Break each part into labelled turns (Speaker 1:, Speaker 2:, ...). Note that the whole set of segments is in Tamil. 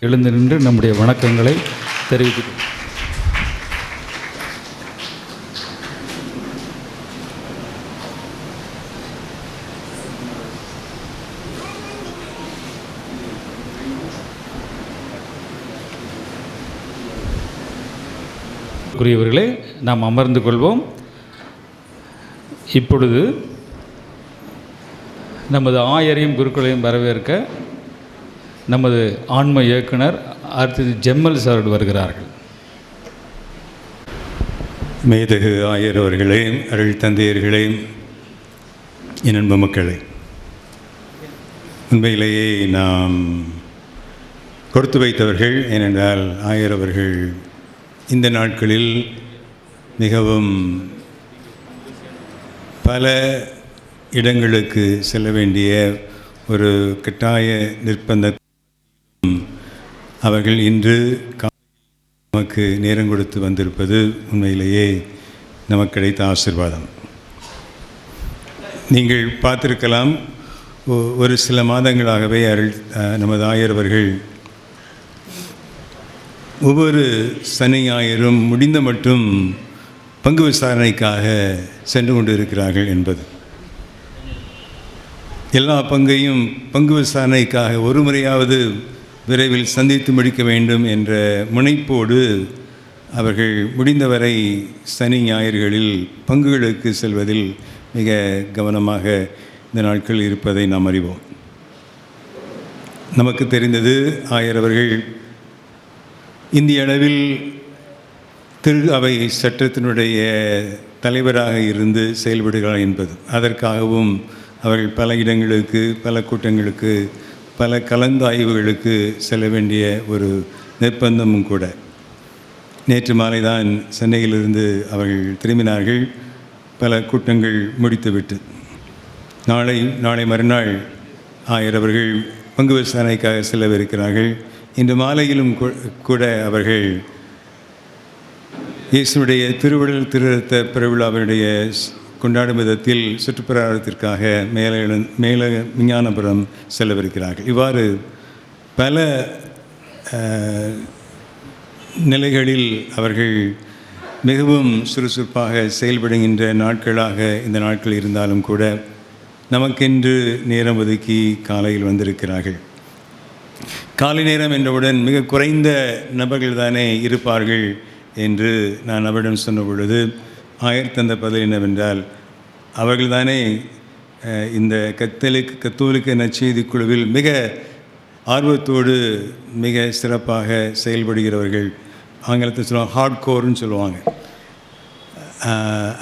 Speaker 1: எழுந்து நின்று நம்முடைய வணக்கங்களை தெரிவிக்கிறோம். குறியவர்களே, நாம் அமர்ந்து கொள்வோம். இப்பொழுது நமது ஆயரையும் குருக்களையும் வரவேற்க நமது ஆன்ம இயக்குனர் அடுத்தது ஜெம்மல் சார் வருகிறார்கள்.
Speaker 2: மேதகு ஆயர் அவர்களே, அருள் தந்தையர்களே, என் அன்பு மக்களே, உண்மையிலேயே நாம் கொடுத்து வைத்தவர்கள். ஏனென்றால் ஆயர் அவர்கள் இந்த நாட்களில் மிகவும் பல இடங்களுக்கு செல்ல வேண்டிய ஒரு கட்டாய நிர்பந்த அவர்கள் இன்று நமக்கு நேரம் கொடுத்து வந்திருப்பது உண்மையிலேயே நமக்கு கிடைத்த ஆசீர்வாதம். நீங்கள் பார்த்திருக்கலாம், ஒரு சில மாதங்களாகவே நமது ஆயர் அவர்கள் ஒவ்வொரு சனி ஞாயிறும் முடிந்த மட்டும் பங்கு விசாரணைக்காக சென்று கொண்டு இருக்கிறார்கள் என்பது. எல்லா பங்கு விசாரணைக்காக ஒரு முறையாவது விரைவில் சந்தித்து முடிக்க வேண்டும் என்ற முனைப்போடு அவர்கள் முடிந்தவரை சனி ஞாயிறுகளில் பங்குகளுக்கு செல்வதில் மிக கவனமாக இந்த நாட்கள் இருப்பதை நாம் அறிவோம். நமக்கு தெரிந்தது, ஆயர் அவர்கள் இந்திய அளவில் திரு அவை சட்டத்தினுடைய தலைவராக இருந்து செயல்படுகிறார் என்பது. அதற்காகவும் அவர்கள் பல இடங்களுக்கு, பல கூட்டங்களுக்கு, பல கலந்தாய்வுகளுக்கு செல்ல வேண்டிய ஒரு நிர்பந்தமும் கூட. நேற்று மாலை தான் சென்னையிலிருந்து அவர்கள் திரும்பினார்கள், பல கூட்டங்கள் முடித்துவிட்டு. நாளை மறுநாள் ஆயர் அவர்கள் பங்கு விசாரணைக்காக செல்லவிருக்கிறார்கள். இன்று மாலையிலும் கூட அவர்கள் இயேசுனுடைய திருவிழல் திருரத்த பெருவிழாவினுடைய கொண்டாடும் விதத்தில் சுற்றுப்பிரகாரத்திற்காக மேலே விஞ்ஞானபுரம் செல்லவிருக்கிறார்கள். இவ்வாறு பல நிலைகளில் அவர்கள் மிகவும் சுறுசுறுப்பாக செயல்படுகின்ற நாட்களாக இந்த நாட்கள் இருந்தாலும் கூட நமக்கென்று நேரம் ஒதுக்கி காலையில் வந்திருக்கிறார்கள். காலை நேரம் என்றவுடன் மிக குறைந்த நபர்கள் தானே இருப்பார்கள் என்று நான் அவரிடம் சொன்ன பொழுது ஆயர் தந்த பதில் என்னவென்றால், அவர்கள்தானே இந்த கத்தோலிக்க நற்செய்தி குழுவில் மிக ஆர்வத்தோடு மிக சிறப்பாக செயல்படுகிறவர்கள். ஆங்கிலத்தில் சொல்லுவாங்க, ஹார்ட் கோர்னு சொல்லுவாங்க.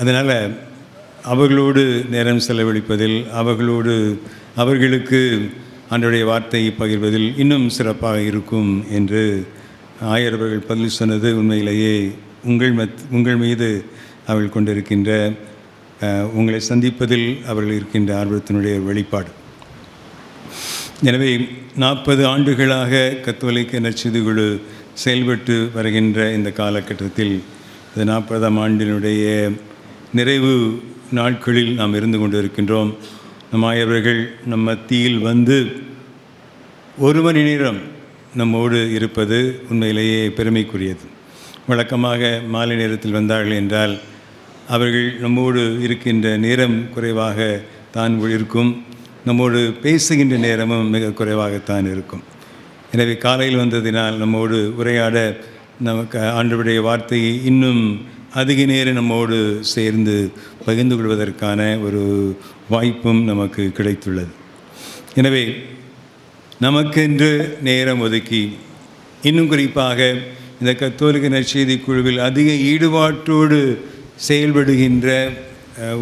Speaker 2: அதனால் அவர்களோடு நேரம் செலவழிப்பதில், அவர்களுக்கு ஆண்டவருடைய வார்த்தையை பகிர்வதில் இன்னும் சிறப்பாக இருக்கும் என்று ஆயர் அவர்கள் பதில் சொன்னது உண்மையிலேயே உங்கள் மீது அவர்கள் கொண்டிருக்கின்ற, உங்களை சந்திப்பதில் அவர்கள் இருக்கின்ற ஆர்வத்தினுடைய வெளிப்பாடு. எனவே 40 ஆண்டுகளாக கத்தோலிக்க நற்செய்தி குழு செயல்பட்டு வருகின்ற இந்த காலகட்டத்தில், இந்த 40ஆம் ஆண்டினுடைய நிறைவு நாட்களில் நாம் இருந்து கொண்டு இருக்கின்றோம். நம் ஆயவர்கள் நம் மத்தியில் வந்து 1 மணி நேரம் நம்மோடு இருப்பது உண்மையிலேயே பெருமைக்குரியது. வழக்கமாக மாலை நேரத்தில் வந்தார்கள் என்றால் அவர்கள் நம்மோடு இருக்கின்ற நேரம் குறைவாக தான் இருக்கும், நம்மோடு பேசுகின்ற நேரமும் மிக குறைவாகத்தான் இருக்கும். எனவே காலையில் வந்ததினால் நம்மோடு உரையாட, நமக்கு ஆண்டவருடைய வார்த்தையை இன்னும் அதிக நேரம் நம்மோடு சேர்ந்து பகிர்ந்து கொள்வதற்கான ஒரு வாய்ப்பும் நமக்கு கிடைத்துள்ளது. எனவே நமக்கென்று நேரம் ஒதுக்கி, இன்னும் குறிப்பாக இந்த கத்தோலிக்க நற்செய்தி குழுவில் அதிக ஈடுபாட்டோடு செயல்படுகின்ற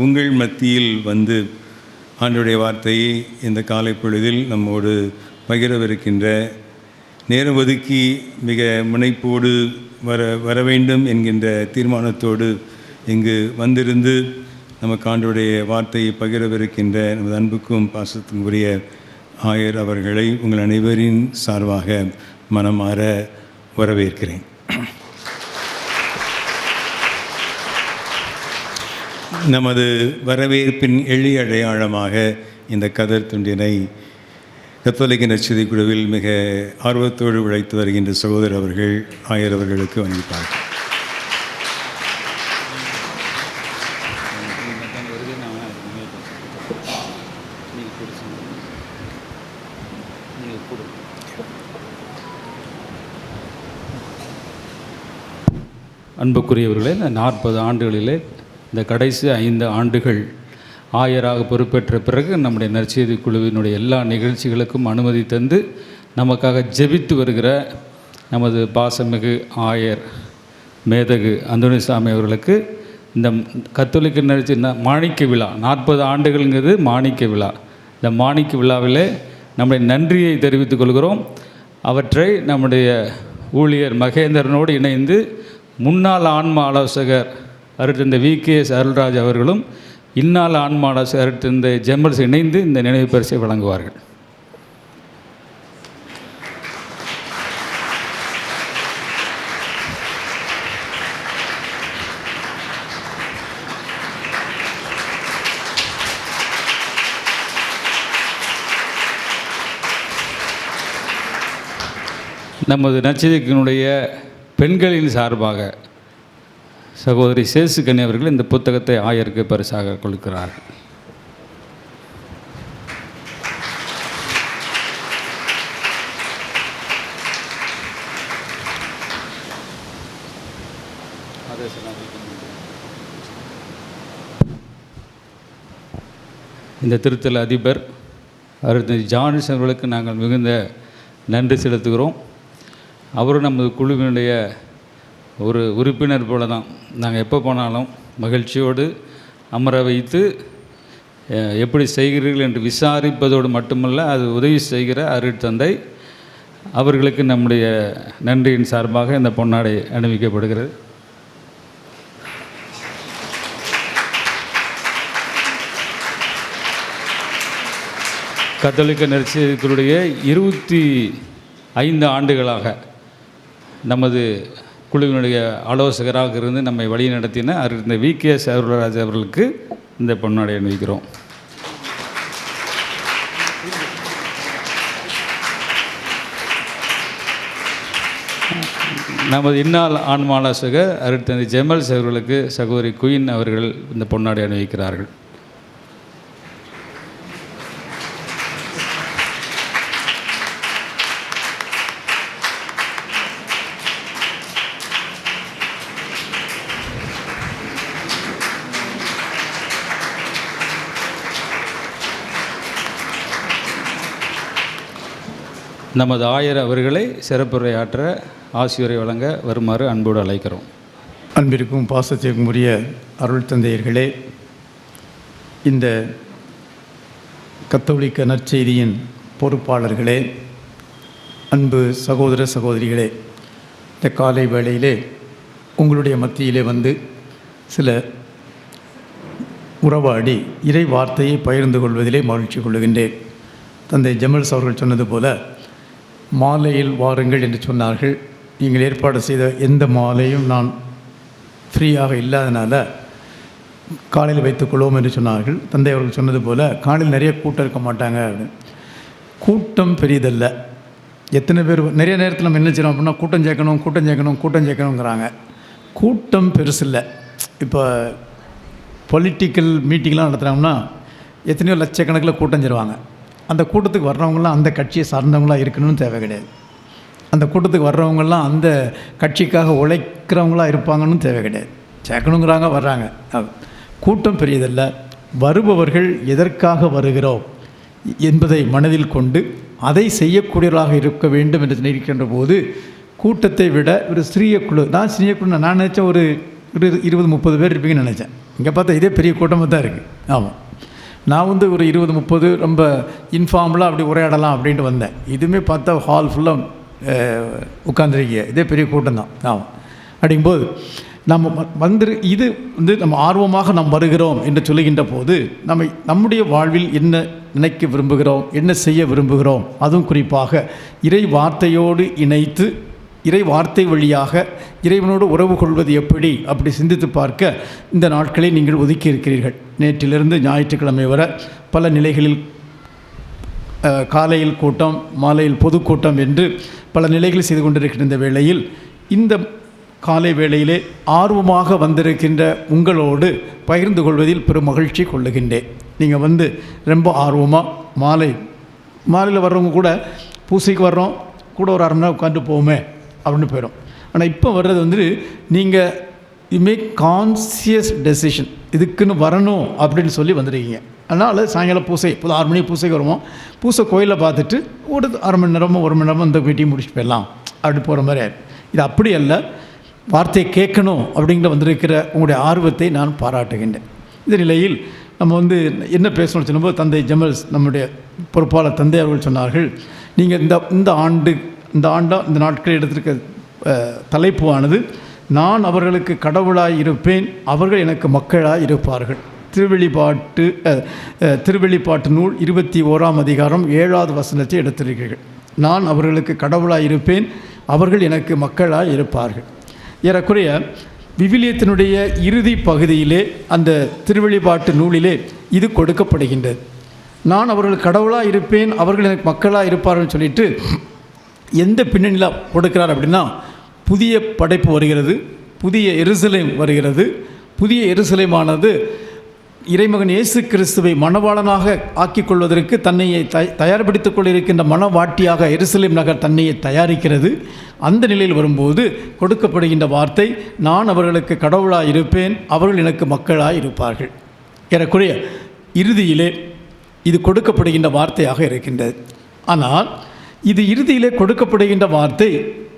Speaker 2: உங்கள் மத்தியில் வந்து ஆண்டவருடைய வார்த்தையை இந்த காலை பொழுதில் நம்மோடு பகிரவிருக்கின்ற, நேரம் ஒதுக்கி மிக முனைப்போடு வர வேண்டும் என்கின்ற தீர்மானத்தோடு இங்கு வந்திருந்து நமக்கு ஆண்டவருடைய வார்த்தையை பகிரவிருக்கின்ற நமது அன்புக்கும் பாசத்துக்கும் உரிய ஆயர் அவர்களை உங்கள் அனைவரின் சார்பாக மனமாற வரவேற்கிறேன். நமது வரவேற்பின் எளிய அடையாளமாக இந்த கதர் துண்டினை கத்தோலிக்க நற்செய்தி குழுவில் மிக ஆர்வத்தோடு உழைத்து வருகின்ற சகோதரர் அவர்கள் ஆயர் அவர்களுக்கு வந்திருப்பார்கள்.
Speaker 1: அன்புக்குரியவர்களே, இந்த 40 ஆண்டுகளிலே இந்த கடைசி 5 ஆண்டுகள் ஆயராக பொறுப்பேற்ற பிறகு நம்முடைய நற்செய்தி குழுவினுடைய எல்லா நிகழ்ச்சிகளுக்கும் அனுமதி தந்து நமக்காக ஜெபித்து வருகிற நமது பாசமிகு ஆயர் மேதகு அந்தோணிசாமி அவர்களுக்கு இந்த கத்தோலிக்க நற்செய்தி மாணிக்க விழா 40 ஆண்டுகள்ங்கிறது மாணிக்க விழா. இந்த மாணிக்க விழாவிலே நம்முடைய நன்றியை தெரிவித்துக் கொள்கிறோம். அவற்றை நம்முடைய ஊழியர் மகேந்திரனோடு இணைந்து முன்னாள் ஆன்ம ஆலோசகர் அருட்தந்தை VKS அருள்ராஜ் அவர்களும் இந்நாள் ஆன்ம ஆலோசகர் அருட்தந்தை ஜெம்மல்ஸ் இணைந்து இந்த நினைவு பரிசை வழங்குவார்கள். நமது நற்செய்தியினுடைய பெண்களின் சார்பாக சகோதரி சேசுகனி அவர்கள் இந்த புத்தகத்தை ஆயருக்கு பரிசாக கொடுக்கிறார்கள். இந்த திருத்தல அதிபர் அருட்தந்தை ஜான்ஸ் அவர்களுக்கு நாங்கள் மிகுந்த நன்றி செலுத்துகிறோம். அவரும் நமது குழுவினுடைய ஒரு உறுப்பினர் போல தான். நாங்கள் எப்போ போனாலும் மகிழ்ச்சியோடு அமர வைத்து எப்படி செய்கிறீர்கள் என்று விசாரிப்பதோடு மட்டுமல்ல, அது உதவி செய்கிற அருட்தந்தை அவர்களுக்கு நம்முடைய நன்றியின் சார்பாக இந்த பொன்னாடை அணிவிக்கப்படுகிறது. கத்தோலிக்க நற்செய்திகளுடைய 25 ஆண்டுகளாக நமது குழுவினுடைய ஆலோசகராக இருந்து நம்மை வழி நடத்தின அருட்தந்தை VKS அருள்ராஜ் அவர்களுக்கு இந்த பொன்னாடை அணிவிக்கிறோம். நமது இந்நாள் ஆன்ம ஆலோசகர் அருட்தந்தை ஜெம்மல்ஸ் அவர்களுக்கு சகோதரி குயின் அவர்கள் இந்த பொன்னாடை அணிவிக்கிறார்கள். நமது ஆயர் அவர்களை சிறப்புரையாற்ற ஆசியுரை வழங்க வருமாறு அன்போடு அழைக்கிறோம்.
Speaker 3: அன்பிற்கும் பாசத்திற்கும் உரிய அருள் தந்தையர்களே, இந்த கத்தோலிக்க நற்செய்தியின் பொறுப்பாளர்களே, அன்பு சகோதர சகோதரிகளே, இந்த காலை வேளையிலே உங்களுடைய மத்தியிலே வந்து சில உறவாடி இறை வார்த்தையை பகிர்ந்து கொள்வதிலே மகிழ்ச்சி கொள்ளுகின்றேன். தந்தை ஜெம்மல்ஸ் அவர்கள் சொன்னது போல மாலையில் வாருங்கள் என்று சொன்னார்கள். நீங்கள் ஏற்பாடு செய்த எந்த மாலையும் நான் ஃப்ரீயாக இல்லாதனால காலையில் வைத்துக்கொள்வோம் என்று சொன்னார்கள். தந்தை அவர்கள் சொன்னது போல் காலையில் நிறைய கூட்டம் இருக்க மாட்டாங்க அப்படின்னு. கூட்டம் பெரியதல்ல. எத்தனை பேர் நிறைய நேரத்தில் நம்ம என்ன செய்யணும் அப்படின்னா கூட்டம் சேர்க்கணுங்கிறாங்க. கூட்டம் பெருசு இல்லை. இப்போ பொலிட்டிக்கல் மீட்டிங்லாம் நடத்துகிறாங்கன்னா எத்தனையோ லட்சக்கணக்கில் கூட்டம் சேருவாங்க. அந்த கூட்டத்துக்கு வர்றவங்களாம் அந்த கட்சியை சார்ந்தவங்களாக இருக்கணும்னு தேவை கிடையாது. அந்த கூட்டத்துக்கு வர்றவங்கெல்லாம் அந்த கட்சிக்காக உழைக்கிறவங்களாக இருப்பாங்கன்னு தேவை கிடையாது. சேர்க்கணுங்கிறாங்க, வர்றாங்க. கூட்டம் பெரியதல்ல. வருபவர்கள் எதற்காக வருகிறோம் என்பதை மனதில் கொண்டு அதை செய்யக்கூடியவர்களாக இருக்க வேண்டும் என்று நினைக்கின்ற போது கூட்டத்தை விட ஒரு சிறிய குழு, நான் நினச்சேன் ஒரு 20-30 பேர் இருப்பீங்கன்னு நினச்சேன். இங்கே பார்த்தா இதே பெரிய கூட்டமாக தான் இருக்குது. ஆமாம், நான் வந்து ஒரு 20-30 ரொம்ப இன்ஃபார்மலாக அப்படி உரையாடலாம் அப்படின்ட்டு வந்தேன். இதுவுமே பார்த்தா ஹால் ஃபுல்லாக உட்காந்துருக்கீங்க, இதே பெரிய கூட்டம் தான். ஆமாம், அப்படிங்கும்போது நம்ம இது வந்து நம்ம ஆர்வமாக நாம் வருகிறோம் என்று சொல்லுகின்ற போது நம்முடைய வாழ்வில் என்ன நினைக்க விரும்புகிறோம், என்ன செய்ய விரும்புகிறோம், அதுவும் குறிப்பாக இறை வார்த்தையோடு இணைத்து இறை வார்த்தை வழியாக இறைவனோடு உறவு கொள்வது எப்படி அப்படி சிந்தித்து பார்க்க இந்த நாட்களை நீங்கள் ஒதுக்கி இருக்கிறீர்கள். நேற்றிலிருந்து ஞாயிற்றுக்கிழமை வரை பல நிலைகளில் காலையில் கூட்டம், மாலையில் பொதுக்கூட்டம் என்று பல நிலைகள் செய்து கொண்டிருக்கின்ற இந்த வேளையில், இந்த காலை வேளையிலே ஆர்வமாக வந்திருக்கின்ற உங்களோடு பகிர்ந்து கொள்வதில் பெரும் மகிழ்ச்சி கொள்ளுகின்றேன். நீங்கள் வந்து ரொம்ப ஆர்வமாக மாலையில் வர்றவங்க கூட பூசைக்கு வர்றோம், கூட ஒரு அரை மணி நேரம் உட்காந்து போவோமே அப்படின்னு போயிடும். ஆனால் இப்போ வர்றது வந்து நீங்கள் மேக் கான்சியஸ் டெசிஷன், இதுக்குன்னு வரணும் அப்படின்னு சொல்லி வந்துருக்கீங்க. அதனால் சாயங்காலம் பூசை, இப்போது 6 மணி பூசைக்கு வருவோம், பூசை கோயிலில் பார்த்துட்டு ஒரு அரை மணி நேரமோ 1 மணி நேரமோ இந்த மீட்டிங் முடிச்சுட்டு போயிடலாம் அப்படி போகிற மாதிரி ஆயிடும். இது அப்படி அல்ல, வார்த்தையை கேட்கணும் அப்படிங்கிற வந்திருக்கிற உங்களுடைய ஆர்வத்தை நான் பாராட்டுகின்றேன். இந்த நிலையில் நம்ம வந்து என்ன பேசணும்னு சொல்லும்போது, தந்தை ஜெமல்ஸ் நம்முடைய பொறுப்பாளர் தந்தை அவர்கள் சொன்னார்கள், நீங்கள் இந்த நாட்களில் எடுத்திருக்க தலைப்புவானது, நான் அவர்களுக்கு கடவுளாய் இருப்பேன், அவர்கள் எனக்கு மக்களாய் இருப்பார்கள். திருவெளிப்பாட்டு நூல் 21ஆம் அதிகாரம் 7வது வசனத்தை எடுத்திருக்கிறீர்கள். நான் அவர்களுக்கு கடவுளாய் இருப்பேன், அவர்கள் எனக்கு மக்களாய் இருப்பார்கள். ஏறக்குறைய விவிலியத்தினுடைய இறுதி பகுதியிலே, அந்த திருவெளிப்பாட்டு நூலிலே இது கொடுக்கப்படுகின்றது. நான் அவர்கள் கடவுளாக இருப்பேன், அவர்கள் எனக்கு மக்களாக இருப்பார்கள் சொல்லிட்டு எந்த பின்னணியில் கொடுக்கிறார் அப்படின்னா, புதிய படைப்பு வருகிறது, புதிய எருசலேம் வருகிறது. புதிய எருசலேமானது இறைமகன் இயேசு கிறிஸ்துவை மணவாளனாக ஆக்கிக் கொள்வதற்கு தன்னை தயார்படுத்திக் கொண்டிருக்கின்ற மணவாட்டியாக எருசலேம் நகர் தன்னையை தயாரிக்கிறது. அந்த நிலையில் வரும்போது கொடுக்கப்படுகின்ற வார்த்தை, நான் அவர்களுக்கு கடவுளாக இருப்பேன், அவர்கள் எனக்கு மக்களாக இருப்பார்கள். ஏறக்குறைய இறுதியிலே இது கொடுக்கப்படுகின்ற வார்த்தையாக இருக்கின்றது. ஆனால் இது இறுதியிலே கொடுக்கப்படுகின்ற வார்த்தை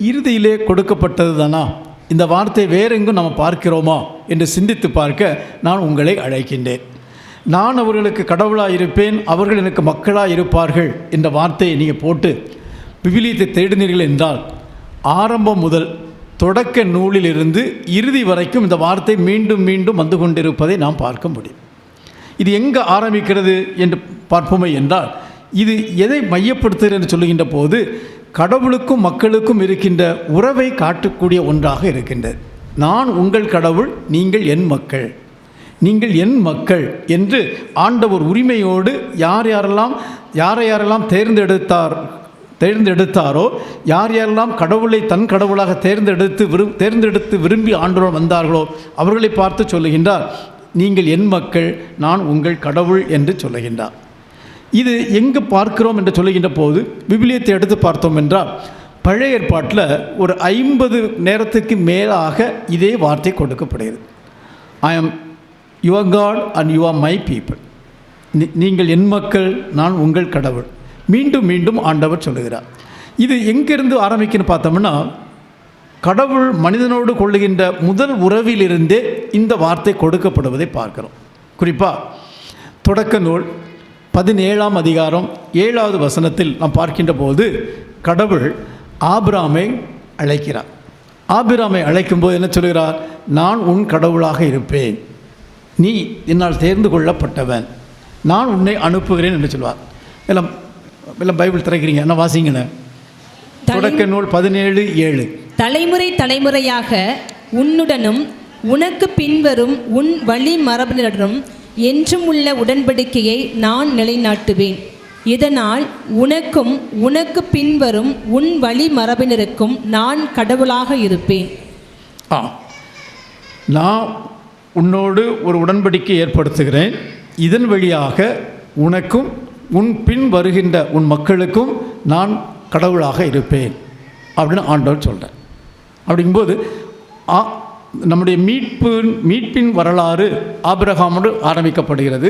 Speaker 3: இறுதியிலே கொடுக்கப்பட்டது தானா, இந்த வார்த்தை வேறெங்கும் நம்ம பார்க்கிறோமா என்று சிந்தித்து பார்க்க நான் உங்களை அழைக்கின்றேன். நான் அவர்களுக்கு கடவுளாக இருப்பேன், அவர்கள் எனக்கு மக்களாக இருப்பார்கள் என்ற வார்த்தையை நீங்கள் போட்டு விவிலியத்தை தேடினீர்கள் என்றால், ஆரம்பம் முதல் தொடக்க நூலிலிருந்து இறுதி வரைக்கும் இந்த வார்த்தை மீண்டும் மீண்டும் வந்து கொண்டிருப்பதை நாம் பார்க்க முடியும். இது எங்கே ஆரம்பிக்கிறது என்று பார்ப்போமே என்றால், இது எதை மையப்படுத்துகிறது என்று சொல்லுகின்ற போது, கடவுளுக்கும் மக்களுக்கும் இருக்கின்ற உறவை காட்டக்கூடிய ஒன்றாக இருக்கின்றது. நான் உங்கள் கடவுள், நீங்கள் என் மக்கள், நீங்கள் என் மக்கள் என்று ஆண்டவர் உரிமையோடு யாரெல்லாம் தேர்ந்தெடுத்தாரோ, யாரெல்லாம் கடவுளை தன் கடவுளாக தேர்ந்தெடுத்து விரும்பி ஆண்டவர் வந்தார்களோ அவர்களை பார்த்து சொல்லுகின்றார், நீங்கள் என் மக்கள், நான் உங்கள் கடவுள் என்று சொல்லுகின்றார். இது எங்கே பார்க்கிறோம் என்று சொல்லுகின்ற போது, விவிலியத்தை எடுத்து பார்த்தோம் என்றால், பழைய ஏற்பாட்டில் ஒரு 50 நேரத்துக்கு மேலாக இதே வார்த்தை கொடுக்கப்படுகிறது. I am your God and you are my people, நீங்கள் என் மக்கள், நான் உங்கள் கடவுள், மீண்டும் மீண்டும் ஆண்டவர் சொல்லுகிறார். இது எங்கிருந்து ஆரம்பிக்குன்னு பார்த்தோம்னா, கடவுள் மனிதனோடு கொள்ளுகின்ற முதல் உறவிலிருந்தே இந்த வார்த்தை கொடுக்கப்படுவதை பார்க்கிறோம். குறிப்பாக தொடக்க நூல் 17ஆம் அதிகாரம் 7வது வசனத்தில் நாம் பார்க்கின்ற போது, கடவுள் ஆபிராமை அழைக்கிறார். ஆபிராமை அழைக்கும்போது என்ன சொல்கிறார், நான் உன் கடவுளாக இருப்பேன், நீ என்னால் தேர்ந்து கொள்ளப்பட்டவன், நான் உன்னை அனுப்புகிறேன் என்று சொல்வார். எல்லாம் பைபிள் திறக்கிறீங்க, என்ன வாசிங்கண்ணே? தொடக்க நூல் 17:7.
Speaker 4: தலைமுறை தலைமுறையாக உன்னுடனும் உனக்கு பின்வரும் உன் வழி மரபினருடனும் என்றும் உள்ள உடன்படிக்கையை நான் நிலைநாட்டுவேன். இதனால் உனக்கும் உனக்கு பின்வரும் உன் வழி மரபினருக்கும் நான் கடவுளாக இருப்பேன்.
Speaker 3: நான் உன்னோடு ஒரு உடன்படிக்கை ஏற்படுத்துகிறேன், இதன் வழியாக உனக்கும் உன் பின் வருகின்ற உன் மக்களுக்கும் நான் கடவுளாக இருப்பேன் அப்படின்னு ஆண்டவர் சொல்கிறேன். அப்படிங்கும்போது நம்முடைய மீட்பின் வரலாறு ஆபிரகாமோடு ஆரம்பிக்கப்படுகிறது.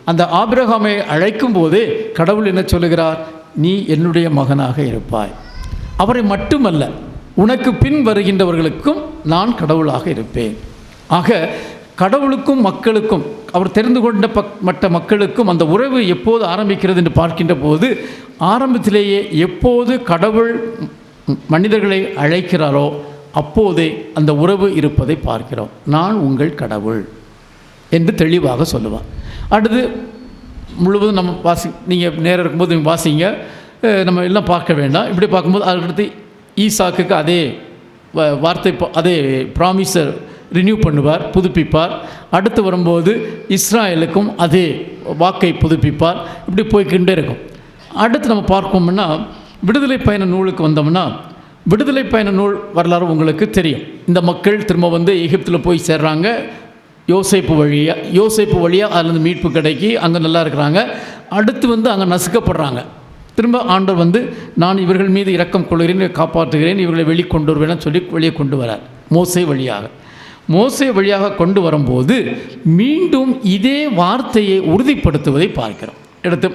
Speaker 3: அந்த ஆபிரகாமை அழைக்கும் போதே கடவுள் என்ன சொல்லுகிறார், நீ என்னுடைய மகனாக இருப்பாய். அவரை மட்டுமல்ல, உனக்கு பின் வருகின்றவர்களுக்கும் நான் கடவுளாக இருப்பேன். ஆக கடவுளுக்கும் மக்களுக்கும், அவர் தெரிந்து கொண்ட மற்ற மக்களுக்கும் அந்த உறவு எப்போது ஆரம்பிக்கிறது என்று பார்க்கின்ற போது, ஆரம்பத்திலேயே எப்போது கடவுள் மனிதர்களை அழைக்கிறாரோ அப்போதே அந்த உறவு இருப்பதை பார்க்கிறோம். நான் உங்கள் கடவுள் என்று தெளிவாக சொல்லுவார். அடுத்து முழுவதும் நம்ம நீங்கள் நேரம் இருக்கும்போது நீங்கள் வாசிங்க, நம்ம எல்லாம் பார்க்க வேண்டாம். இப்படி பார்க்கும்போது அதுக்கடுத்து ஈசாக்குக்கு அதே வார்த்தை, அதே ப்ராமிஸை ரினியூ பண்ணுவார், புதுப்பிப்பார். அடுத்து வரும்போது இஸ்ராயலுக்கும் அதே வாக்கை புதுப்பிப்பார். இப்படி போய்கிட்டே இருக்கும். அடுத்து நம்ம பார்ப்போம்னா விடுதலை பயண நூலுக்கு வந்தோம்னா, விடுதலை பயண நூல் வரலாறு உங்களுக்கு தெரியும். இந்த மக்கள் திரும்ப வந்து எகிப்தில் போய் சேர்றாங்க. யோசேப்பு வழியாக அதுலேருந்து மீட்பு கிடைக்கி அங்கே நல்லா இருக்கிறாங்க. அடுத்து வந்து அங்கே நசுக்கப்படுறாங்க. திரும்ப ஆண்டவர் வந்து நான் இவர்கள் மீது இரக்கம் கொள்கிறேன், காப்பாற்றுகிறேன், இவர்களை வெளிக்கொண்டு வருவேன்னு சொல்லி வெளியே கொண்டு வரார் மோசே வழியாக கொண்டு வரும்போது மீண்டும் இதே வார்த்தையை உறுதிப்படுத்துவதை பார்க்கிறோம். எடுத்து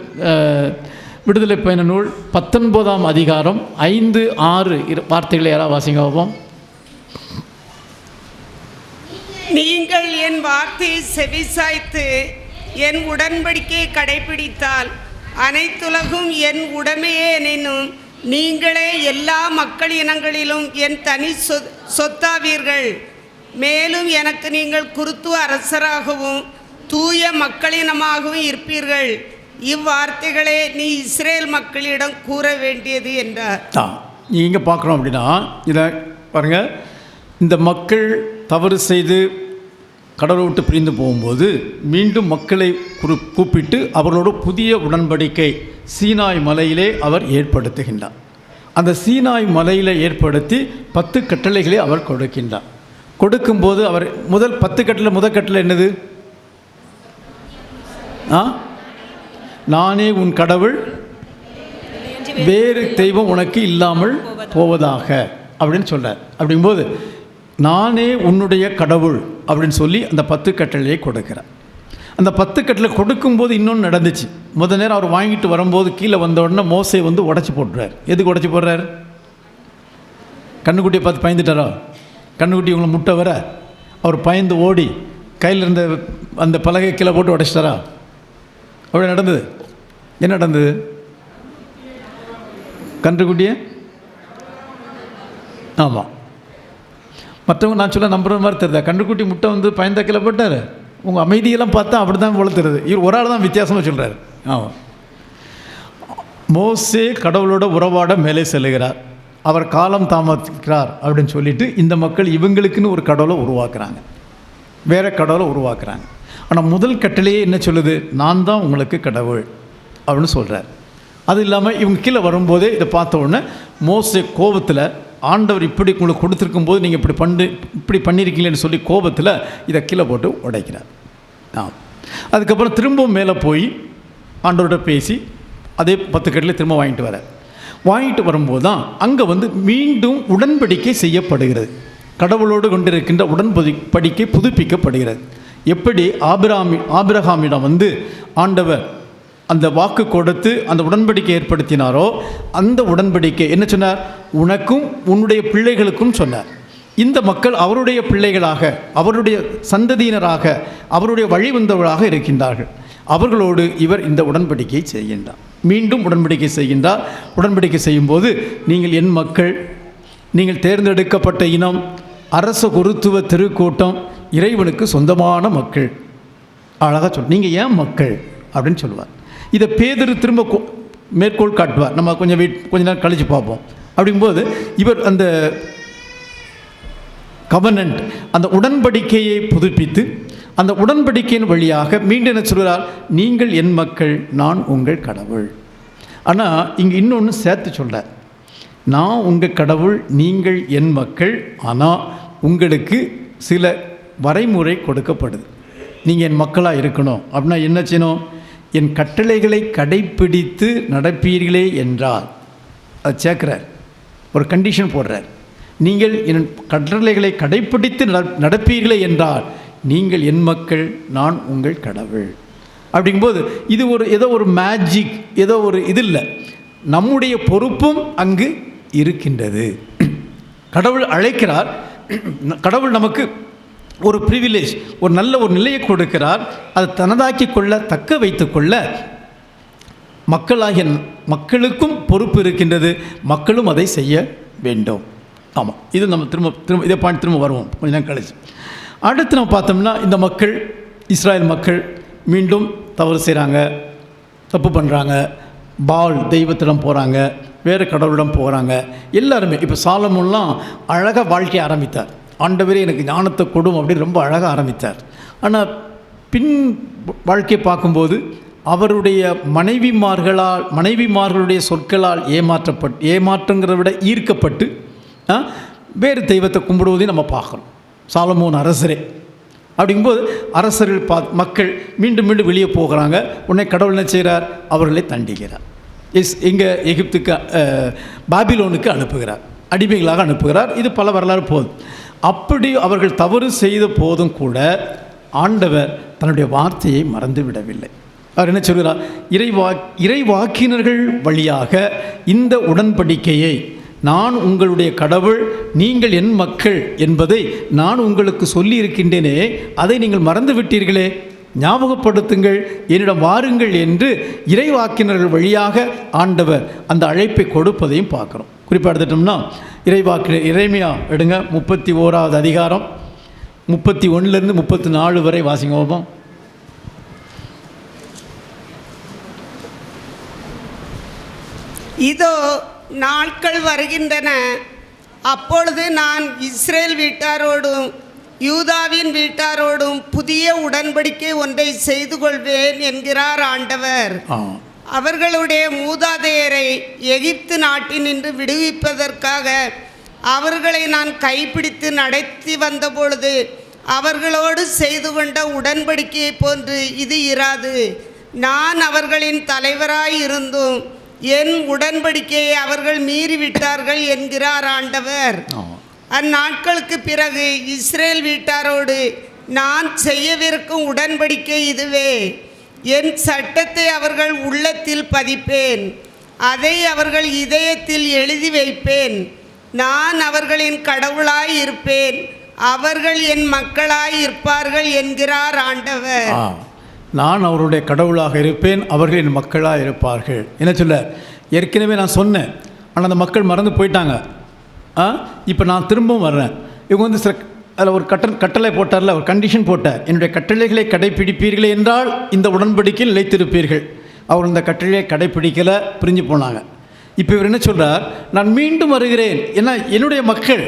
Speaker 3: விடுதலை பயண நூல் 19ஆம் அதிகாரம் 5, 6 வார்த்தைகளை யாராவது வாசிங்க பார்ப்போம்.
Speaker 5: நீங்கள் என் வார்த்தையை செவிசாய்த்து என் உடன்படிக்கையை கடைபிடித்தால் அனைத்துலகும் என் உடைமையே எனினும் நீங்களே எல்லா மக்கள் இனங்களிலும் என் தனி சொத்தாவீர்கள். மேலும் எனக்கு நீங்கள் குருத்துவ அரசராகவும் தூய மக்களினமாகவும் இருப்பீர்கள். இவ்வார்த்தைகளே நீ இஸ்ரேல் மக்களிடம் கூற வேண்டியது என்றார்.
Speaker 3: இங்கே பார்க்குறோம் அப்படின்னா, இதை பாருங்கள், இந்த மக்கள் தவறு செய்து கடவுளை விட்டு பிரிந்து போகும்போது மீண்டும் மக்களை கூப்பிட்டு அவர்களோட புதிய உடன்படிக்கை சீனாய் மலையிலே அவர் ஏற்படுத்துகின்றார். அந்த சீனாய் மலையில் ஏற்படுத்தி 10 கட்டளைகளை அவர் கொடுக்கின்றார். கொடுக்கும்போது அவர் முதல் 10 கட்டளை, முதல் கட்டளை என்னது? நானே உன் கடவுள், வேறு தெய்வம் உனக்கு இல்லாமல் போவதாக அப்படின்னு சொல்கிறார். அப்படிங்கும்போது நானே உன்னுடைய கடவுள் அப்படின்னு சொல்லி அந்த 10 கட்டளையை கொடுக்கிறார். அந்த 10 கட்டளை கொடுக்கும்போது இன்னொன்று நடந்துச்சு. முதல் நேரம் அவர் வாங்கிட்டு வரும்போது கீழே வந்த உடனே மோசே வந்து உடச்சி போட்டுறார். எதுக்கு உடச்சி போடுறார்? கண்ணுக்குட்டியை பார்த்து பயந்துட்டாரோ? கண்ணுக்குட்டி உங்களை முட்டை வர அவர் பயந்து ஓடி கையில் இருந்த அந்த பலகை கீழே போட்டு உடைச்சிட்டாரா? அப்படி நடந்தது. என்ன நடந்தது? கன்றுக்குட்டியை ஆமாம், மற்றவங்க நான் சொல்ல நம்புற மாதிரி தெரியுதா? கன்றுக்குட்டி முட்டை வந்து பயந்த கீழே போட்டார். உங்கள் அமைதியெல்லாம் பார்த்தா அப்படி தான் வளர்த்துறது. இவர் ஒரு ஆள் தான் வித்தியாசமாக சொல்கிறார். ஆமாம், மோசே கடவுளோட உறவாட மேலே செல்லுகிறார். அவர் காலம் தாமதிக்கிறார் அப்படின்னு சொல்லிட்டு இந்த மக்கள் இவங்களுக்குன்னு ஒரு கடவுளை உருவாக்குறாங்க, வேற கடவுளை உருவாக்குறாங்க. ஆனால் முதல் கட்டளையே என்ன சொல்லுது? நான் தான் உங்களுக்கு கடவுள் அப்படின்னு சொல்கிறார். அது இல்லாமல் இவங்க கீழே வரும்போதே இதை பார்த்த உடனே மோசே கோபத்தில், ஆண்டவர் இப்படி உங்களுக்கு கொடுத்துருக்கும் போது நீங்கள் இப்படி பண்ணியிருக்கீங்களேன்னு சொல்லி கோபத்தில் இதை கீழே போட்டு உடைக்கிறார். அதுக்கப்புறம் திரும்பவும் மேலே போய் ஆண்டவர்கிட்ட பேசி அதே 10 கட்டளை திரும்ப வாங்கிட்டு வரும்போது தான் அங்கே வந்து மீண்டும் உடன்படிக்கை செய்யப்படுகிறது. கடவுளோடு கொண்டிருக்கின்ற உடன்படிக்கை புதுப்பிக்கப்படுகிறது. எப்படி ஆபிரகாமிடம் வந்து ஆண்டவர் அந்த வாக்கு கொடுத்து அந்த உடன்படிக்கை ஏற்படுத்தினாரோ அந்த உடன்படிக்கை என்ன சொன்னார்? உனக்கும் உன்னுடைய பிள்ளைகளுக்கும் சொன்னார். இந்த மக்கள் அவருடைய பிள்ளைகளாக, அவருடைய சந்ததியினராக, அவருடைய வழிவந்தவர்களாக இருக்கின்றார்கள். அவர்களோடு இவர் இந்த உடன்படிக்கையை செய்கின்றார். மீண்டும் உடன்படிக்கை செய்கின்றார். உடன்படிக்கை செய்யும்போது நீங்கள் என் மக்கள், நீங்கள் தேர்ந்தெடுக்கப்பட்ட இனம், அரச குருத்துவ திருக்கூட்டம், இறைவனுக்கு சொந்தமான மக்கள். அழகாக சொல், நீங்கள் ஏன் மக்கள் அப்படின்னு சொல்லுவார். இதை பேதுரு திரும்ப மேற்கோள் காட்டுவார். நம்ம கொஞ்ச நேரம் கழித்து பார்ப்போம். அப்படிங்கும்போது இவர் அந்த கவர்னன்ட், அந்த உடன்படிக்கையை புதுப்பித்து அந்த உடன்படிக்கையின் வழியாக மீண்டும் என்ன சொல்கிறார்? நீங்கள் என் மக்கள், நான் உங்கள் கடவுள். ஆனால் இங்கே இன்னொன்று சேர்த்து சொல்கிறார். நான் உங்கள் கடவுள், நீங்கள் என் மக்கள். ஆனால் உங்களுக்கு சில வரைமுறை கொடுக்கப்படுது. நீங்கள் என் மக்களாக இருக்கணும் அப்படின்னா என்ன செய்யணும்? என் கட்டளைகளை கடைப்பிடித்து நடப்பீர்களே என்றால், அது சேர்க்கிறார், ஒரு கண்டிஷன் போடுறார். நீங்கள் என் கட்டளைகளை கடைப்பிடித்து நடப்பீர்களே என்றால் நீங்கள் என் மக்கள், நான் உங்கள் கடவுள். அப்படிங்கும்போது இது ஏதோ ஒரு மேஜிக், ஏதோ ஒரு இது இல்லை, நம்முடைய பொறுப்பும் அங்கு இருக்கின்றது. கடவுள் அழைக்கிறார். கடவுள் நமக்கு ஒரு ப்ரிவிலேஜ், ஒரு நல்ல ஒரு நிலையை கொடுக்கிறார். அதை தனதாக்கி கொள்ள, தக்க வைத்து கொள்ள மக்களாகிய மக்களுக்கும் பொறுப்பு இருக்கின்றது. மக்களும் அதை செய்ய வேண்டும். ஆமாம், இது நம்ம திரும்ப இதே பாயிண்ட் திரும்ப வருவோம் கொஞ்ச நேரம் கழிச்சு. அடுத்து நம்ம பார்த்தோம்னா இந்த மக்கள், இஸ்ராயல் மக்கள் மீண்டும் தவறு செய்கிறாங்க, தப்பு பண்ணுறாங்க, பால் தெய்வத்திடம் போகிறாங்க, வேறு கடவுளிடம் போகிறாங்க. எல்லாருமே இப்போ சாலமோன்லாம் அழகாக வாழ்க்கையை ஆரம்பித்தார். ஆண்டவரே எனக்கு ஞானத்தை கொடும் அப்படின்னு ரொம்ப அழகாக ஆரம்பித்தார். ஆனால் பின் வாழ்க்கையை பார்க்கும்போது அவருடைய மனைவிமார்களுடைய சொற்களால் ஏமாற்றங்கிறத விட ஈர்க்கப்பட்டு வேறு தெய்வத்தை கும்பிடுவதையும் நம்ம பார்க்குறோம். சாலமோன் அரசரே அப்படிங்கும்போது அரசர்கள் மக்கள் மீண்டும் மீண்டும் வெளியே போகிறாங்க. உடனே கடவுள் என்ன செய்கிறார்? அவர்களை தண்டிக்கிறார். எங்கே எகிப்துக்கு பாபிலோனுக்கு அனுப்புகிறார், அடிமைகளாக அனுப்புகிறார். இது பல வரலாறு போதும். அப்படி அவர்கள் தவறு செய்த போதும் கூட ஆண்டவர் தன்னுடைய வார்த்தையை மறந்து விடவில்லை. அவர் என்ன சொல்கிறார்? இறைவாக்கினர்கள் வழியாக இந்த உடன்படிக்கையை, நான் உங்களுடைய கடவுள், நீங்கள் என் மக்கள் என்பதை நான் உங்களுக்கு சொல்லி இருக்கின்றேனே, அதை நீங்கள் மறந்து விட்டீர்களே, ஞாபகப்படுத்துங்கள், என்னிடம் வாருங்கள் என்று இறைவாக்கினர்கள் வழியாக ஆண்டவர் அந்த அழைப்பை கொடுப்பதையும் பார்க்குறோம். குறிப்பாக எடுத்துட்டோம்னா இறைவாக்கினர் எரேமியா எடுங்க, 31வது அதிகாரம் 31லேருந்து 34 வரை வாசிங்க.
Speaker 5: இதோ நாட்கள் வருகின்றன, அப்பொழுது நான் இஸ்ரேல் வீட்டாரோடும் யூதாவின் வீட்டாரோடும் புதிய உடன்படிக்கை ஒன்றை செய்து கொள்வேன் என்கிறார் ஆண்டவர். அவர்களுடைய மூதாதையரை எகிப்து நாட்டினின்று விடுவிப்பதற்காக அவர்களை நான் கைப்பிடித்து நடத்தி வந்தபொழுது அவர்களோடு செய்து கொண்ட உடன்படிக்கையை போன்று இது இராது. நான் அவர்களின் தலைவராய் இருந்தும் என் உடன்படிக்கையை அவர்கள் மீறிவிட்டார்கள் என்கிறார் ஆண்டவர். அந்நாட்களுக்கு பிறகு இஸ்ரேல் வீட்டாரோடு நான் செய்யவிருக்கும் உடன்படிக்கை இதுவே. என் சட்டத்தை அவர்கள் உள்ளத்தில் பதிப்பேன், அதை அவர்கள் இதயத்தில் எழுதி வைப்பேன். நான் அவர்களின் கடவுளாய் இருப்பேன், அவர்கள் என் மக்களாய் இருப்பார்கள் என்கிறார் ஆண்டவர்.
Speaker 3: நான் அவருடைய கடவுளாக இருப்பேன், அவர்கள் என் மக்களாக இருப்பார்கள். என்ன சொல்ல? ஏற்கனவே நான் சொன்னேன், ஆனால் அந்த மக்கள் மறந்து போயிட்டாங்க. இப்போ நான் திரும்பவும் வர்றேன். இவங்க வந்து அதில் ஒரு கட்டளை போட்டார்ல, ஒரு கண்டிஷன் போட்டார், என்னுடைய கட்டளைகளை கடைப்பிடிப்பீர்களே என்றால் இந்த உடன்படிக்கையில் நிலைத்திருப்பீர்கள். அவர் இந்த கட்டளையை கடைப்பிடிக்கலை, பிரிஞ்சு போனாங்க. இப்போ இவர் என்ன சொல்கிறார்? நான் மீண்டும் வருகிறேன். ஏன்னா என்னுடைய மக்கள்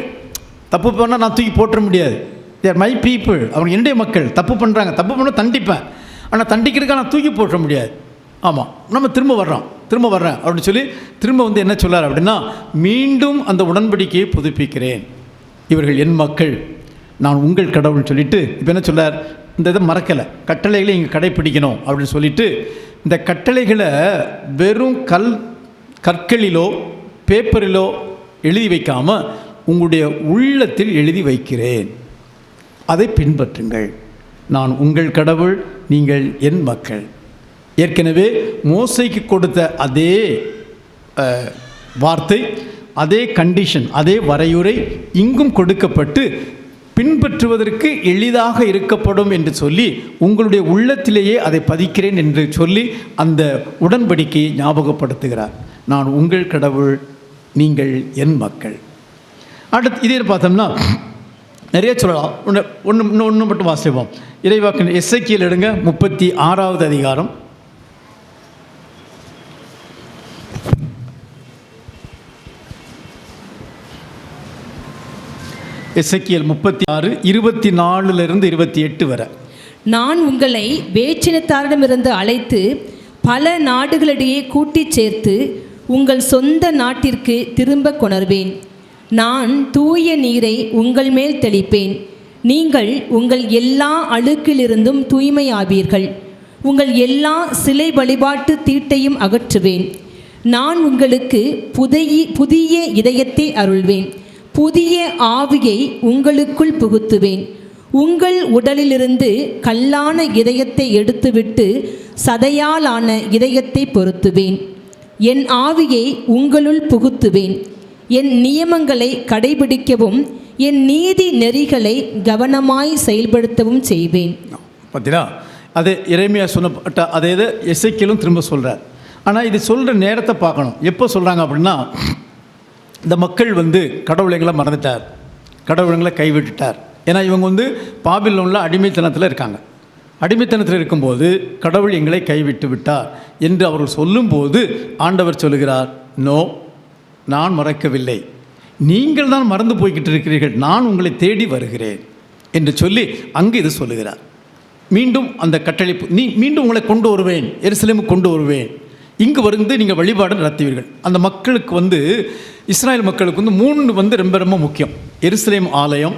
Speaker 3: தப்பு பண்ணால் நான் தூக்கி போட்டுற முடியாது. தேர் மை பீப்புள், அவங்க என்னுடைய மக்கள். தப்பு பண்ணுறாங்க, தப்பு பண்ண தண்டிப்பேன், ஆனால் தண்டிக்கிறதுக்காக நான் தூக்கி போட்டுற முடியாது. ஆமாம், நம்ம திரும்ப வர்றேன் அப்படின்னு சொல்லி திரும்ப வந்து என்ன சொல்லார் அப்படின்னா, மீண்டும் அந்த உடன்படிக்கையை புதுப்பிக்கிறேன், இவர்கள் என் மக்கள், நான் உங்கள் கடவுள்னு சொல்லிட்டு இப்போ என்ன சொல்லார்? இந்த இதை மறக்கலை, கட்டளைகளை இங்கே கடைப்பிடிக்கணும் அப்படின்னு சொல்லிட்டு இந்த கட்டளைகளை வெறும் கற்களிலோ பேப்பரிலோ எழுதி வைக்காமல் உங்களுடைய உள்ளத்தில் எழுதி வைக்கிறேன், அதை பின்பற்றுங்கள், நான் உங்கள் கடவுள், நீங்கள் என் மக்கள். ஏற்கனவே மோசைக்கு கொடுத்த அதே வார்த்தை, அதே கண்டிஷன், அதே வரையுறை இங்கும் கொடுக்கப்பட்டு பின்பற்றுவதற்கு எளிதாக இருக்கப்படும் என்று சொல்லி உங்களுடைய உள்ளத்திலேயே அதை பதிக்கிறேன் என்று சொல்லி அந்த உடன்படிக்கையை ஞாபகப்படுத்துகிறார். நான் உங்கள் கடவுள், நீங்கள் என் மக்கள். அடுத்து இதே பார்த்தோம்னா நிறைய சொல்லலாம். ஒன்று மட்டும் வாசிப்போம். இறைவாக்கினர் எசேக்கியேல் எடுங்க, 36வது அதிகாரம். எசேக்கியேல் 36 24லிருந்து 28 வரை.
Speaker 4: நான் உங்களை வேற்றினத்தாரிடமிருந்து அழைத்து பல நாடுகளிடையே கூட்டிச் சேர்த்து உங்கள் சொந்த நாட்டிற்கு திரும்ப கொணர்வேன். நான் தூய நீரை உங்கள் மேல் தெளிப்பேன். நீங்கள் உங்கள் எல்லா அழுக்கிலிருந்தும் தூய்மையாவீர்கள். உங்கள் எல்லா சிலை வழிபாட்டு தீட்டையும் அகற்றுவேன். நான் உங்களுக்கு புதிய இதயத்தை அருள்வேன். புதிய ஆவியை உங்களுக்குள் புகுத்துவேன். உங்கள் உடலிலிருந்து கல்லான இதயத்தை எடுத்துவிட்டு சதையாலான இதயத்தை பொருத்துவேன். என் ஆவியை உங்களுள் புகுத்துவேன். என் நியமங்களை கடைபிடிக்கவும் என் நீதி நெறிகளை கவனமாய் செயல்படுத்தவும் செய்வேன்.
Speaker 3: பார்த்தீங்களா? அது எரேமியா சொன்னப்பட்ட அதே இதை எசேக்கியேலும் திரும்ப சொல்கிறார். ஆனால் இது சொல்கிற நேரத்தை பார்க்கணும். எப்போ சொல்கிறாங்க அப்படின்னா, இந்த மக்கள் வந்து கடவுளைங்களை மறந்துட்டார், கடவுளங்களை கைவிட்டுட்டார். ஏன்னா இவங்க வந்து பாபிலோனில் அடிமைத்தனத்தில் இருக்காங்க. அடிமைத்தனத்தில் இருக்கும்போது கடவுள் எங்களை கைவிட்டு விட்டார் என்று அவர்கள் சொல்லும்போது ஆண்டவர் சொல்லுகிறார், நோ, நான் மறக்கவில்லை, நீங்கள் தான் மறந்து போய்கிட்டு இருக்கிறீர்கள், நான் உங்களை தேடி வருகிறேன் என்று சொல்லி அங்கு இது சொல்லுகிறார். மீண்டும் அந்த கட்டளை மீண்டும் உங்களை கொண்டு வருவேன், எருசலேமுக்கு கொண்டு வருவேன், இங்கு வந்து நீங்கள் வழிபாடு நடத்துவீர்கள். அந்த மக்களுக்கு வந்து இஸ்ராயல் மக்களுக்கு வந்து 3 வந்து ரொம்ப ரொம்ப முக்கியம். எருசலேம் ஆலயம்,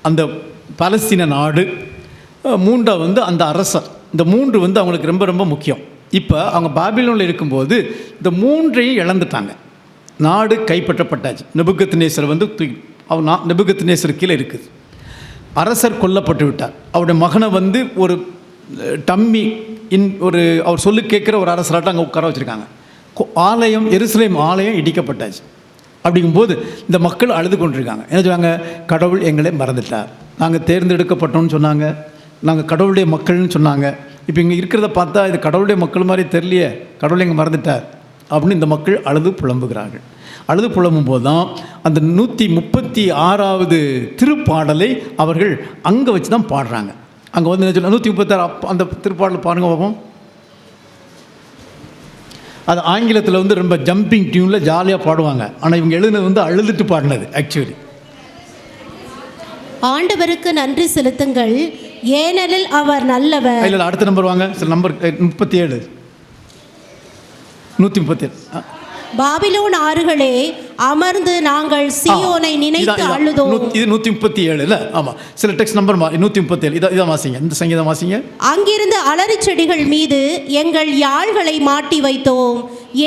Speaker 3: அந்த பாலஸ்தீன நாடு, 3 வந்து அந்த அரசர். இந்த 3 வந்து அவங்களுக்கு ரொம்ப ரொம்ப முக்கியம். இப்போ அவங்க பாபிலோனில் இருக்கும்போது இந்த 3ஐயும் இழந்துட்டாங்க. நாடு கைப்பற்றப்பட்டாச்சு. நெபுகத்நேசர் வந்து நெபுகத்நேசர் கீழே இருக்குது. அரசர் கொல்லப்பட்டு விட்டார். அவருடைய மகனை வந்து ஒரு டம்மி அவர் சொல்லு கேட்குற ஒரு அரசராட்டம் அங்கே உட்கார வச்சுருக்காங்க. ஆலயம், எருசலேம் ஆலயம் இடிக்கப்பட்டாச்சு. அப்படிங்கும்போது இந்த மக்கள் அழுது கொண்டிருக்காங்க. என்ன சொல்லுவாங்க? கடவுள் எங்களை மறந்துட்டார், நாங்கள் தேர்ந்தெடுக்கப்பட்டோம்னு சொன்னாங்க, நாங்கள் கடவுளுடைய மக்கள்னு சொன்னாங்க. இப்போ இங்கே இருக்கிறத பார்த்தா இது கடவுளுடைய மக்கள் மாதிரி தெரியலையே, கடவுள் எங்கே மறந்துட்டார் அப்படின்னு இந்த மக்கள் அழுது புலம்புகிறார்கள். அழுது புலம்பும் போது தான் அந்த 136வது திருப்பாடலை அவர்கள் அங்கே வச்சு தான் பாடுறாங்க. அங்கே வந்து 136 அந்த திருப்பாடல் பாருங்கள் பார்ப்போம். அது ஆங்கிலத்தில் வந்து ரொம்ப ஜம்பிங் டியூனில் ஜாலியாக பாடுவாங்க. ஆனால் இவங்க எழுதுனது வந்து அழுதுட்டு பாடினது. ஆக்சுவலி
Speaker 6: ஆண்டவருக்கு நன்றி செலுத்துங்கள், ஏனெனில் அவர் நல்லவர்.
Speaker 3: இல்லை, அடுத்த நம்பர் வாங்க. சில நம்பர் 37, 137.
Speaker 6: பாபிலோன் ஆறுகளே அமர்ந்து நாங்கள் சீயோனை நினைத்து அழுதோம்.
Speaker 3: இது 137 இல்லை? ஆமாம், சில டெக்ஸ்ட் நம்பர் 137. இதான் வாசிங்க, இந்த சங்கீதம் வாசிங்க.
Speaker 6: அங்கிருந்து அலறி செடிகள் மீது எங்கள் யாழ்களை மாட்டி வைத்தோம்,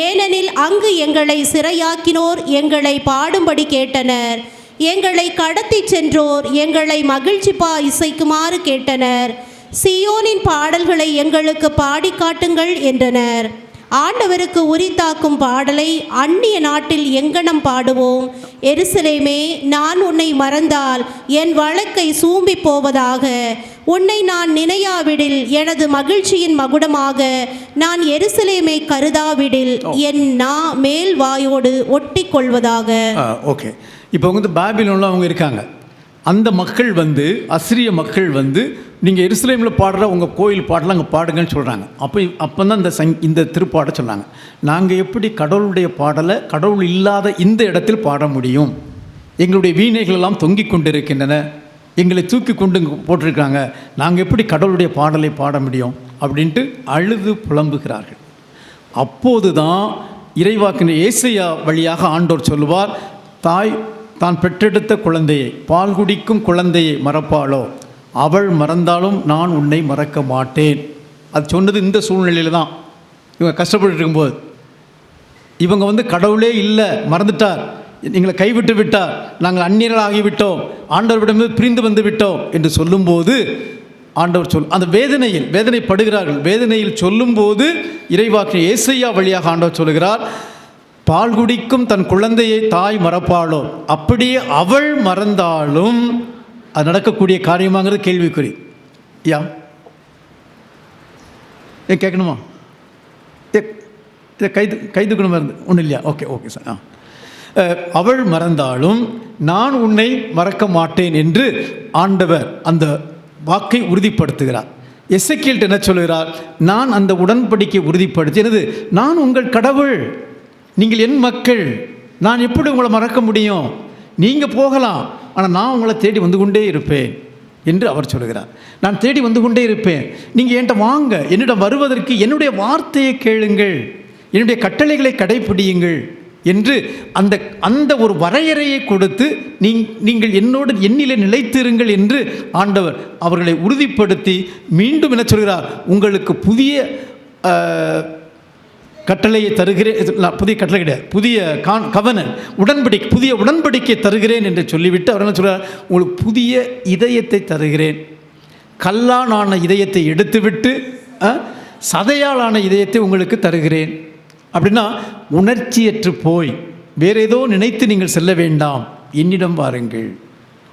Speaker 6: ஏனெனில் அங்கு எங்களை சிறையாக்கினோர் எங்களை பாடும்படி கேட்டனர். எங்களை கடத்தி சென்றோர் எங்களை மகிழ்ச்சிப்பா இசைக்குமாறு கேட்டனர். சீயோனின் பாடல்களை எங்களுக்கு பாடி காட்டுங்கள் என்றனர். ஆண்டவருக்கு உரித்தாக்கும் பாடலை அந்நிய நாட்டில் எங்கனம் பாடுவோம். எருசலேமே, நான் உன்னை மறந்தால் என் வழக்கை சூம்பி போவதாக. உன்னை நான் நினையாவிடில் எனது மகிழ்ச்சியின் மகுடமாக நான் எருசலேமை கருதாவிடில் என் மேல் வாயோடு ஒட்டி கொள்வதாக.
Speaker 3: ஓகே, இப்போ வந்து பாபிலோனில் அவங்க இருக்காங்க. அந்த மக்கள் வந்து அசிரிய மக்கள் வந்து நீங்கள் எருசலேமில் பாடுற உங்கள் கோயில் பாடலாம் அங்கே பாடுங்கன்னு சொல்கிறாங்க. அப்போ தான் இந்த திருப்பாட சொன்னாங்க, நாங்கள் எப்படி கடவுளுடைய பாடலை கடவுள் இல்லாத இந்த இடத்தில் பாட முடியும்? எங்களுடைய வீணைகள் எல்லாம் தொங்கிக் கொண்டிருக்கின்றன, எங்களை தூக்கி கொண்டு போட்டிருக்காங்க, நாங்கள் எப்படி கடவுளுடைய பாடலை பாட முடியும் அப்படின்ட்டு அழுது புலம்புகிறார்கள். அப்போது தான் இறைவாக்கினர் ஏசாயா வழியாக ஆண்டோர் சொல்லுவார், தாய் தான் பெற்றெடுத்த குழந்தையை, பால் குடிக்கும் குழந்தையை மறப்பாளோ? அவள் மறந்தாலும் நான் உன்னை மறக்க மாட்டேன். அது சொன்னது இந்த சூழ்நிலையில் தான். இவங்க கஷ்டப்பட்டு இருக்கும்போது இவங்க வந்து கடவுளே இல்லை, மறந்துட்டார், எங்களை கைவிட்டு விட்டார், நாங்கள் அந்நியர்கள் ஆகிவிட்டோம், ஆண்டவரிடமிருந்து பிரிந்து வந்து விட்டோம் என்று சொல்லும்போது ஆண்டவர் அந்த வேதனைப்படுகிறார்கள். வேதனையில் சொல்லும்போது இறைவாக்கினர் ஏசாயா வழியாக ஆண்டவர் சொல்லுகிறார், பால் குடிக்கும் தன் குழந்தையை தாய் மறப்பாளோ? அப்படியே அவள் மறந்தாலும் அது நடக்கக்கூடிய காரியமாங்கிறது கேள்விக்குறி. ஏன் கேட்கணுமா? கைதுக்கணுமா இருந்து ஒன்றும் இல்லையா? Okay sir. அவள் மறந்தாலும் நான் உன்னை மறக்க மாட்டேன் என்று ஆண்டவர் அந்த வாக்கை உறுதிப்படுத்துகிறார். எசேக்கியேல் என்ன சொல்கிறார்? நான் அந்த உடன்படிக்கை உறுதிப்படுத்தினது, நான் உங்கள் கடவுள், நீங்கள் என் மக்கள், நான் எப்படி உங்களை மறக்க முடியும்? நீங்கள் போகலாம், ஆனால் நான் உங்களை தேடி வந்து கொண்டே இருப்பேன் என்று அவர் சொல்கிறார். நான் தேடி வந்து கொண்டே இருப்பேன், நீங்கள் என்கிட்ட வாங்க, என்னிடம் வருவதற்கு என்னுடைய வார்த்தையை கேளுங்கள், என்னுடைய கட்டளைகளை கடைப்பிடியுங்கள் என்று அந்த ஒரு வரையறையை கொடுத்து நீங்கள் என்னிலே நிலைத்திருங்கள் என்று ஆண்டவர் அவர்களை உறுதிப்படுத்தி மீண்டும் என்ன சொல்கிறார்? உங்களுக்கு புதிய கட்டளையை தருகிறேன், புதிய கட்டளை கிடையாது, புதிய புதிய உடன்படிக்கை தருகிறேன் என்று சொல்லிவிட்டு அவர் என்ன சொல்கிறார்? உங்களுக்கு புதிய இதயத்தை தருகிறேன், கல்லாலான இதயத்தை எடுத்துவிட்டு சதையாலான இதயத்தை உங்களுக்கு தருகிறேன். அப்படின்னா உணர்ச்சியற்று போய் வேறு ஏதோ நினைத்து நீங்கள் செல்ல வேண்டாம், என்னிடம் வாருங்கள்.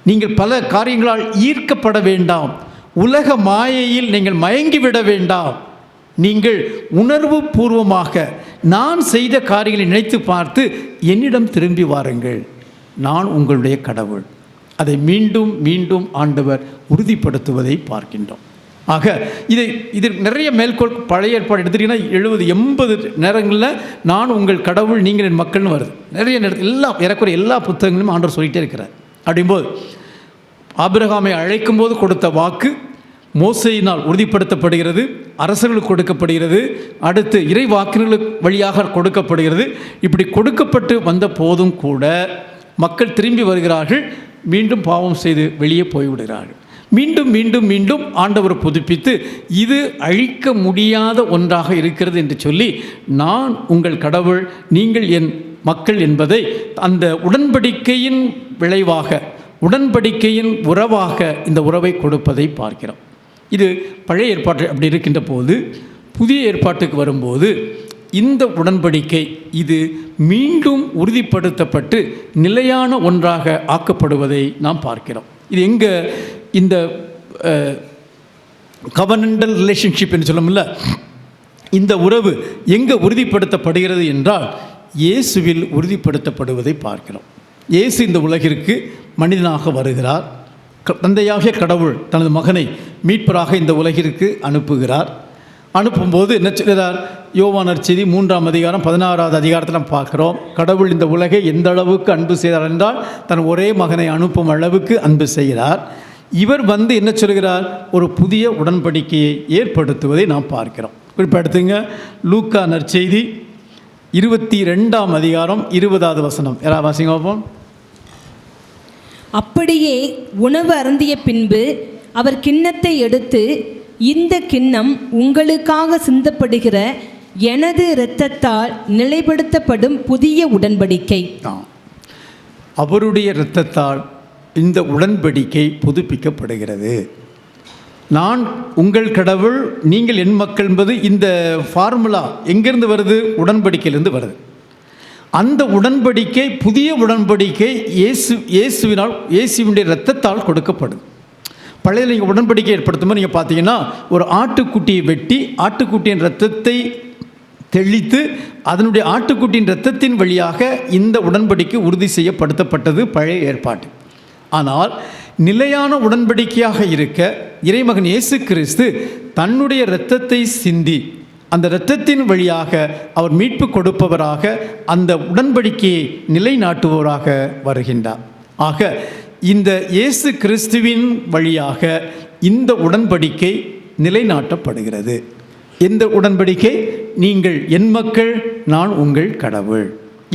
Speaker 3: நீங்கள் பல காரியங்களால் ஈர்க்கப்பட வேண்டாம், உலக மாயையில் நீங்கள் மயங்கிவிட வேண்டாம். நீங்கள் உணர்வு பூர்வமாக நான் செய்த காரியங்களை நினைத்து பார்த்து என்னிடம் திரும்பி வாருங்கள், நான் உங்களுடைய கடவுள். அதை மீண்டும் மீண்டும் ஆண்டவர் உறுதிப்படுத்துவதை பார்க்கின்றோம். ஆக இது நிறைய மேற்கோள் பழைய ஏற்பாடு எடுத்துட்டிங்கன்னா 70-80 நேரங்களில் நான் உங்கள் கடவுள், நீங்கள் என் மக்கள்னு வருது. நிறைய நேரத்தில் ஏறக்குறைய எல்லா புத்தகங்களும் ஆண்டவர் சொல்லிகிட்டே இருக்கிறார். அப்படிங்கும்போது ஆபிரகாமை அழைக்கும் போது கொடுத்த வாக்கு, மோசையினால் உறுதிப்படுத்தப்படுகிறது, அரசர்களுக்கு கொடுக்கப்படுகிறது, அடுத்து இறை வாக்கினர்களுக்கு வழியாக கொடுக்கப்படுகிறது. இப்படி கொடுக்கப்பட்டு வந்த போதும் கூட மக்கள் திரும்பி வருகிறார்கள், மீண்டும் பாவம் செய்து வெளியே போய்விடுகிறார்கள். மீண்டும் மீண்டும் மீண்டும் ஆண்டவர் புதுப்பித்து இது அழிக்க முடியாத ஒன்றாக இருக்கிறது என்று சொல்லி, நான் உங்கள் கடவுள், நீங்கள் என் மக்கள் என்பதை அந்த உடன்படிக்கையின் விளைவாக, உடன்படிக்கையின் உறவாக இந்த உறவை கொடுப்பதை பார்க்கிறோம். இது பழைய ஏற்பாட்டு அப்படி இருக்கின்ற போது, புதிய ஏற்பாட்டுக்கு வரும்போது இந்த உடன்படிக்கை இது மீண்டும் உறுதிப்படுத்தப்பட்டு நிலையான ஒன்றாக ஆக்கப்படுவதை நாம் பார்க்கிறோம். இது எங்கே இந்த கவர்னண்டல் ரிலேஷன்ஷிப் என்று சொல்லமுல்ல, இந்த உறவு எங்கே உறுதிப்படுத்தப்படுகிறது என்றால் இயேசுவில் உறுதிப்படுத்தப்படுவதை பார்க்கிறோம். இயேசு இந்த உலகிற்கு மனிதனாக வருகிறார். தந்தையாகிய கடவுள் தனது மகனை மீட்பராக இந்த உலகிற்கு அனுப்புகிறார். அனுப்பும்போது என்ன சொல்கிறார்? யோவான் நற்செய்தி 3ஆம் அதிகாரம் 16வது அதிகாரத்தில் நாம் பார்க்குறோம். கடவுள் இந்த உலகை எந்த அளவுக்கு அன்பு செய்தார் என்றால் தன் ஒரே மகனை அனுப்பும் அளவுக்கு அன்பு செய்கிறார். இவர் வந்து என்ன சொல்கிறார்? ஒரு புதிய உடன்படிக்கையை ஏற்படுத்துவதை நாம் பார்க்கிறோம். குறிப்பாக எடுத்துங்க, லூக்கா நற்செய்தி 22ஆம் அதிகாரம் 20வது வசனம். யாராவது வாசிங்க பார்ப்போம்.
Speaker 4: அப்படியே உணவு அருந்திய பின்பு அவர் கிண்ணத்தை எடுத்து, இந்த கிண்ணம் உங்களுக்காக சிந்தப்படுகிற எனது இரத்தத்தால் நிலைப்படுத்தப்படும் புதிய உடன்படிக்கை.
Speaker 3: அவருடைய இரத்தத்தால் இந்த உடன்படிக்கை புதுப்பிக்கப்படுகிறது. நான் உங்கள் கடவுள், நீங்கள் என் மக்கள் என்பது இந்த ஃபார்முலா எங்கேருந்து வருது? உடன்படிக்கையிலிருந்து வருது. அந்த உடன்படிக்கை, புதிய உடன்படிக்கை இயேசுவினால், இயேசுவினுடைய இரத்தத்தால் கொடுக்கப்படுது. பழைய நீங்கள் உடன்படிக்கை ஏற்படுத்தும் போது நீங்கள் பார்த்தீங்கன்னா, ஒரு ஆட்டுக்குட்டியை வெட்டி ஆட்டுக்குட்டியின் இரத்தத்தை தெளித்து அதனுடைய ஆட்டுக்குட்டியின் இரத்தத்தின் வழியாக இந்த உடன்படிக்கை உறுதி செய்யப்படுத்தப்பட்டது பழைய ஏற்பாட்டு. ஆனால் நிலையான உடன்படிக்கையாக இருக்க இறைமகன் இயேசு கிறிஸ்து தன்னுடைய இரத்தத்தை சிந்தி அந்த இரத்தத்தின் வழியாக அவர் மீட்பு கொடுப்பவராக, அந்த உடன்படிக்கையை நிலைநாட்டுபவராக வருகின்றார். ஆக இந்த இயேசு கிறிஸ்துவின் வழியாக இந்த உடன்படிக்கை நிலைநாட்டப்படுகிறது. எந்த உடன்படிக்கை? நீங்கள் என் மக்கள், நான் உங்கள் கடவுள்.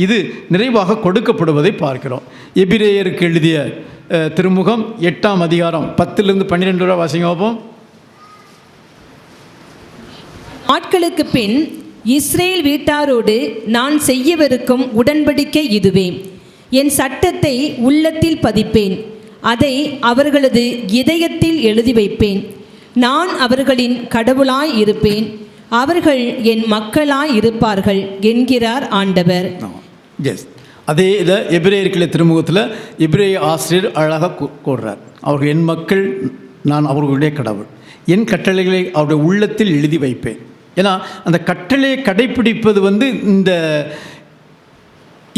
Speaker 3: இது நிறைவாக கொடுக்கப்படுவதை பார்க்கிறோம். எபிரேயருக்கு எழுதிய திருமுகம் 8ஆம் அதிகாரம் 10லிருந்து 12 வரை வாசிங்க பார்ப்போம்.
Speaker 4: நாட்களுக்கு பின் இஸ்ரேல் வீட்டாரோடு நான் செய்யவிருக்கும் உடன்படிக்கை இதுவே. என் சட்டத்தை உள்ளத்தில் பதிப்பேன், அதை அவர்களது இதயத்தில் எழுதி வைப்பேன். நான் அவர்களின் கடவுளாய் இருப்பேன், அவர்கள் என் மக்களாய் இருப்பார்கள் என்கிறார் ஆண்டவர்.
Speaker 3: எஸ், அதே இதை எபிரேயர்களை திருமுகத்தில் எபிரேய ஆசிரியர் அழகாக கூறுறார். அவர்கள் என் மக்கள், நான் அவர்களுடைய கடவுள், என் கட்டளைகளை அவருடைய உள்ளத்தில் எழுதி வைப்பேன். ஏன்னா அந்த கட்டளையை கடைப்பிடிப்பது வந்து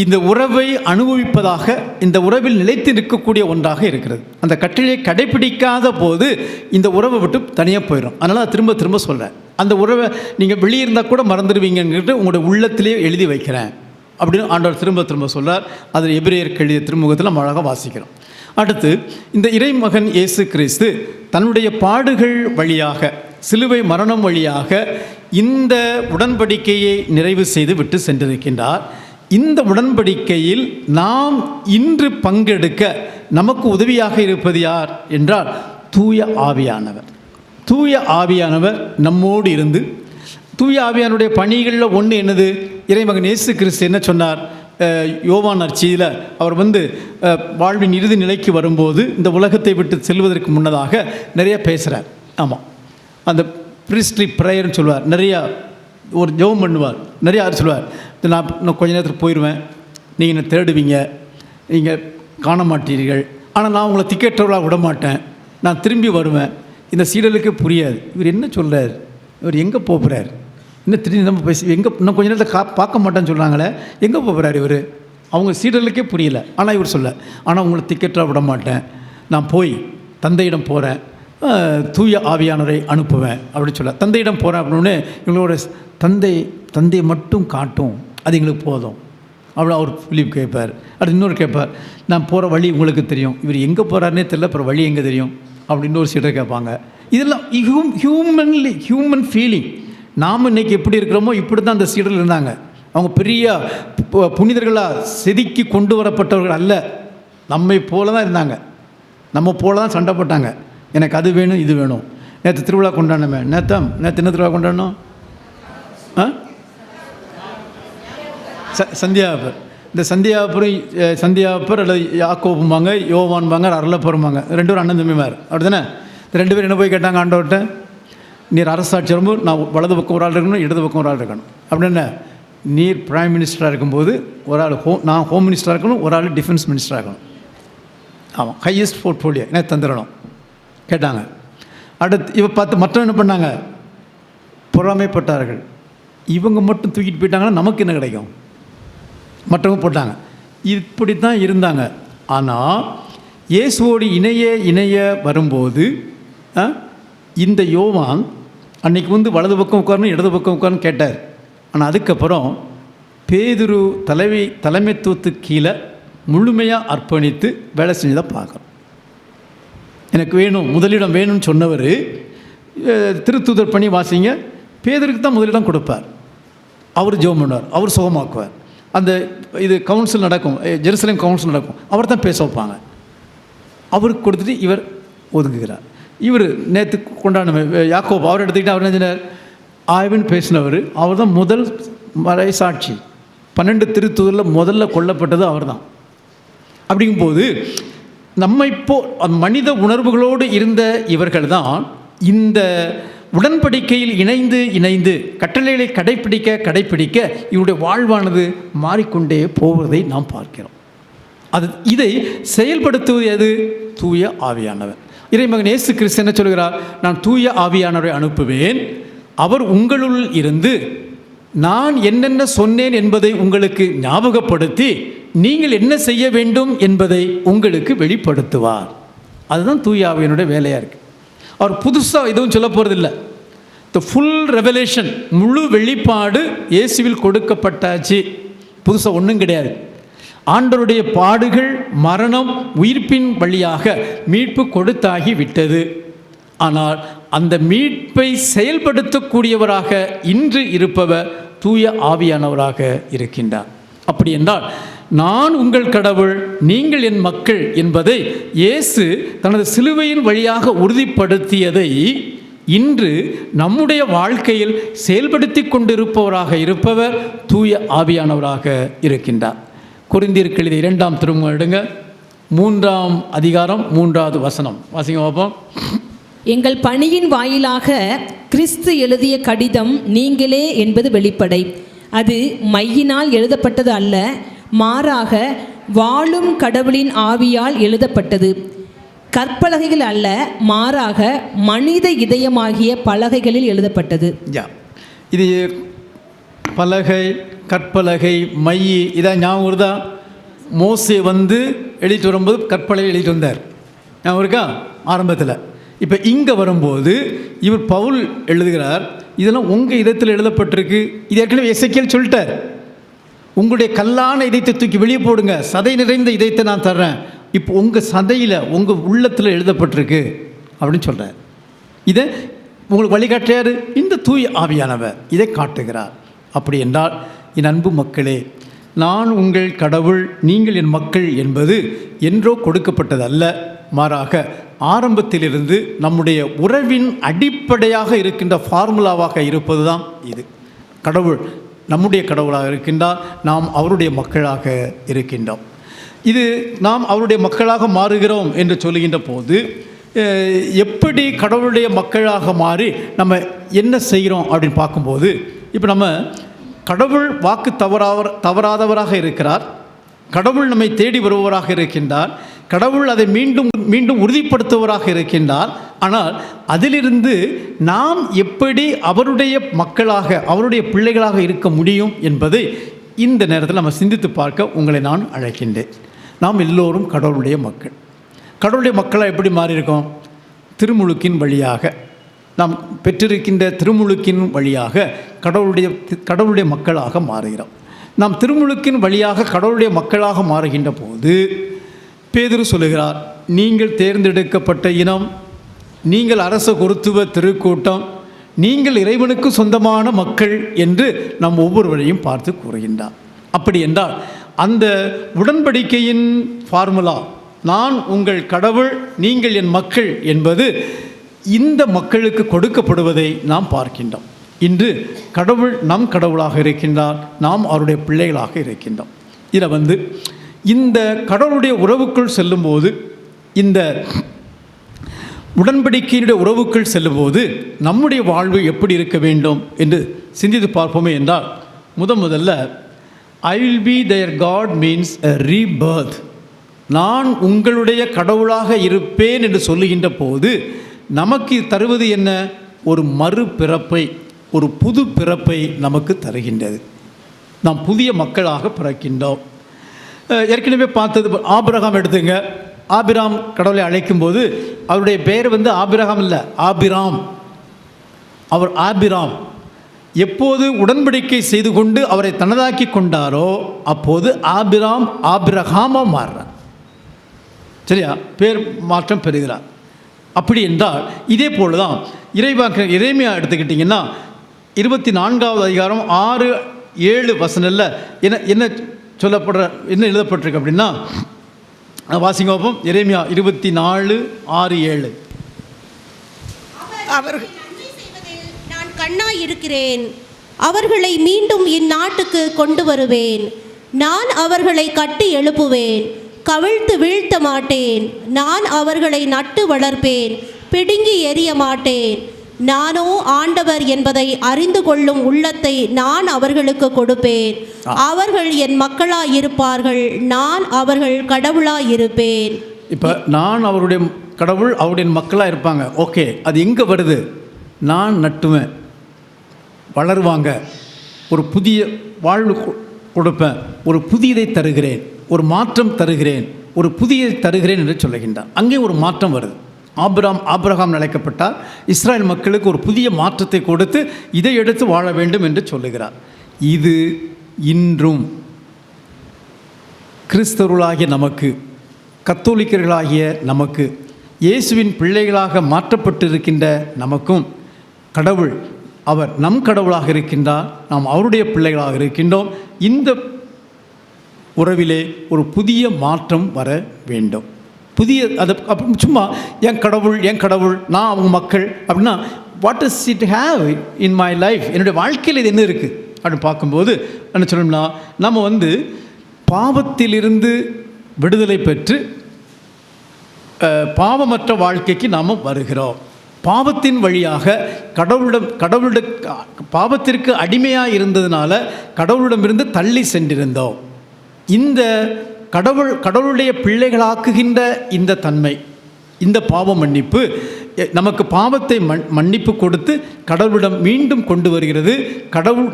Speaker 3: இந்த உறவை அனுபவிப்பதாக, இந்த உறவில் நிலைத்து நிற்கக்கூடிய ஒன்றாக இருக்கிறது. அந்த கட்டளையை கடைப்பிடிக்காத போது இந்த உறவை விட்டு தனியாக போயிடும். அதனால் திரும்ப திரும்ப சொல்கிறேன், அந்த உறவை நீங்கள் வெளியே இருந்தால் கூட மறந்துடுவீங்கன்னுட்டு உங்களுடைய உள்ளத்திலே எழுதி வைக்கிறேன் அப்படின்னு ஆண்டவர் திரும்ப திரும்ப சொல்கிறார். அதில் எபிரேயருக்கு எழுதிய திருமுகத்தில் நம்ம அழகாக வாசிக்கிறோம். அடுத்து இந்த இறைமகன் இயேசு கிறிஸ்து தன்னுடைய பாடுகள் வழியாக, சிலுவை மரணம் வழியாக இந்த உடன்படிக்கையை நிறைவு செய்து விட்டு சென்றிருக்கின்றார். இந்த உடன்படிக்கையில் நாம் இன்று பங்கெடுக்க நமக்கு உதவியாக இருப்பது யார் என்றால் தூய ஆவியானவர். தூய ஆவியானவர் நம்மோடு இருந்து, தூய ஆவியானுடைய பணிகளில் ஒன்று என்னது? இறைமகன் இயேசு கிறிஸ்து என்ன சொன்னார்? யோவான் நற்செய்தியில் அவர் வாழ்வின் இறுதி நிலைக்கு வரும்போது இந்த உலகத்தை விட்டு செல்வதற்கு முன்னதாக நிறைய பேசுகிறார். ஆமாம், அந்த ப்ரீஸ்ட்லி ப்ரேயர்னு சொல்லுவார். நிறையா ஒரு ஜெபம் பண்ணுவார். நிறையா அவர் சொல்லுவார், நான் கொஞ்ச நேரத்தில் போயிடுவேன், நீங்கள் என்னை தேடுவீங்க, நீங்கள் காண மாட்டீர்கள், ஆனால் நான் உங்களை திக்கற்றவர்களாக விட மாட்டேன், நான் திரும்பி வருவேன். இந்த சீடலுக்கு புரியாது, இவர் என்ன சொல்கிறார், இவர் எங்கே போகிறார், இன்னும் திரும்பி நம்ம பேசி இன்னும் கொஞ்ச நேரத்தில் பார்க்க மாட்டேன்னு சொல்கிறாங்களே, எங்கே போகிறார் இவர்? அவங்க சீடலுக்கே புரியல. ஆனால் இவர் சொல்ல, ஆனால் உங்களை திக்கற்றாக விட மாட்டேன், நான் போய் தந்தையிடம் போகிறேன், தூய ஆவியானவரை அனுப்புவேன் அப்படின்னு சொல்ல. தந்தையிடம் போகிறேன் அப்படின்னு இவங்களோட தந்தையை மட்டும் காட்டும், அது எங்களுக்கு போதும் அப்படின்னு அவர் பிலிப் கேட்பார். அப்படி இன்னொரு கேட்பார், நான் போகிற வழி உங்களுக்கு தெரியும், இவர் எங்கே போகிறாருன்னே தெரியல, அப்புறம் வழி எங்கே தெரியும் அப்படின்னு இன்னொரு சீடர் கேட்பாங்க. இதெல்லாம் ஹியூமன் ஃபீலிங். நாம் இன்றைக்கி எப்படி இருக்கிறோமோ இப்படி தான் அந்த சீடர்கள் இருந்தாங்க. அவங்க பெரிய புனிதர்களாக செதுக்கி கொண்டு வரப்பட்டவர்கள் அல்ல, நம்மை போல தான் இருந்தாங்க. நம்ம போல தான் சண்டை போட்டாங்க, எனக்கு அது வேணும் இது வேணும். நேற்று திருவிழா கொண்டாடணுமே, நேற்று என்ன திருவிழா கொண்டாடணும்? சந்தியாபர். இந்த சந்தியாபர் அல்லது யாக்கோபும்பாங்க, யோவான்பாங்க, அருளப்பரும்பாங்க. 2 பேரும் அண்ணன் தம்பிமார், அப்படி தானே? 2 பேரும் என்ன போய் கேட்டாங்க ஆண்டவர்கிட்ட, நீர் அரசாட்சி வரும்போது நான் வலது பக்கம் ஒரு ஆள் இருக்கணும், இடது பக்கம் ஒரு ஆள் இருக்கணும். அப்படின்னு நீர் பிரைம் மினிஸ்டராக இருக்கும்போது ஒரு ஆள் நான் ஹோம் மினிஸ்டராக இருக்கணும், ஒரு ஆள் டிஃபென்ஸ் மினிஸ்டராக இருக்கணும். ஆமாம், ஹையஸ்ட் போர்ட்ஃபோலியோ என்ன தந்துடணும் கேட்டாங்க. அடுத்து இவ பார்த்து மற்றவங்க என்ன பண்ணாங்க? பொறாமைப்பட்டார்கள். இவங்க மட்டும் தூக்கிட்டு போயிட்டாங்கன்னா நமக்கு என்ன கிடைக்கும்? மற்றவங்க போட்டாங்க. இப்படி தான் இருந்தாங்க. ஆனால் இயேசுவோடு இணைய வரும்போது இந்த யோவான் அன்றைக்கி வலது பக்கம் உட்காரணும், இடது பக்கம் உட்காரணும் கேட்டார். ஆனால் அதுக்கப்புறம் பேதுரு தலைமைத்துவத்துக்கு கீழே முழுமையாக அர்ப்பணித்து வேலை செஞ்சதை பார்க்குறோம். எனக்கு வேணும், முதலிடம் வேணும்னு சொன்னவர் திருத்தூதர் பண்ணி வாசிங்க, பேதுருக்கு தான் முதலிடம் கொடுப்பார். அவர் ஜெபம் பண்ணுவார், அவர் சுகமாக்குவார். அந்த இது கவுன்சில் நடக்கும், ஜெருசலேம் கவுன்சில் நடக்கும், அவர் தான் பேச வைப்பாங்க. அவருக்கு கொடுத்துட்டு இவர் ஒதுங்குகிறார். இவர் நேற்று கொண்டாடின யாக்கோப் அவர் எடுத்துக்கிட்டு அவர் என்ன ஆய்வுன்னு பேசினவர், அவர் தான் முதல் மறை சாட்சி. 12 திருத்தூதரில் முதல்ல கொல்லப்பட்டது அவர் தான். அப்படிங்கும்போது நம்ம இப்போ மனித உணர்வுகளோடு இருந்த இவர்கள் தான் இந்த உடன்படிக்கையில் இணைந்து கட்டளைகளை கடைப்பிடிக்க இவருடைய வாழ்வானது மாறிக்கொண்டே போவதை நாம் பார்க்கிறோம். இதை செயல்படுத்துவது எது? தூய ஆவியானவர். இறைமகன் இயேசு கிறிஸ்து என்ன சொல்கிறார்? நான் தூய ஆவியானவரை அனுப்புவேன், அவர் உங்களுள் இருந்து நான் என்னென்ன சொன்னேன் என்பதை உங்களுக்கு ஞாபகப்படுத்தி நீங்கள் என்ன செய்ய வேண்டும் என்பதை உங்களுக்கு வெளிப்படுத்துவார். அதுதான் தூய ஆவியானுடைய வேலையாக இருக்குது. அவர் புதுசாக எதுவும் சொல்ல போகிறதில்லை. த ஃபுல் ரெவலேஷன், முழு வெளிப்பாடு இயேசுவில் கொடுக்கப்பட்டாச்சு. புதுசாக ஒன்றும் கிடையாது. ஆண்டவருடைய பாடுகள், மரணம், உயிர்ப்பின் வழியாக மீட்பு கொடுத்தாகி விட்டது. ஆனால் அந்த மீட்பை செயல்படுத்தக்கூடியவராக இன்று இருப்பவர் தூய ஆவியானவராக இருக்கின்றார். அப்படி என்றால் நான் உங்கள் கடவுள், நீங்கள் என் மக்கள் என்பதை இயேசு தனது சிலுவையின் வழியாக உறுதிப்படுத்தியதை இன்று நம்முடைய வாழ்க்கையில் செயல்படுத்தி கொண்டிருப்பவராக இருப்பவர் தூய ஆவியானவராக இருக்கின்றார். கொரிந்தியருக்கு எழுதிய 2ஆம் திருமுகம் எடுங்க, 3ஆம் அதிகாரம் 3வது வசனம் வாசிங்க பார்ப்போம்.
Speaker 4: எங்கள் பணியின் வாயிலாக கிறிஸ்து எழுதிய கடிதம் நீங்களே என்பது வெளிப்படை. அது மையினால் எழுதப்பட்டது அல்ல, மாறாக வாழும் கடவுளின் ஆவியால் எழுதப்பட்டது. கற்பலகைகள் அல்ல, மாறாக மனித இதயமாகிய பலகைகளில் எழுதப்பட்டது.
Speaker 3: இது பலகை, கற்பலகை, மை, இதான் ஞாபகம் வருதா? மோசே எழுதிட்டு வரும்போது கற்பலகை எழுதிட்டு வந்தார், ஞாபகம் இருக்கா? ஆரம்பத்தில். இப்போ இங்கே வரும்போது இவர் பவுல் எழுதுகிறார், இதெல்லாம் உங்கள் இதயத்தில் எழுதப்பட்டிருக்கு. இது ஏற்கனவே எசேக்கியேல் சொல்லிட்டார், உங்களுடைய கல்லான இதயத்தை தூக்கி வெளியே போடுங்க, சதை நிறைந்த இதயத்தை நான் தர்றேன். இப்போ உங்கள் சதையில், உங்கள் உள்ளத்தில் எழுதப்பட்டிருக்கு அப்படின்னு சொல்கிறார். இதை உங்களுக்கு வழிகாட்டுறாரு இந்த தூய ஆவியானவர், இதை காட்டுகிறார். அப்படி என்றால் என் அன்பு மக்களே, நான் உங்கள் கடவுள், நீங்கள் என் மக்கள் என்பது என்றோ கொடுக்கப்பட்டது அல்ல, மாறாக ஆரம்பத்திலிருந்து நம்முடைய உறவின் அடிப்படையாக இருக்கின்ற ஃபார்முலாவாக இருப்பது தான் இது. கடவுள் நம்முடைய கடவுளாக இருக்கின்றார், நாம் அவருடைய மக்களாக இருக்கின்றோம். இது நாம் அவருடைய மக்களாக மாறுகிறோம் என்று சொல்லுகின்ற போது எப்படி கடவுளுடைய மக்களாக மாறி நம்ம என்ன செய்கிறோம் அப்படின்னு பார்க்கும்போது, இப்போ நம்ம கடவுள் வாக்கு தவறாதவராக இருக்கிறார், கடவுள் நம்மை தேடி வருபவராக இருக்கின்றார், கடவுள் அதை மீண்டும் மீண்டும் உறுதிப்படுத்துவராக இருக்கின்றார். ஆனால் அதிலிருந்து நாம் எப்படி அவருடைய மக்களாக, அவருடைய பிள்ளைகளாக இருக்க முடியும் என்பதை இந்த நேரத்தில் நம்ம சிந்தித்து பார்க்க உங்களை நான் அழைக்கின்றேன். நாம் எல்லோரும் கடவுளுடைய மக்கள். கடவுளுடைய மக்களாக எப்படி மாறியிருக்கோம்? திருமுழுக்கின் வழியாக, நாம் பெற்றிருக்கின்ற திருமுழுக்கின் வழியாக கடவுளுடைய மக்களாக மாறுகிறோம். நாம் திருமுழுக்கின் வழியாக கடவுளுடைய மக்களாக மாறுகின்ற போது பேதுரு சொல்லுகிறார், நீங்கள் தேர்ந்தெடுக்கப்பட்ட இனம், நீங்கள் அரச குருத்துவ திருக்கூட்டம், நீங்கள் இறைவனுக்கு சொந்தமான மக்கள் என்று நம் ஒவ்வொருவரையும் பார்த்து கூறுகின்றார். அப்படி என்றால் அந்த உடன்படிக்கையின் ஃபார்முலா, நான் உங்கள் கடவுள், நீங்கள் என் மக்கள் என்பது இந்த மக்களுக்கு கொடுக்கப்படுவதை நாம் பார்க்கின்றோம். இன்று கடவுள் நம் கடவுளாக இருக்கின்றார், நாம் அவருடைய பிள்ளைகளாக இருக்கின்றோம். இதில் இந்த கடவுளுடைய உறவுக்குள் செல்லும்போது, இந்த உடன்படிக்கையினுடைய உறவுக்குள் செல்லும்போது நம்முடைய வாழ்வு எப்படி இருக்க வேண்டும் என்று சிந்தித்து பார்ப்போமே என்றால், முதல்ல ஐ will B their God means a rebirth. நான் உங்களுடைய கடவுளாக இருப்பேன் என்று சொல்லுகின்ற போது நமக்கு தருவது என்ன? ஒரு மறுபிறப்பை, ஒரு புது பிறப்பை நமக்கு தருகின்றது. நாம் புதிய மக்களாக பிறக்கின்றோம். ஏற்கனவே பார்த்தது ஆபிரகாம் எடுத்துங்க. ஆபிராம் கடவுளை அழைக்கும்போது அவருடைய பெயர் ஆபிரகாம் இல்லை, ஆபிராம். அவர் ஆபிராம் எப்போது உடன்படிக்கை செய்து கொண்டு அவரை தனதாக்கி கொண்டாரோ அப்போது ஆபிராம் ஆபிரகாமாக மாறுறார். சரியா? பேர் மாற்றம் பெறுகிறார். அப்படி என்றால் இதே போல தான் இறைமையா எடுத்துக்கிட்டிங்கன்னா 24வது அதிகாரம் 6-7 வசனத்தில் என்ன சொல்லப்படுற, என்ன எழுதப்பட்டிருக்கு அப்படின்னா, வாசிங்கோப்பம் இறைமையா 24:6-7.
Speaker 6: நான் கண்ணாய் இருக்கிறேன், அவர்களை மீண்டும் இந்நாட்டுக்கு கொண்டு வருவேன். நான் அவர்களை கட்டி எழுப்புவேன், கவிழ்த்து வீழ்த்த மாட்டேன். நான் அவர்களை நட்டு வளர்ப்பேன், பிடுங்கி எறிய மாட்டேன். நானோ ஆண்டவர் என்பதை அறிந்து கொள்ளும் உள்ளத்தை நான் அவர்களுக்கு கொடுப்பேன். அவர்கள் என் மக்களாயிருப்பார்கள், நான் அவர்கள் கடவுளாயிருப்பேன்.
Speaker 3: இப்போ நான் அவருடைய கடவுள், அவருடைய மக்களாக இருப்பாங்க. ஓகே, அது எங்கே வருது? நான் நட்டுவேன், வளருவாங்க, ஒரு புதிய வாழ்வு கொடுப்பேன், ஒரு புதியதை தருகிறேன், ஒரு மாற்றம் தருகிறேன், ஒரு புதியதை தருகிறேன் என்று சொல்லுகின்றார். அங்கே ஒரு மாற்றம் வருது. ஆபிரகாம் அழைக்கப்பட்டார். இஸ்ராயல் மக்களுக்கு ஒரு புதிய மாற்றத்தை கொடுத்து இதை எடுத்து வாழ வேண்டும் என்று சொல்லுகிறார். இது இன்றும் கிறிஸ்தவர்களாகிய நமக்கு, கத்தோலிக்கர்களாகிய நமக்கு, இயேசுவின் பிள்ளைகளாக மாற்றப்பட்டிருக்கின்ற நமக்கும் கடவுள், அவர் நம் கடவுளாக இருக்கின்றார், நாம் அவருடைய பிள்ளைகளாக இருக்கின்றோம். இந்த உறவிலே ஒரு புதிய மாற்றம் வர வேண்டும். புதிய அது சும்மா என் கடவுள், நான் அவங்க மக்கள் அப்படின்னா, what is it have in my life, என்னுடைய வாழ்க்கையில் இது என்ன இருக்குது அப்படின்னு பார்க்கும்போது என்ன சொல்லணும்னா, நம்ம பாவத்திலிருந்து விடுதலை பெற்று பாவமற்ற வாழ்க்கைக்கு நாம் வருகிறோம். பாவத்தின் வழியாக கடவுளிடம் பாவத்திற்கு அடிமையாக இருந்ததுனால கடவுளிடமிருந்து தள்ளி சென்றிருந்தோம். இந்த கடவுளுடைய பிள்ளைகளாக்குகின்ற இந்த தன்மை, இந்த பாவ மன்னிப்பு நமக்கு பாவத்தை மன்னிப்பு கொடுத்து கடவுளிடம் மீண்டும் கொண்டு வருகிறது.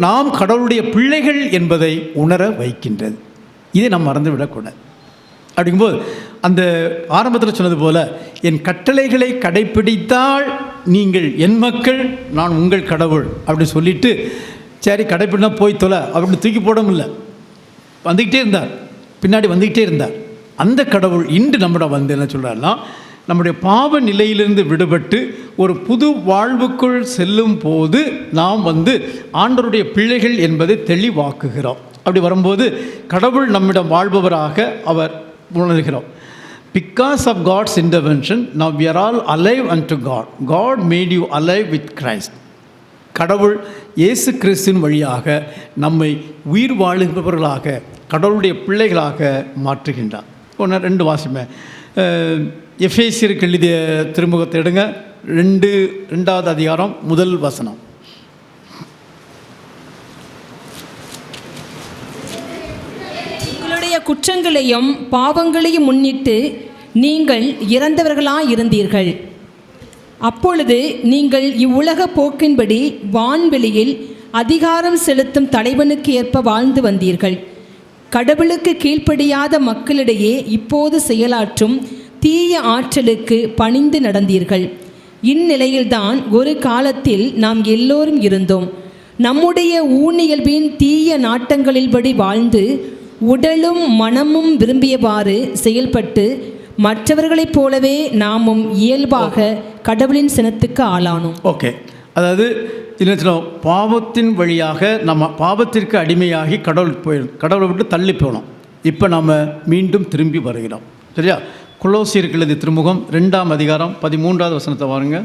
Speaker 3: நாம் கடவுளுடைய பிள்ளைகள் என்பதை உணர வைக்கின்றது. இதை நாம் மறந்துவிடக்கூடாது. அப்படிங்கும்போது அந்த ஆரம்பத்தில் சொன்னது போல, என் கட்டளைகளை கடைப்பிடித்தால் நீங்கள் என் மக்கள், நான் உங்கள் கடவுள் அப்படி சொல்லிட்டு, சரி கடைப்பிடினா போய் தொலை அப்படின்னு தூக்கி போட முடியல, வந்துக்கிட்டே இருந்தார், பின்னாடி வந்துக்கிட்டே இருந்தார். அந்த கடவுள் இன்று நம்மிடம் என்ன சொல்கிறாருன்னா, நம்முடைய பாவ நிலையிலிருந்து விடுபட்டு ஒரு புது வாழ்வுக்குள் செல்லும் போது நாம் ஆண்டவருடைய பிள்ளைகள் என்பதை தெளிவாக்குகிறோம். அப்படி வரும்போது கடவுள் நம்மிடம் வாழ்பவராக அவர் உணர்கிறோம். Because of God's intervention, now we are all alive unto God. God made you alive with Christ. கடவுள் இயேசு கிறிஸ்துவின் வழியாக நம்மை உயிர் வாழுகிறவர்களாக, கடவுளுடைய பிள்ளைகளாக மாற்றுகின்றார். 2 வாசிமே. எஃபேசியருக்கு எழுதிய திருமுகத்தை எடுங்க, 2வது அதிகாரம் 1 வசனம்.
Speaker 4: உங்களுடைய குற்றங்களையும் பாவங்களையும் முன்னிட்டு நீங்கள் இறந்தவர்களாயிருந்தீர்கள். அப்பொழுது நீங்கள் இவ்வுலக போக்கின்படி வான்வெளியில் அதிகாரம் செலுத்தும் தலைவனுக்கு ஏற்ப வாழ்ந்து வந்தீர்கள். கடவுளுக்கு கீழ்ப்படியாத மக்களிடையே இப்போது செயலாற்றும் தீய ஆற்றலுக்கு பணிந்து நடந்தீர்கள். இந்நிலையில்தான் ஒரு காலத்தில் நாம் எல்லோரும் இருந்தோம். நம்முடைய ஊனியல்பின் தீய நாட்டங்களின்படி வாழ்ந்து உடலும் மனமும் விரும்பியவாறு செயல்பட்டு மற்றவர்களைப் போலவே நாமும் இயல்பாக கடவுளின் சினத்துக்கு ஆளானோம்.
Speaker 3: ஓகே, அதாவது என்ன, பாவத்தின் வழியாக நம்ம பாவத்திற்கு அடிமையாகி கடவுளை விட்டு தள்ளி போனோம். இப்போ நாம் மீண்டும் திரும்பி வருகிறோம். சரியா? கொலோசியருக்கு எழுதிய திருமுகம் 2ஆம் அதிகாரம் 13வது வசனத்தை வாருங்க.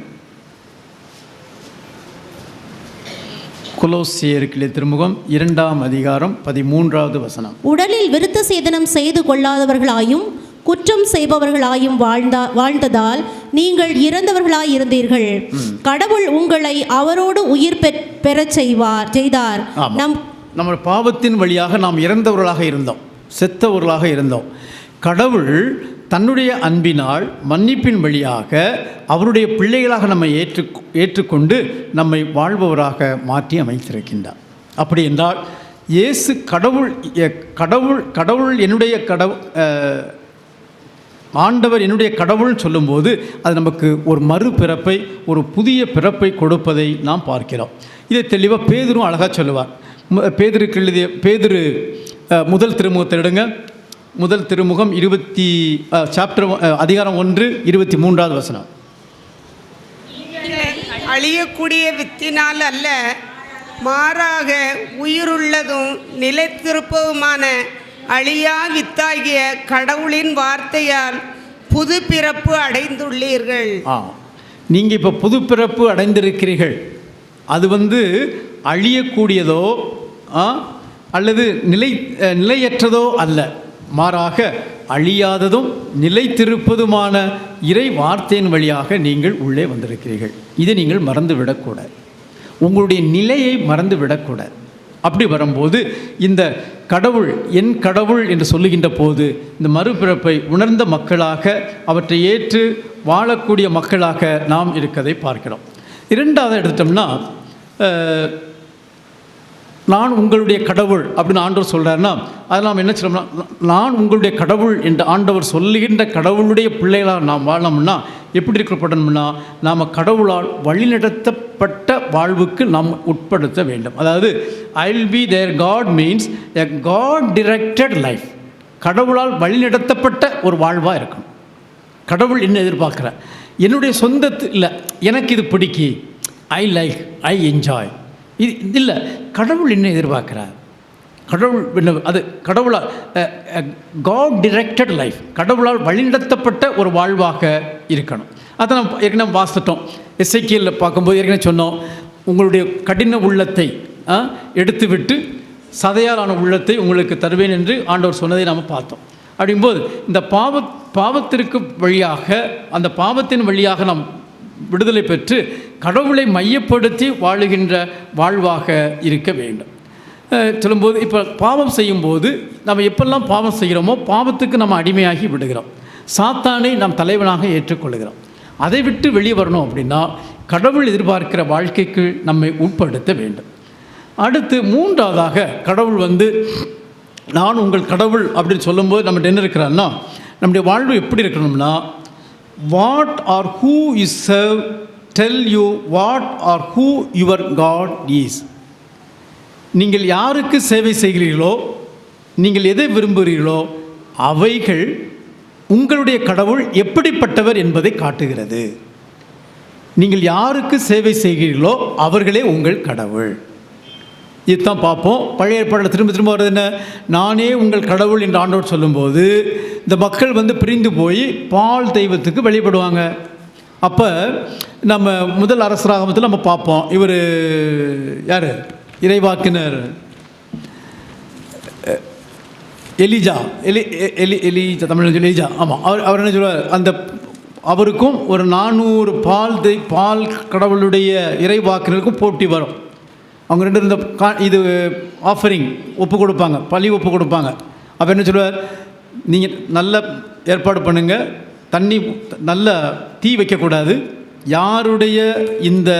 Speaker 3: கொலோசியருக்கு எழுதிய திருமுகம் 2ஆம் அதிகாரம் 13வது வசனம்.
Speaker 6: உடலில் விருத்த சேதனம் செய்து கொள்ளாதவர்களாயும் குற்றம் செய்பவர்களாயும் வாழ்ந்ததால் நீங்கள் இறந்தவர்களாய் இருந்தீர்கள். கடவுள் உங்களை அவரோடு உயிர் பெறச் செய்தார்.
Speaker 3: நம்ம பாவத்தின் வழியாக நாம் இறந்தவர்களாக இருந்தோம், செத்தவர்களாக இருந்தோம். கடவுள் தன்னுடைய அன்பினால் மன்னிப்பின் வழியாக அவருடைய பிள்ளைகளாக நம்மை ஏற்றுக்கொண்டு நம்மை வாழ்பவராக மாற்றி அமைத்திருக்கின்றார். அப்படி என்றால் இயேசு கடவுள் என்னுடைய ஆண்டவர் என்னுடைய கடவுள் சொல்லும்போது அது நமக்கு ஒரு மறுபிறப்பை, ஒரு புதிய பிறப்பை கொடுப்பதை நாம் பார்க்கிறோம். இதை தெளிவாக பேதுரும் அழகாக சொல்லுவார். பேதுருக்கு எழுதிய பேதுரு முதல் திருமுகத்தை எடுங்க. முதல் திருமுகம் அதிகாரம் 1 23வது வசனம்.
Speaker 5: அழியக்கூடிய வித்தினால் அல்ல, மாறாக உயிருள்ளதும் நிலைத்திருப்பதுமான அழியா வித்தாகிய கடவுளின் வார்த்தையால் புது பிறப்பு அடைந்துள்ளீர்கள்.
Speaker 3: நீங்கள் இப்போ புது பிறப்பு அடைந்திருக்கிறீர்கள். அது அழியக்கூடியதோ அல்லது நிலையற்றதோ அல்ல, மாறாக அழியாததும் நிலைத்திருப்பதுமான இறை வார்த்தையின் வழியாக நீங்கள் உள்ளே வந்திருக்கிறீர்கள். இதை நீங்கள் மறந்துவிடக்கூடாது, உங்களுடைய நிலையை மறந்துவிடக்கூடாது. அப்படி வரும்போது இந்த கடவுள் என் கடவுள் என்று சொல்லுகின்ற போது இந்த மறுபிறப்பை உணர்ந்த மக்களாக, அவற்றை ஏற்று வாழக்கூடிய மக்களாக நாம் இருக்கதை பார்க்கிறோம். இரண்டாவது எடுத்துட்டோம்னா, நான் உங்களுடைய கடவுள் அப்படின்னு ஆண்டவர் சொல்கிறாருன்னா, அதை நாம் என்ன சொல்லணும்னா, நான் உங்களுடைய கடவுள் என்று ஆண்டவர் சொல்லுகின்ற கடவுளுடைய பிள்ளைகளாக நாம் வாழணும்னா எப்படி இருக்கப்படணும்னா, நாம் கடவுளால் வழிநடத்தப்பட்ட வாழ்வுக்கு நாம் உட்படுத்த வேண்டும். அதாவது I will be their God means a God directed life. கடவுளால் வழிநடத்தப்பட்ட ஒரு வாழ்வாக இருக்கணும். கடவுள் என்ன எதிர்பார்க்குற, என்னுடைய சொந்தத்து இல்லை, எனக்கு இது பிடிக்கி, ஐ லைக், ஐ என்ஜாய், இது இல்லை. கடவுள் என்ன எதிர்பார்க்குறார், கடவுள் அது கடவுளால் காட் டிரெக்டட் லைஃப், கடவுளால் வழிநடத்தப்பட்ட ஒரு வாழ்வாக இருக்கணும். அதை நம்ம ஏற்கனவே வாசிட்டோம். எசேக்கியேலில் பார்க்கும்போது ஏற்கனவே சொன்னோம், உங்களுடைய கடின உள்ளத்தை எடுத்துவிட்டு சதையாலான உள்ளத்தை உங்களுக்கு தருவேன் என்று ஆண்டவர் சொன்னதை நாம் பார்த்தோம். அப்படிங்கும்போது இந்த பாவத்திற்கு வழியாக, அந்த பாவத்தின் வழியாக நாம் விடுதலை பெற்று கடவுளை மையப்படுத்தி வாழுகின்ற வாழ்வாக இருக்க வேண்டும். சொல்லும்போது இப்போ பாவம் செய்யும்போது நம்ம எப்பெல்லாம் பாவம் செய்கிறோமோ பாவத்துக்கு நம்ம அடிமையாகி விடுகிறோம். சாத்தானை நாம் தலைவனாக ஏற்றுக்கொள்கிறோம். அதை விட்டு வெளியே வரணும் அப்படின்னா கடவுள் எதிர்பார்க்கிற வாழ்க்கைக்கு நம்மை உட்படுத்த வேண்டும். அடுத்து மூன்றாவதாக கடவுள் நான் உங்கள் கடவுள் அப்படின்னு சொல்லும்போது நம்ம என்ன இருக்கிறான்னா, நம்முடைய வாழ்வு எப்படி இருக்கணும்னா, what are who you serve tell you what are who your God is. நீங்கள் யாருக்கு சேவை செய்கிறீர்களோ, நீங்கள் எதை விரும்புகிறீர்களோ அவைகள் உங்களுடைய கடவுள் எப்படிப்பட்டவர் என்பதை காட்டுகிறது. நீங்கள் யாருக்கு சேவை செய்கிறீர்களோ அவர்களே உங்கள் கடவுள். இதுதான் பார்ப்போம். பழைய ஏற்பாட்டில் திரும்ப வருது என்ன, நானே உங்கள் கடவுள் என்று ஆண்டவர் சொல்லும்போது இந்த மக்கள் பிரிந்து போய் பால் தெய்வத்துக்கு வழிபடுவாங்க. அப்போ நம்ம முதல் அரசராகமத்தில் நம்ம பார்ப்போம், இவர் யார், இறைவாக்கினர் எலிஜா, எலிஜா தமிழ் எலிஜா, ஆமாம், அவர் என்ன சொல்லுவார், அவருக்கும் ஒரு 400 பால் கடவுளுடைய இறைவாக்கினருக்கும் போட்டி வரும். அவங்க ரெண்டு இந்த இது ஆஃபரிங் ஒப்பு கொடுப்பாங்க, பழி ஒப்பு கொடுப்பாங்க. அப்போ என்ன சொல்லுவார், நீங்கள் நல்ல ஏற்பாடு பண்ணுங்கள், தண்ணி நல்ல தீ வைக்கக்கூடாது, யாருடைய இந்த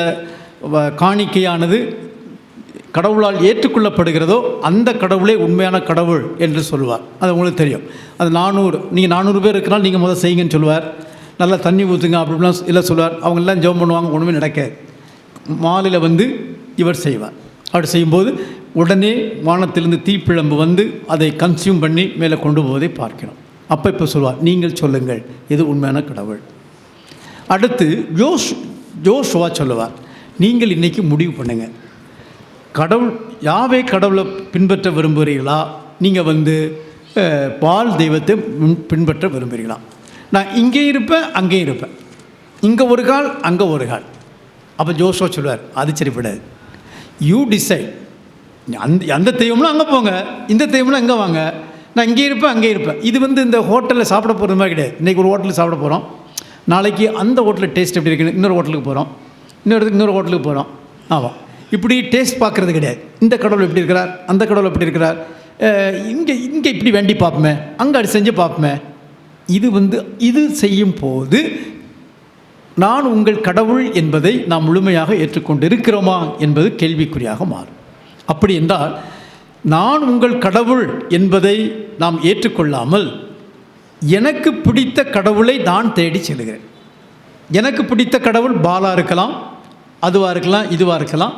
Speaker 3: காணிக்கையானது கடவுளால் ஏற்றுக்கொள்ளப்படுகிறதோ அந்த கடவுளே உண்மையான கடவுள் என்று சொல்லுவார். அது உங்களுக்கு தெரியும். அது 400 நீங்கள் 400 பேர் இருக்கிறனால நீங்கள் முதல் செய்யுங்கன்னு சொல்லுவார். நல்லா தண்ணி ஊற்றுங்க அப்படிலாம் இல்லை சொல்லுவார். அவங்கெல்லாம் ஜெபம் பண்ணுவாங்க, ஒன்றுமே நடக்காது. மாலையில் இவர் செய்வார். அப்படி செய்யும்போது உடனே வானத்திலிருந்து தீப்பிழம்பு அதை கன்சியூம் பண்ணி மேலே கொண்டு போவதை பார்க்கிறோம். அப்போ இப்போ சொல்லுவார், நீங்கள் சொல்லுங்கள் இது உண்மையான கடவுள். அடுத்து யோசுவா சொல்லுவார், நீங்கள் இன்றைக்கி முடிவு பண்ணுங்கள், கடவுள் யாவே கடவுளை பின்பற்ற விரும்புகிறீங்களா, நீங்கள் பால் தெய்வத்தை பின்பற்ற விரும்புகிறீங்களா? நான் இங்கே இருப்பேன் அங்கே இருப்பேன், இங்கே ஒரு கால் அங்கே ஒரு கால். அப்போ யோசுவா சொல்லுவார், அது சரிப்படாது, யூ டிசைட். அந்த தெய்வம்னா அங்கே போங்க, இந்த தெய்வம்னா இங்கே வாங்க, நான் இங்கே இருப்பேன் அங்கே இருப்பேன். இது இந்த ஹோட்டலில் சாப்பிட போகிறது மாதிரி கிடையாது. இன்றைக்கி ஒரு ஹோட்டலில் சாப்பிட போகிறோம், நாளைக்கு அந்த ஹோட்டலில் டேஸ்ட் எப்படி இருக்குன்னு இன்னொரு ஹோட்டலுக்கு போகிறோம், இன்னொரு ஹோட்டலுக்கு போகிறோம். ஆமாம், இப்படி டேஸ்ட் பார்க்குறது கிடையாது. இந்த கடவுள் எப்படி இருக்கிறார், அந்த கடவுள் எப்படி இருக்கிறார், இங்கே இப்படி வேண்டி பார்ப்போமே, அங்கே அது செஞ்சு பார்ப்போமே. இது செய்யும் போது நான் உங்கள் கடவுள் என்பதை நாம் முழுமையாக ஏற்றுக்கொண்டு இருக்கிறோமா என்பது கேள்விக்குறியாக மாறும். அப்படி என்றால் நான் உங்கள் கடவுள் என்பதை நாம் ஏற்றுக்கொள்ளாமல் எனக்கு பிடித்த கடவுளை நான் தேடி செல்கிறேன். எனக்கு பிடித்த கடவுள் பாலா இருக்கலாம், அதுவாக இருக்கலாம், இதுவாக இருக்கலாம்.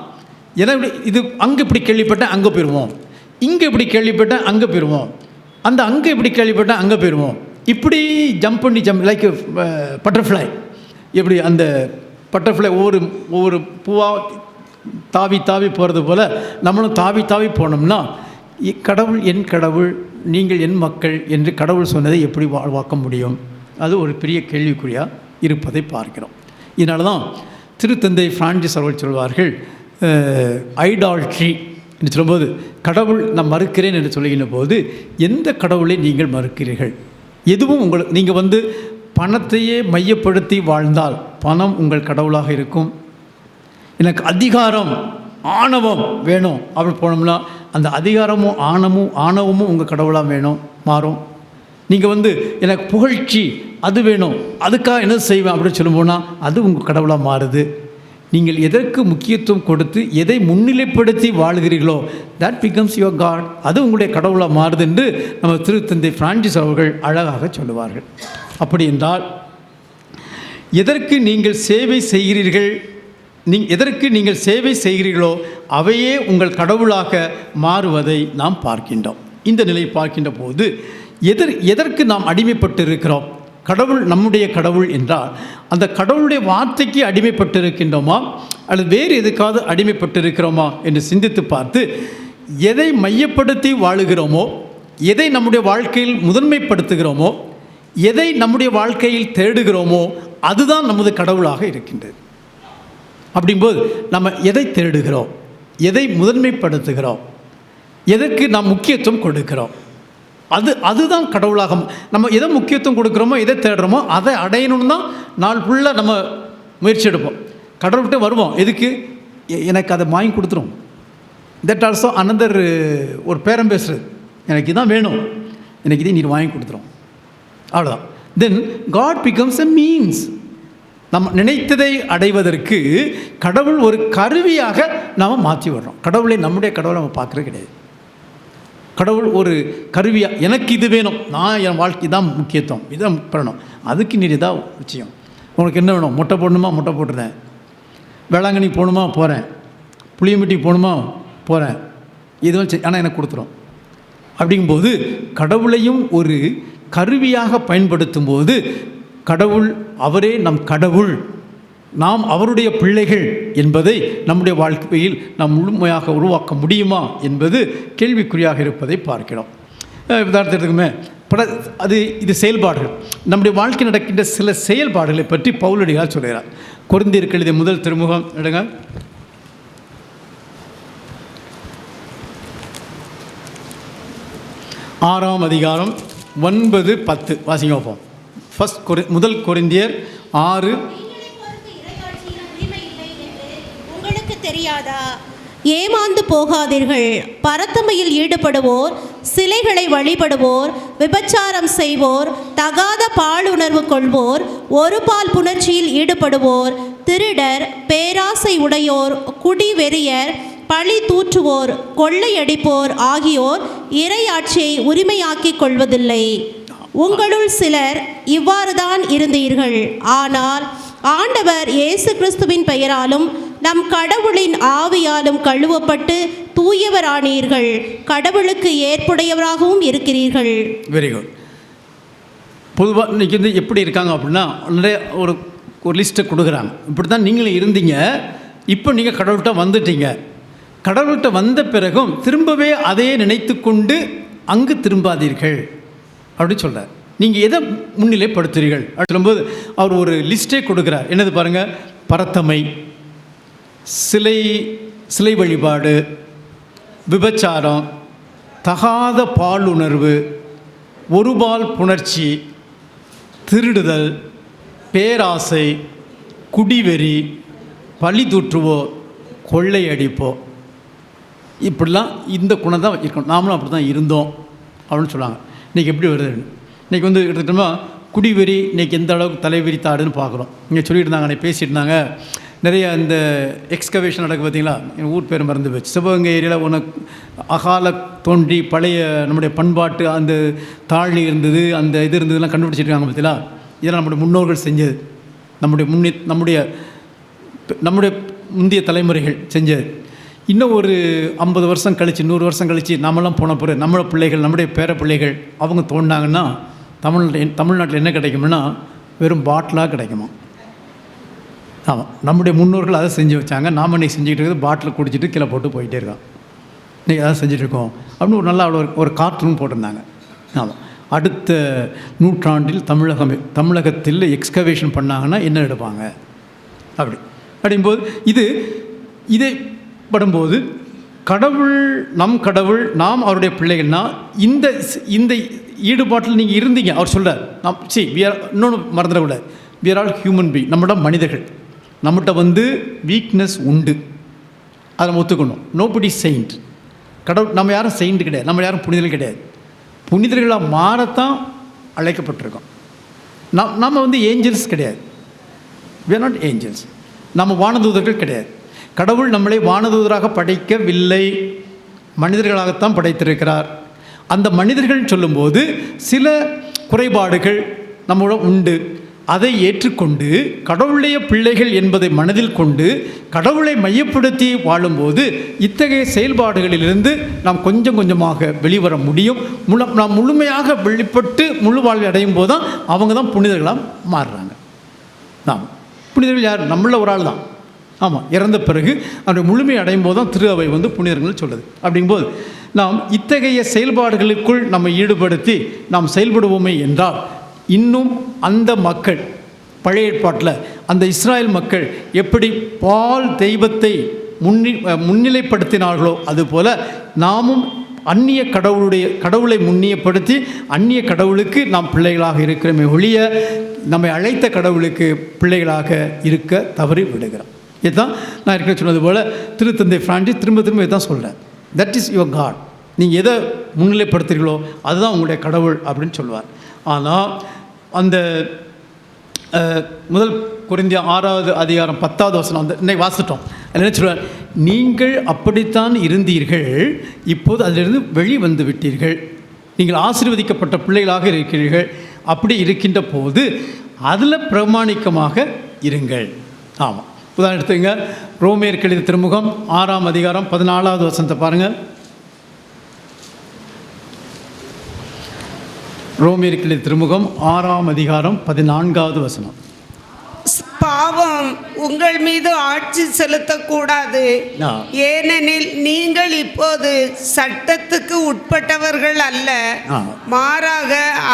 Speaker 3: எனக்கு இது அங்கே இப்படி கேள்விப்பட்டேன் அங்கே போயிடுவோம், இங்கே இப்படி கேள்விப்பட்டேன் அங்கே போயிடுவோம், அங்கே இப்படி கேள்விப்பட்டேன் அங்கே போயிடுவோம். இப்படி ஜம்ப் பண்ணி லைக் பட்டர்ஃப்ளை, எப்படி அந்த பட்டர்ஃப்ளை ஒவ்வொரு பூவாக தாவி தாவி போகிறது போல் நம்மளும் தாவி தாவி போனோம்னா கடவுள் என் கடவுள், நீங்கள் என் மக்கள் என்று கடவுள் சொன்னதை எப்படி வாழ்வாக்க முடியும்? அது ஒரு பெரிய கேள்விக்குறியாக இருப்பதை பார்க்கிறோம். இதனால தான் திருத்தந்தை பிரான்சிஸ் அவர்கள் சொல்வார்கள், ஐடால்ட்ரி என்று சொல்லும்போது கடவுள் நான் மறுக்கிறேன் என்று சொல்லுகின்ற போது எந்த கடவுளை நீங்கள் மறுக்கிறீர்கள்? எதுவும் நீங்கள் பணத்தையே மையப்படுத்தி வாழ்ந்தால் பணம் உங்கள் கடவுளாக இருக்கும். எனக்கு அதிகாரம் ஆணவம் வேணும் அப்படி போனோம்னா அந்த அதிகாரமும் ஆணவமும் உங்கள் கடவுளாக மாறும். நீங்கள் எனக்கு புகழ்ச்சி அது வேணும், அதுக்காக என்ன செய்வேன் அப்படின்னு சொல்லும் போனால் அது உங்கள் கடவுளாக மாறுது. நீங்கள் எதற்கு முக்கியத்துவம் கொடுத்து எதை முன்னிலைப்படுத்தி வாழ்கிறீர்களோ தட் பிகம்ஸ் யுவர் காட், அது உங்களுடைய கடவுளாக மாறுது என்று நம்ம திருத்தந்தை பிரான்சிஸ் அவர்கள் அழகாக சொல்லுவார்கள். அப்படி என்றால் எதற்கு நீங்கள் சேவை செய்கிறீர்கள், எதற்கு நீங்கள் சேவை செய்கிறீர்களோ அவையே உங்கள் கடவுளாக மாறுவதை நாம் பார்க்கின்றோம். இந்த நிலையை பார்க்கின்ற போது எதற்கு நாம் அடிமைப்பட்டு இருக்கிறோம்? கடவுள் நம்முடைய கடவுள் என்றால் அந்த கடவுளுடைய வார்த்தைக்கு அடிமைப்பட்டு இருக்கின்றோமா அல்லது வேறு எதுக்காவது அடிமைப்பட்டு இருக்கிறோமா என்று சிந்தித்து பார்த்து எதை மையப்படுத்தி வாழுகிறோமோ, எதை நம்முடைய வாழ்க்கையில் முதன்மைப்படுத்துகிறோமோ, எதை நம்முடைய வாழ்க்கையில் தேடுகிறோமோ அதுதான் நமது கடவுளாக இருக்கின்றது. அப்படிங்கும்போது நம்ம எதை தேடுகிறோம், எதை முதன்மைப்படுத்துகிறோம், எதற்கு நாம் முக்கியத்துவம் கொடுக்கிறோம், அதுதான் கடவுளாக. நம்ம எதை முக்கியத்துவம் கொடுக்குறோமோ, எதை தேடுறோமோ அதை அடையணும்னு தான் நாள் ஃபுல்லாக நம்ம முயற்சி எடுப்போம். கடவுள்கிட்ட வருவோம், எதுக்கு? எனக்கு அதை வாங்கி கொடுத்துரும். தட் ஆல்சோ அனதர் ஒரு பேரம் பேசுகிறது, எனக்கு இதான் வேணும், எனக்கு இதை நீர் வாங்கி கொடுத்துரும், அவ்வளோதான். தென் காட் பிகம்ஸ் எ மீன்ஸ். நம்ம நினைத்ததை அடைவதற்கு கடவுள் ஒரு கருவியாக நாம் மாற்றி வர்றோம். கடவுளை நம்முடைய கடவுளை நம்ம பார்க்குறது கிடையாது. கடவுள் ஒரு கருவியாக, எனக்கு இது வேணும், நான் என் வாழ்க்கை தான் முக்கியத்துவம், இதான் பண்ணணும், அதுக்கு நீர் இதான் விஷயம். உனக்கு என்ன வேணும்? முட்டை போடணுமா? முட்டை போட்டுறேன். வேளாங்கண்ணி போகணுமா? போகிறேன். புளியம்பட்டி போகணுமா? போகிறேன். இதுவும் ஆனால் எனக்கு கொடுத்துரும். அப்படிங்கும்போது கடவுளையும் ஒரு கருவியாக பயன்படுத்தும் போது கடவுள் அவரே நம் கடவுள், நாம் அவருடைய பிள்ளைகள் என்பதை நம்முடைய வாழ்க்கையில் நாம் முழுமையாக உருவாக்க முடியுமா என்பது கேள்விக்குறியாக இருப்பதை பார்க்கிறோம். உதாரணத்துக்குமே இது செயல்பாடுகள், நம்முடைய வாழ்க்கை நடக்கின்ற சில செயல்பாடுகளை பற்றி பவுலடியார் சொல்கிறார். கொரிந்தியருக்கு எழுதிய முதல் திருமுகம் எடுங்க, 6ஆம் அதிகாரம் 9-10 வாசிங்க வைப்போம். முதல் கொரிந்தியர் 6.
Speaker 6: உங்களுக்கு தெரியாதா? ஏமாந்து போகாதீர்கள். பரத்தமையில் ஈடுபடுவோர், சிலைகளை வழிபடுவோர், விபச்சாரம் செய்வோர், தகாத பாலுணர்வு கொள்வோர், ஒரு பால் புணர்ச்சியில் ஈடுபடுவோர், திருடர், பேராசை உடையோர், குடிவெறியர், பழி தூற்றுவோர், கொள்ளையடிப்போர் ஆகியோர் இறையாட்சியை உரிமையாக்கிக் கொள்வதில்லை. உங்களுள் சிலர் இவ்வாறுதான் இருந்தீர்கள். ஆனால் ஆண்டவர் இயேசு கிறிஸ்துவின் பெயராலும் நம் கடவுளின் ஆவியாலும் கழுவப்பட்டு தூயவரானீர்கள். கடவுளுக்கு ஏற்புடையவராகவும் இருக்கிறீர்கள்.
Speaker 3: Very good. பொதுவாக இன்றைக்கி வந்து எப்படி இருக்காங்க அப்படின்னா நிறைய ஒரு லிஸ்ட்டை கொடுக்குறாங்க. இப்படி தான் நீங்களும் இருந்தீங்க, இப்போ நீங்கள் கடவுள்கிட்ட வந்துட்டீங்க. கடவுள்கிட்ட வந்த பிறகும் திரும்பவே அதையே நினைத்து கொண்டு அங்கு திரும்பாதீர்கள் அப்படின்னு சொல்கிறார். நீங்கள் எதை முன்னிலைப்படுத்துறீர்கள் அப்படின்னு சொல்லும்போது அவர் ஒரு லிஸ்ட்டே கொடுக்குறார். என்னது பாருங்கள், பரத்தமை, சிலை வழிபாடு, விபச்சாரம், தகாத பாலுணர்வு, ஒருபால் புணர்ச்சி, திருடுதல், பேராசை, குடிவெறி, பழி தூற்றுவோ, கொள்ளையடிப்போ, இப்படிலாம் இந்த குணம் தான் இருக்கணும். நாமளும் அப்படி தான் இருந்தோம் அப்படின்னு சொல்லுவாங்க. இன்றைக்கி எப்படி வருது? இன்றைக்கி வந்து எடுத்துக்கிட்டோம்னா குடிவெறி இன்றைக்கி எந்த அளவுக்கு தலைவிரித்தாடுன்னு பார்க்குறோம். இங்கே சொல்லிட்டு இருந்தாங்க, அன்றைக்கி பேசிகிட்டு இருந்தாங்க, நிறைய இந்த எக்ஸ்கவேஷன் நடக்கு பார்த்தீங்களா, என் ஊர் பேர் மறந்து போச்சு. சிவகங்கை ஏரியாவில் உனக்கு அகால தோன்றி பழைய நம்முடைய பண்பாட்டு அந்த தாழ்நி இருந்தது, அந்த இது இருந்ததுலாம் கண்டுபிடிச்சிருக்காங்க பார்த்தீங்களா. இதெல்லாம் நம்முடைய முன்னோர்கள் செஞ்சது, நம்முடைய முந்தைய தலைமுறைகள் செஞ்சது. இன்னும் ஒரு 50 வருஷம் கழித்து 100 வருஷம் கழித்து நம்மளாம் போன பிறகு நம்மளோட பிள்ளைகள், நம்முடைய பேர பிள்ளைகள் அவங்க தோண்டினாங்கன்னா தமிழ்நாட்டில் என்ன கிடைக்கும்னா வெறும் பாட்டிலாக கிடைக்குமா. ஆமாம், நம்முடைய முன்னோர்கள் அதை செஞ்சு வச்சாங்க. நாம் இன்றைக்கி செஞ்சுக்கிட்டு இருக்குது பாட்டில் குடிச்சிட்டு கீழே போட்டு போயிட்டே இருக்கோம். இன்றைக்கி அதான் செஞ்சுட்ருக்கோம் அப்படின்னு ஒரு நல்லா ஒரு கார்ட்டூன் போட்டிருந்தாங்க. ஆமாம், அடுத்த நூற்றாண்டில் தமிழகத்தில் எக்ஸ்கவேஷன் பண்ணாங்கன்னா என்ன எடுப்பாங்க அப்படிங்கும்போது இதே படும்போது நம் கடவுள் நாம் அவருடைய பிள்ளைகள்னால் இந்த ஈடுபாட்டில் நீங்கள் இருந்தீங்க. அவர் சொல்கிறார், இன்னொன்று மறந்துடக்கூடாது, we are all human being, நம்மளோட மனிதர்கள், நம்மகிட்ட வந்து வீக்னஸ் உண்டு, அதை நம்ம ஒத்துக்கணும். நோபடி செயின்ட், கடவுள் நம்ம யாரும் செயின்ட் கிடையாது, நம்ம யாரும் புனிதர்கள் கிடையாது. புனிதர்களாக மாறத்தான் அழைக்கப்பட்டிருக்கோம். நம்ம வந்து ஏஞ்சல்ஸ் கிடையாது, we are not angels, நம்ம வானதூதர்கள் கிடையாது. கடவுள் நம்மளை வானதூதராக படைக்கவில்லை, மனிதர்களாகத்தான் படைத்திருக்கிறார். அந்த மனிதர்கள் சொல்லும்போது சில குறைபாடுகள் நம்மளோட உண்டு. அதை ஏற்றுக்கொண்டு கடவுளுடைய பிள்ளைகள் என்பதை மனதில் கொண்டு கடவுளை மையப்படுத்தி வாழும்போது இத்தகைய செயல்பாடுகளிலிருந்து நாம் கொஞ்சம் கொஞ்சமாக வெளிவர முடியும். நாம் முழுமையாக வெளிப்பட்டு முழு வாழ்வை அடையும் போது தான் அவங்க தான் புனிதர்களாக மாறுறாங்க. புனிதர்கள் யார்? நம்மள ஒரு ஆள் தான். ஆமாம், இறந்த பிறகு அந்த முழுமை அடையும் போது தான் திரு அவை வந்து புனிதர்கள் சொல்லுது. அப்படிங்கும்போது நாம் இத்தகைய செயல்பாடுகளுக்குள் நம்ம ஈடுபடுத்தி நாம் செயல்படுவோமே என்றால் இன்னும் அந்த மக்கள் பழைய ஏற்பாட்டில் அந்த இஸ்ராயல் மக்கள் எப்படி பால் தெய்வத்தை முன்னிலைப்படுத்தினார்களோ அதுபோல் நாமும் அந்நிய கடவுளை முன்னிலைப்படுத்தி அந்நிய கடவுளுக்கு நாம் பிள்ளைகளாக இருக்கிறோமே ஒழிய நம்மை அழைத்த கடவுளுக்கு பிள்ளைகளாக இருக்க தவறி விடுகிறோம். இதுதான் நான் ஏற்கனவே சொன்னது போல் திருத்தந்தை பிரான்சிஸ் திரும்ப இதுதான் சொல்கிறேன். That is your God. நீங்கள் எதை முன்னிலைப்படுத்துகிறீங்களோ அதுதான் உங்களுடைய கடவுள் அப்படின்னு சொல்லுவார். ஆனால் அந்த முதல் கொரிந்தியர் 6வது அதிகாரம் 10வது வசனம் அந்த இன்னைக்கு வாசிட்டோம். அதில் என்ன சொல்லுவார்? நீங்கள் அப்படித்தான் இருந்தீர்கள், இப்போது அதிலிருந்து வெளிவந்து விட்டீர்கள், நீங்கள் ஆசீர்வதிக்கப்பட்ட பிள்ளைகளாக இருக்கிறீர்கள். அப்படி இருக்கின்ற போது அதில் பிரமாணிக்கமாக இருங்கள். ஆமாம், உதாரணம் எடுத்துங்க, ரோமேயர் எழுதிய திருமுகம் 6ஆம் அதிகாரம் 14வது வசனத்தை பாருங்கள். ரோமேயர் எழுதிய திருமுகம் 6ஆம் அதிகாரம் 14வது வசனம்.
Speaker 5: பாவம் உங்கள் மீது ஆட்சி செலுத்தக்கூடாது, ஏனெனில் நீங்கள் இப்போது சட்டத்துக்கு உட்பட்டவர்கள் அல்ல, மாறாக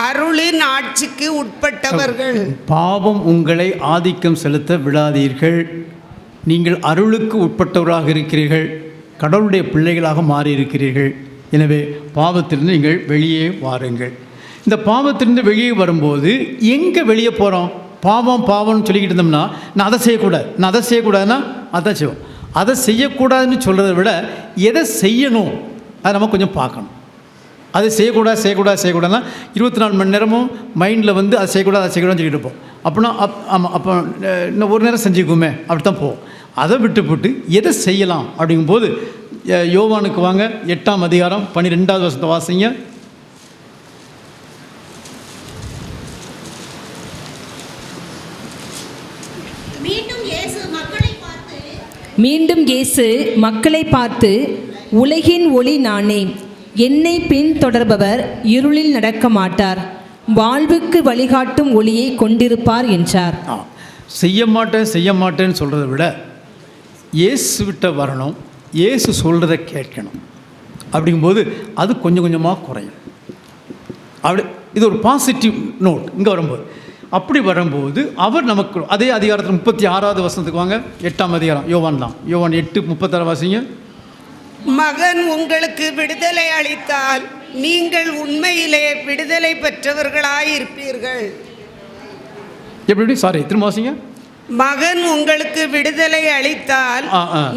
Speaker 5: அருளின் ஆட்சிக்கு உட்பட்டவர்கள்.
Speaker 3: பாவம் உங்களை ஆதிக்கம் செலுத்த விடாதீர்கள். நீங்கள் அருளுக்கு உட்பட்டவராக இருக்கிறீர்கள், கடவுளுடைய பிள்ளைகளாக மாறியிருக்கிறீர்கள். எனவே பாவத்திலிருந்து நீங்கள் வெளியே வாருங்கள். இந்த பாவத்திலிருந்து வெளியே வரும்போது எங்கே வெளியே போகிறோம்? பாவம்னு சொல்லிக்கிட்டு இருந்தோம்னா நான் அதை செய்யக்கூடாதுன்னா அதான் செய்வோம். அதை செய்யக்கூடாதுன்னு சொல்கிறத விட எதை செய்யணும் அதை நம்ம கொஞ்சம் பார்க்கணும். அதை செய்யக்கூடாதுன்னா 24 மணி நேரமும் மைண்டில் வந்து அதை செய்யக்கூடாதுன்னு சொல்லிட்டு இருப்போம். அப்படின்னா அப்போ இன்னும் ஒரு நேரம் செஞ்சுக்குமே அப்படி தான் போவோம். அதை விட்டு எதை செய்யலாம் அப்படிங்கும்போது யோவானுக்கு வாங்க, 8ஆம் அதிகாரம் 12வது வசனத்தை வாசிங்க.
Speaker 4: மீண்டும் இயேசு மக்களை பார்த்து, உலகின் ஒளி நானே, என்னை பின்தொடர்பவர் இருளில் நடக்க மாட்டார், வாழ்வுக்கு வழிகாட்டும் ஒளியை கொண்டிருப்பார் என்றார்.
Speaker 3: செய்ய மாட்டேன்னு சொல்கிறத விட இயேசுவிட்ட வரணும், இயேசு சொல்கிறத கேட்கணும். அப்படிங்கும்போது அது கொஞ்சம் கொஞ்சமாக குறையும். அப்படி இது ஒரு பாசிட்டிவ் நோட் இங்கே வரும்போது. அப்படி வரும்போது அவர் நமக்கு அதே அதிகாரத்தில் 36வது வசனத்துக்கு வாங்க. 8ஆம் அதிகாரம் யோவான் தான். யோவான் 8:36 வாசிங்க.
Speaker 5: மகன் உங்களுக்கு விடுதலை அளித்தால் நீங்கள் உண்மையிலே விடுதலை பெற்றவர்களாயிருப்பீர்கள்.
Speaker 3: எப்படி சாரி திரும்ப வாசிங்க.
Speaker 5: மகன் உங்களுக்கு விடுதலை அளித்தால்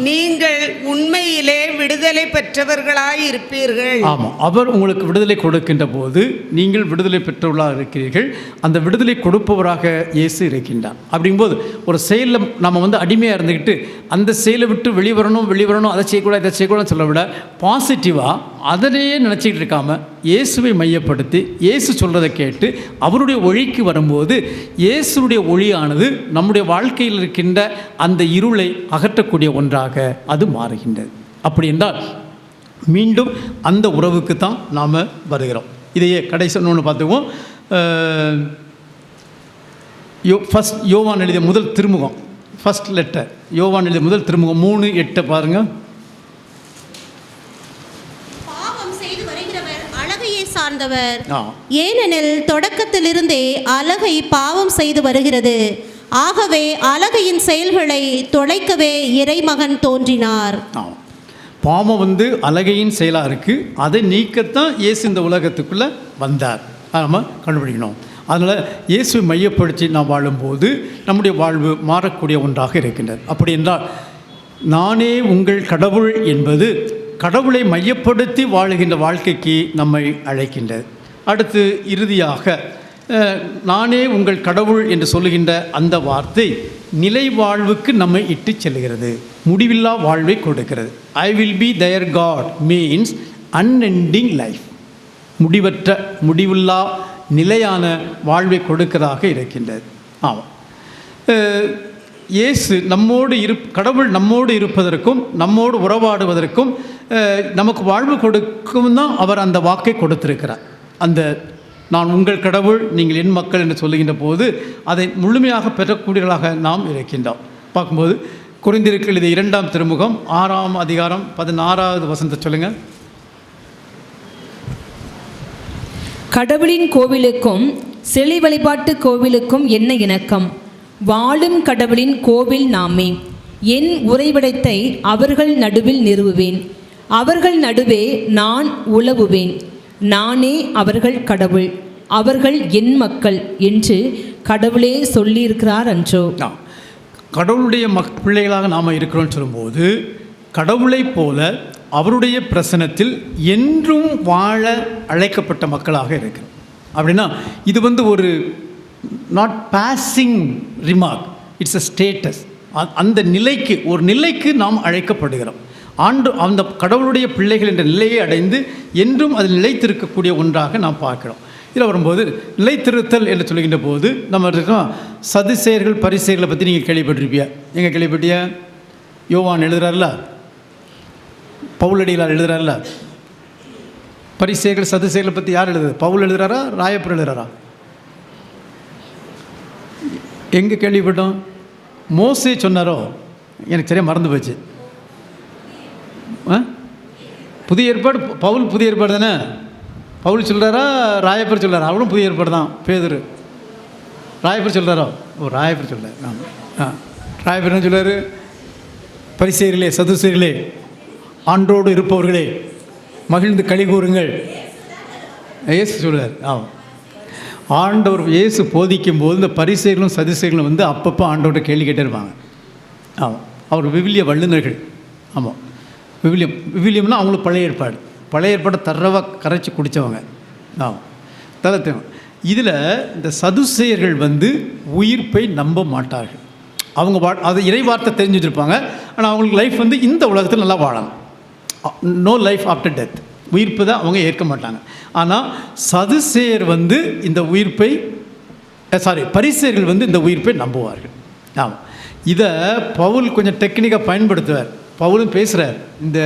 Speaker 5: நீங்கள் உண்மையிலே விடுதலை பெற்றவர்களாயிருப்பீர்கள்.
Speaker 3: ஆமாம், அவர் உங்களுக்கு விடுதலை கொடுக்கின்ற போது நீங்கள் விடுதலை பெற்றவர்களாக இருக்கிறீர்கள். அந்த விடுதலை கொடுப்பவராக இயேசு இருக்கின்றார். அப்படிங்கும்போது ஒரு செயலில் நம்ம அடிமையாக இருந்துக்கிட்டு அந்த செயலை விட்டு வெளிவரணும் அதை செய்யக்கூடாது இதை செய்யக்கூடாதுன்னு சொல்ல விட பாசிட்டிவாக அதனையே நினச்சிக்கிட்டு இருக்காமல் இயேசுவை மையப்படுத்தி இயேசு சொல்கிறதை கேட்டு அவருடைய ஒளிக்கு வரும்போது இயேசுடைய ஒளியானது நம்முடைய வாழ்க்கையில் இருக்கின்ற அந்த இருளை அகற்றக்கூடிய ஒன்றாக அது மாறுகின்றது. அப்படி என்றால் மீண்டும் அந்த உறவுக்கு தான் நாம் வருகிறோம். இதையே கடைசி ஒன்று பார்த்துக்குவோம். யோவான் எழுதிய முதல் திருமுகம், ஃபர்ஸ்ட் லெட்டர், யோவான் எழுதிய முதல் திருமுகம் 3:8 பாருங்கள்.
Speaker 6: சார்ந்தவர், ஏனெனில் தொடக்கத்திலிருந்தே அலகை பாவம் செய்து வருகிறது. ஆகவே அலகையின் செயல்களை தொலைக்கவே இறைமகன் தோன்றினார்.
Speaker 3: பாவம் அலகையின் செயலாக இருக்குது, அதை நீக்கத்தான் இயேசு இந்த உலகத்துக்குள்ளே வந்தார். நம்ம கண்டுபிடிக்கணும். அதனால் இயேசுவை மையப்படுத்தி நாம் வாழும்போது நம்முடைய வாழ்வு மாறக்கூடிய ஒன்றாக இருக்கின்றது. அப்படி என்றால் நானே உங்கள் கடவுள் என்பது கடவுளை மையப்படுத்தி வாழுகின்ற வாழ்க்கைக்கு நம்மை அழைக்கின்றது. அடுத்து இறுதியாக நானே உங்கள் கடவுள் என்று சொல்லுகின்ற அந்த வார்த்தை நிலை வாழ்வுக்கு நம்மை இட்டு செல்கிறது, முடிவில்லா வாழ்வை கொடுக்கிறது. I will be their God means unending life, முடிவில்லா நிலையான வாழ்வை கொடுக்கிறதாக இருக்கின்றது. ஆமாம், இயேசு கடவுள் நம்மோடு இருப்பதற்கும் நம்மோடு உறவாடுவதற்கும் நமக்கு வாழ்வு கொடுக்கும் தான் அவர் அந்த வாக்கை கொடுத்திருக்கிறார். அந்த நான் உங்கள் கடவுள் நீங்கள் என் மக்கள் என்று சொல்லுகின்ற போது அதை முழுமையாக பெறக்கூடியவர்களாக நாம் இருக்கின்றோம். பார்க்கும்போது கொரிந்தியருக்கு எழுதிய 2ஆம் திருமுகம் 6ஆம் அதிகாரம் 16வது வசனத்தை சொல்லுங்கள்.
Speaker 4: கடவுளின் கோவிலுக்கும் சிலை வழிபாட்டு கோவிலுக்கும் என்ன இணக்கம்? வாழும் கடவுளின் கோவில் நாமே. என் உறைவிடத்தை அவர்கள் நடுவில் நிறுவுவேன், அவர்கள் நடுவே நான் உலவுவேன். நானே அவர்கள் கடவுள், அவர்கள் என் மக்கள் என்று கடவுளே சொல்லியிருக்கிறார் அன்றோ.
Speaker 3: கடவுளுடைய பிள்ளைகளாக நாம் இருக்கிறோம்னு சொல்லும்போது கடவுளை போல அவருடைய பிரசனத்தில் என்றும் வாழ அழைக்கப்பட்ட மக்களாக இருக்கிறோம். அப்படின்னா இது ஒரு not passing remark, it's a status. அந்த நிலைக்கு ஒரு நிலைக்கு நாம் அழைக்கப்படுகிறோம். அந்த கடவுளுடைய பிள்ளைகள் என்ற நிலையை அடைந்து என்றும் அதில் நிலைத்திருக்கக்கூடிய ஒன்றாக நாம் பார்க்கிறோம். இதில் வரும்போது நிலைத்திருத்தல் என்று சொல்கின்ற போது நம்ம இருக்கோம் சதுசேயர்கள் பரிசேயர்களை பற்றி நீங்கள் கேள்விப்பட்டிருப்பிய. எங்கே கேள்விப்பட்டிய? யோவான் எழுதுறாருல, பவுலடிகளார் எழுதுறாருல. பரிசேயர்கள் சதுசேயர்களை பற்றி யார் எழுதுறது? பவுல் எழுதுறாரா, ராயப்பர் எழுதுறாரா? எங்கே கேள்விப்பட்டோம்? மோசே சொன்னாரோ? எனக்கு சரியாக மறந்து போச்சு. புதிய ஏற்பாடு பவுல் புதிய ஏற்பாடு தானே? பவுல் சொல்கிறாரா ராயப்பர் சொல்கிறாரா? அவரும் புதிய ஏற்பாடு தான். பேதுரு ராயப்பர் சொல்கிறாரோ? ராயப்பர் சொல்கிறார். ராயப்பர் என்ன சொல்கிறார்? பரிசேயர்களே சதுசேயர்களே ஆண்டோடு இருப்பவர்களே மகிழ்ந்து களி கூறுங்கள் இயேசு சொல்கிறார். ஆமாம், ஆண்டவர் இயேசு போதிக்கும் போது இந்த பரிசேயர்களும் சதுசேயர்களும் அப்பப்போ ஆண்டவர்கிட்ட கேள்வி கேட்டே இருப்பாங்க. ஆமாம், அவர் விவிலிய வல்லுநர்கள். ஆமாம், விவிலியம்னா அவங்களுக்கு பழைய ஏற்பாடு தரவாக கரைச்சி குடித்தவங்க. ஆமாம், தரத்தேவன். இதில் இந்த சதுசேயர்கள் உயிர்ப்பை நம்ப மாட்டார்கள். அவங்க அது இறை வார்த்தை தெரிஞ்சு வச்சுருப்பாங்க. ஆனால் அவங்களுக்கு லைஃப் இந்த உலகத்தில் நல்லா வாழலாம். நோ லைஃப் ஆஃப்டர் டெத், உயிர்ப்பு தான் அவங்க ஏற்க மாட்டாங்க. ஆனால் சதுசேயர் இந்த உயிர்ப்பை பரிசேயர்கள் இந்த உயிர்ப்பை நம்புவார்கள். ஆமாம், இதை பவுல் கொஞ்சம் டெக்னிக்காக பயன்படுத்துவார். பவுலும் பேசுகிறார். இந்த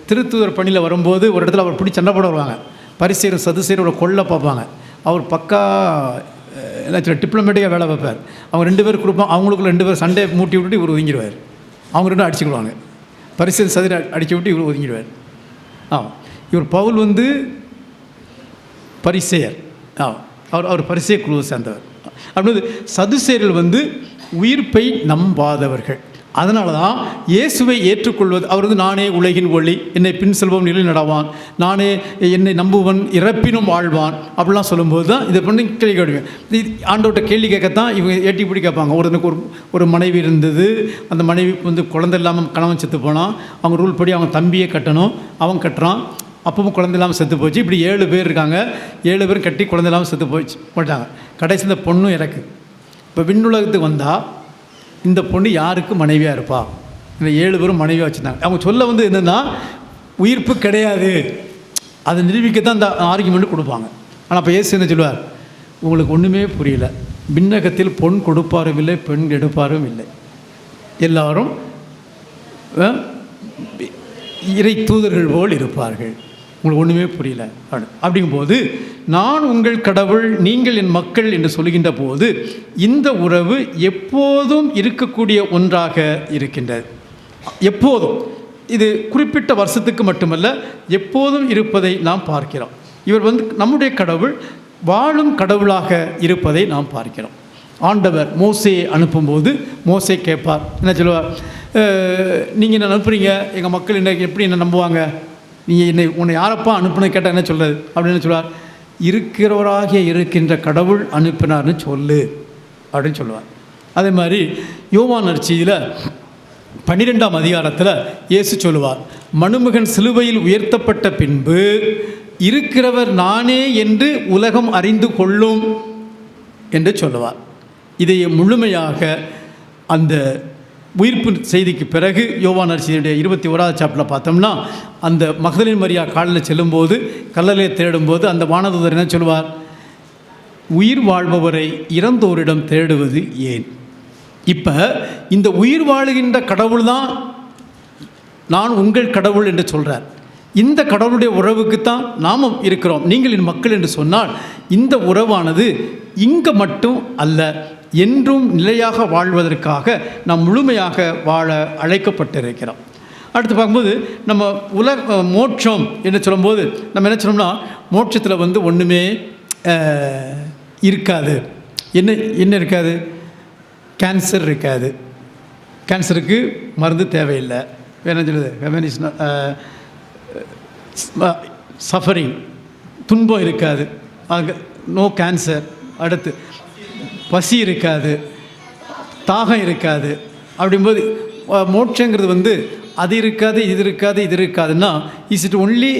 Speaker 3: திருத்தூதர் பணியில் வரும்போது ஒரு இடத்துல அவர் பிடி சண்டை போட வருவாங்க. பரிசேயரும் சதுசேயரோட கொல்ல பார்ப்பாங்க. அவர் பக்கா என்னாச்சும் டிப்ளமேட்டிக்காக வேலை வைப்பார். அவங்க 2 பேர் கொடுப்பான், அவங்களுக்குள்ள 2 பேர் சண்டே மூட்டி விட்டுட்டு இவர் ஒதுங்கிடுவார். அவங்க 2 அடிச்சுக்கிடுவாங்க, பரிசு சதுர அடிச்சு விட்டு இவர் ஒதுங்கிடுவார். இவர் பவுல் வந்து பரிசேயர். அவர் பரிசேய குழுவை சேர்ந்தவர். அப்படின்றது சதுசேயர்கள் வந்து உயிர்ப்பை நம்பாதவர்கள். அதனால தான் இயேசுவை ஏற்றுக்கொள்வது, அவர் வந்து நானே உலகின் ஒளி, என்னை பின் செல்வம் நிலை நடவான், நானே என்னை நம்புவன் இறப்பினும் வாழ்வான் அப்படிலாம் சொல்லும்போது தான் இதை பண்ணி கேள்வி கேட்பேன். ஆண்டவர்கிட்ட கேள்வி கேட்கத்தான் இவங்க ஏட்டி பிடி கேட்பாங்க. ஒருத்தனுக்கு ஒரு மனைவி இருந்தது, அந்த மனைவி வந்து குழந்தை இல்லாமல் கணவன் செத்து போனான். அவங்க ரூல் படி அவங்க தம்பியை கட்டணும், அவன் கட்டுறான், அப்பவும் குழந்தை இல்லாமல் செத்து போச்சு. இப்படி 7 பேர் இருக்காங்க, 7 பேரும் கட்டி குழந்தை இல்லாமல் செத்து போயிட்டாங்க. கடைசி இந்த பொண்ணும் இறக்கு. இப்போ விண்ணுலகத்துக்கு வந்தால் இந்த பொண்ணு யாருக்கு மனைவியாக இருப்பா? இந்த 7 பேரும் மனைவியாக வச்சுருந்தாங்க. அவங்க சொல்ல வந்து என்னென்னா உயிர்ப்பு கிடையாது, அதை நிரூபிக்கத்தான் இந்த ஆர்கியூமெண்ட் கொடுப்பாங்க. ஆனால் அப்போ இயேசு என்ன சொல்லுவார்? உங்களுக்கு ஒன்றுமே புரியல. விண்ணகத்தில் பொன் கொடுப்பாரும் இல்லை, பெண் எடுப்பாரும் இல்லை, எல்லாரும் இறை தூதர்கள் போல் இருப்பார்கள். உங்களுக்கு ஒன்றுமே புரியல. அப்படிங்கும்போது நான் உங்கள் கடவுள், நீங்கள் என் மக்கள் என்று சொல்கின்ற போது இந்த உறவு எப்போதும் இருக்கக்கூடிய ஒன்றாக இருக்கின்றது. எப்போதும், இது குறிப்பிட்ட வருஷத்துக்கு மட்டுமல்ல, எப்போதும் இருப்பதை நாம் பார்க்கிறோம். இவர் வந்து நம்முடைய கடவுள், வாழும் கடவுளாக இருப்பதை நாம் பார்க்கிறோம். ஆண்டவர் மோசேயை அனுப்பும்போது மோசே கேட்பார், என்ன சொல்லுவார்? நீங்கள் என்ன அனுப்புறீங்க, எங்கள் மக்கள் என்ன எப்படி என்ன நம்புவாங்க? நீங்கள் உன்னை யாரப்பா அனுப்புன கேட்டால் என்ன சொல்கிறது அப்படின்னு சொல்லுவார்? இருக்கிறவராகிய இருக்கின்ற கடவுள் அனுப்பினார்னு சொல்லு அப்படின்னு சொல்லுவார். அதே மாதிரி யோவான் நற்செய்தியில் 12ஆம் அதிகாரத்தில் இயேசு சொல்லுவார், மனுமகன் சிலுவையில் உயர்த்தப்பட்ட பின்பு இருக்கிறவர் நானே என்று உலகம் அறிந்து கொள்ளும் என்று சொல்லுவார். இதை முழுமையாக அந்த உயிர்ப்பு செய்திக்கு பிறகு யோவான் நற்செய்தியுடைய 21ஆவது சாப்டரில் பார்த்தோம்னா, அந்த மகதலேன் மரியா காலில் செல்லும்போது, கல்லறையை தேடும்போது அந்த வானதூதர் என்ன சொல்லுவார்? உயிர் வாழ்பவரை இறந்தோரிடம் தேடுவது ஏன்? இப்போ இந்த உயிர் வாழுகின்ற கடவுள் தான் நான் உங்கள் கடவுள் என்று சொல்கிறார். இந்த கடவுளுடைய உறவுக்குத்தான் நாமும் இருக்கிறோம். நீங்கள் என் மக்கள் என்று சொன்னால் இந்த உறவானது இங்கே மட்டும் அல்ல, என்றும் நிலையாக வாழ்வதற்காக நாம் முழுமையாக வாழ அழைக்கப்பட்டிருக்கிறோம். அடுத்து பார்க்கும்போது நம்ம மோட்சம் என்று சொல்லும்போது நம்ம என்ன சொல்லணும்னா, மோட்சத்தில் வந்து ஒன்றுமே இருக்காது. என்ன இருக்காது? கேன்சர் இருக்காது, கேன்சருக்கு மருந்து தேவையில்லை. என்ன சொல்லுது? சஃபரிங், துன்பம் இருக்காது, நோ கேன்சர். அடுத்து பசி இருக்காது, தாகம் இருக்காது. அப்படிங்கும்போது மோட்சங்கிறது வந்து அது இருக்காது, இது இருக்காது, இது இருக்காதுன்னா, is it only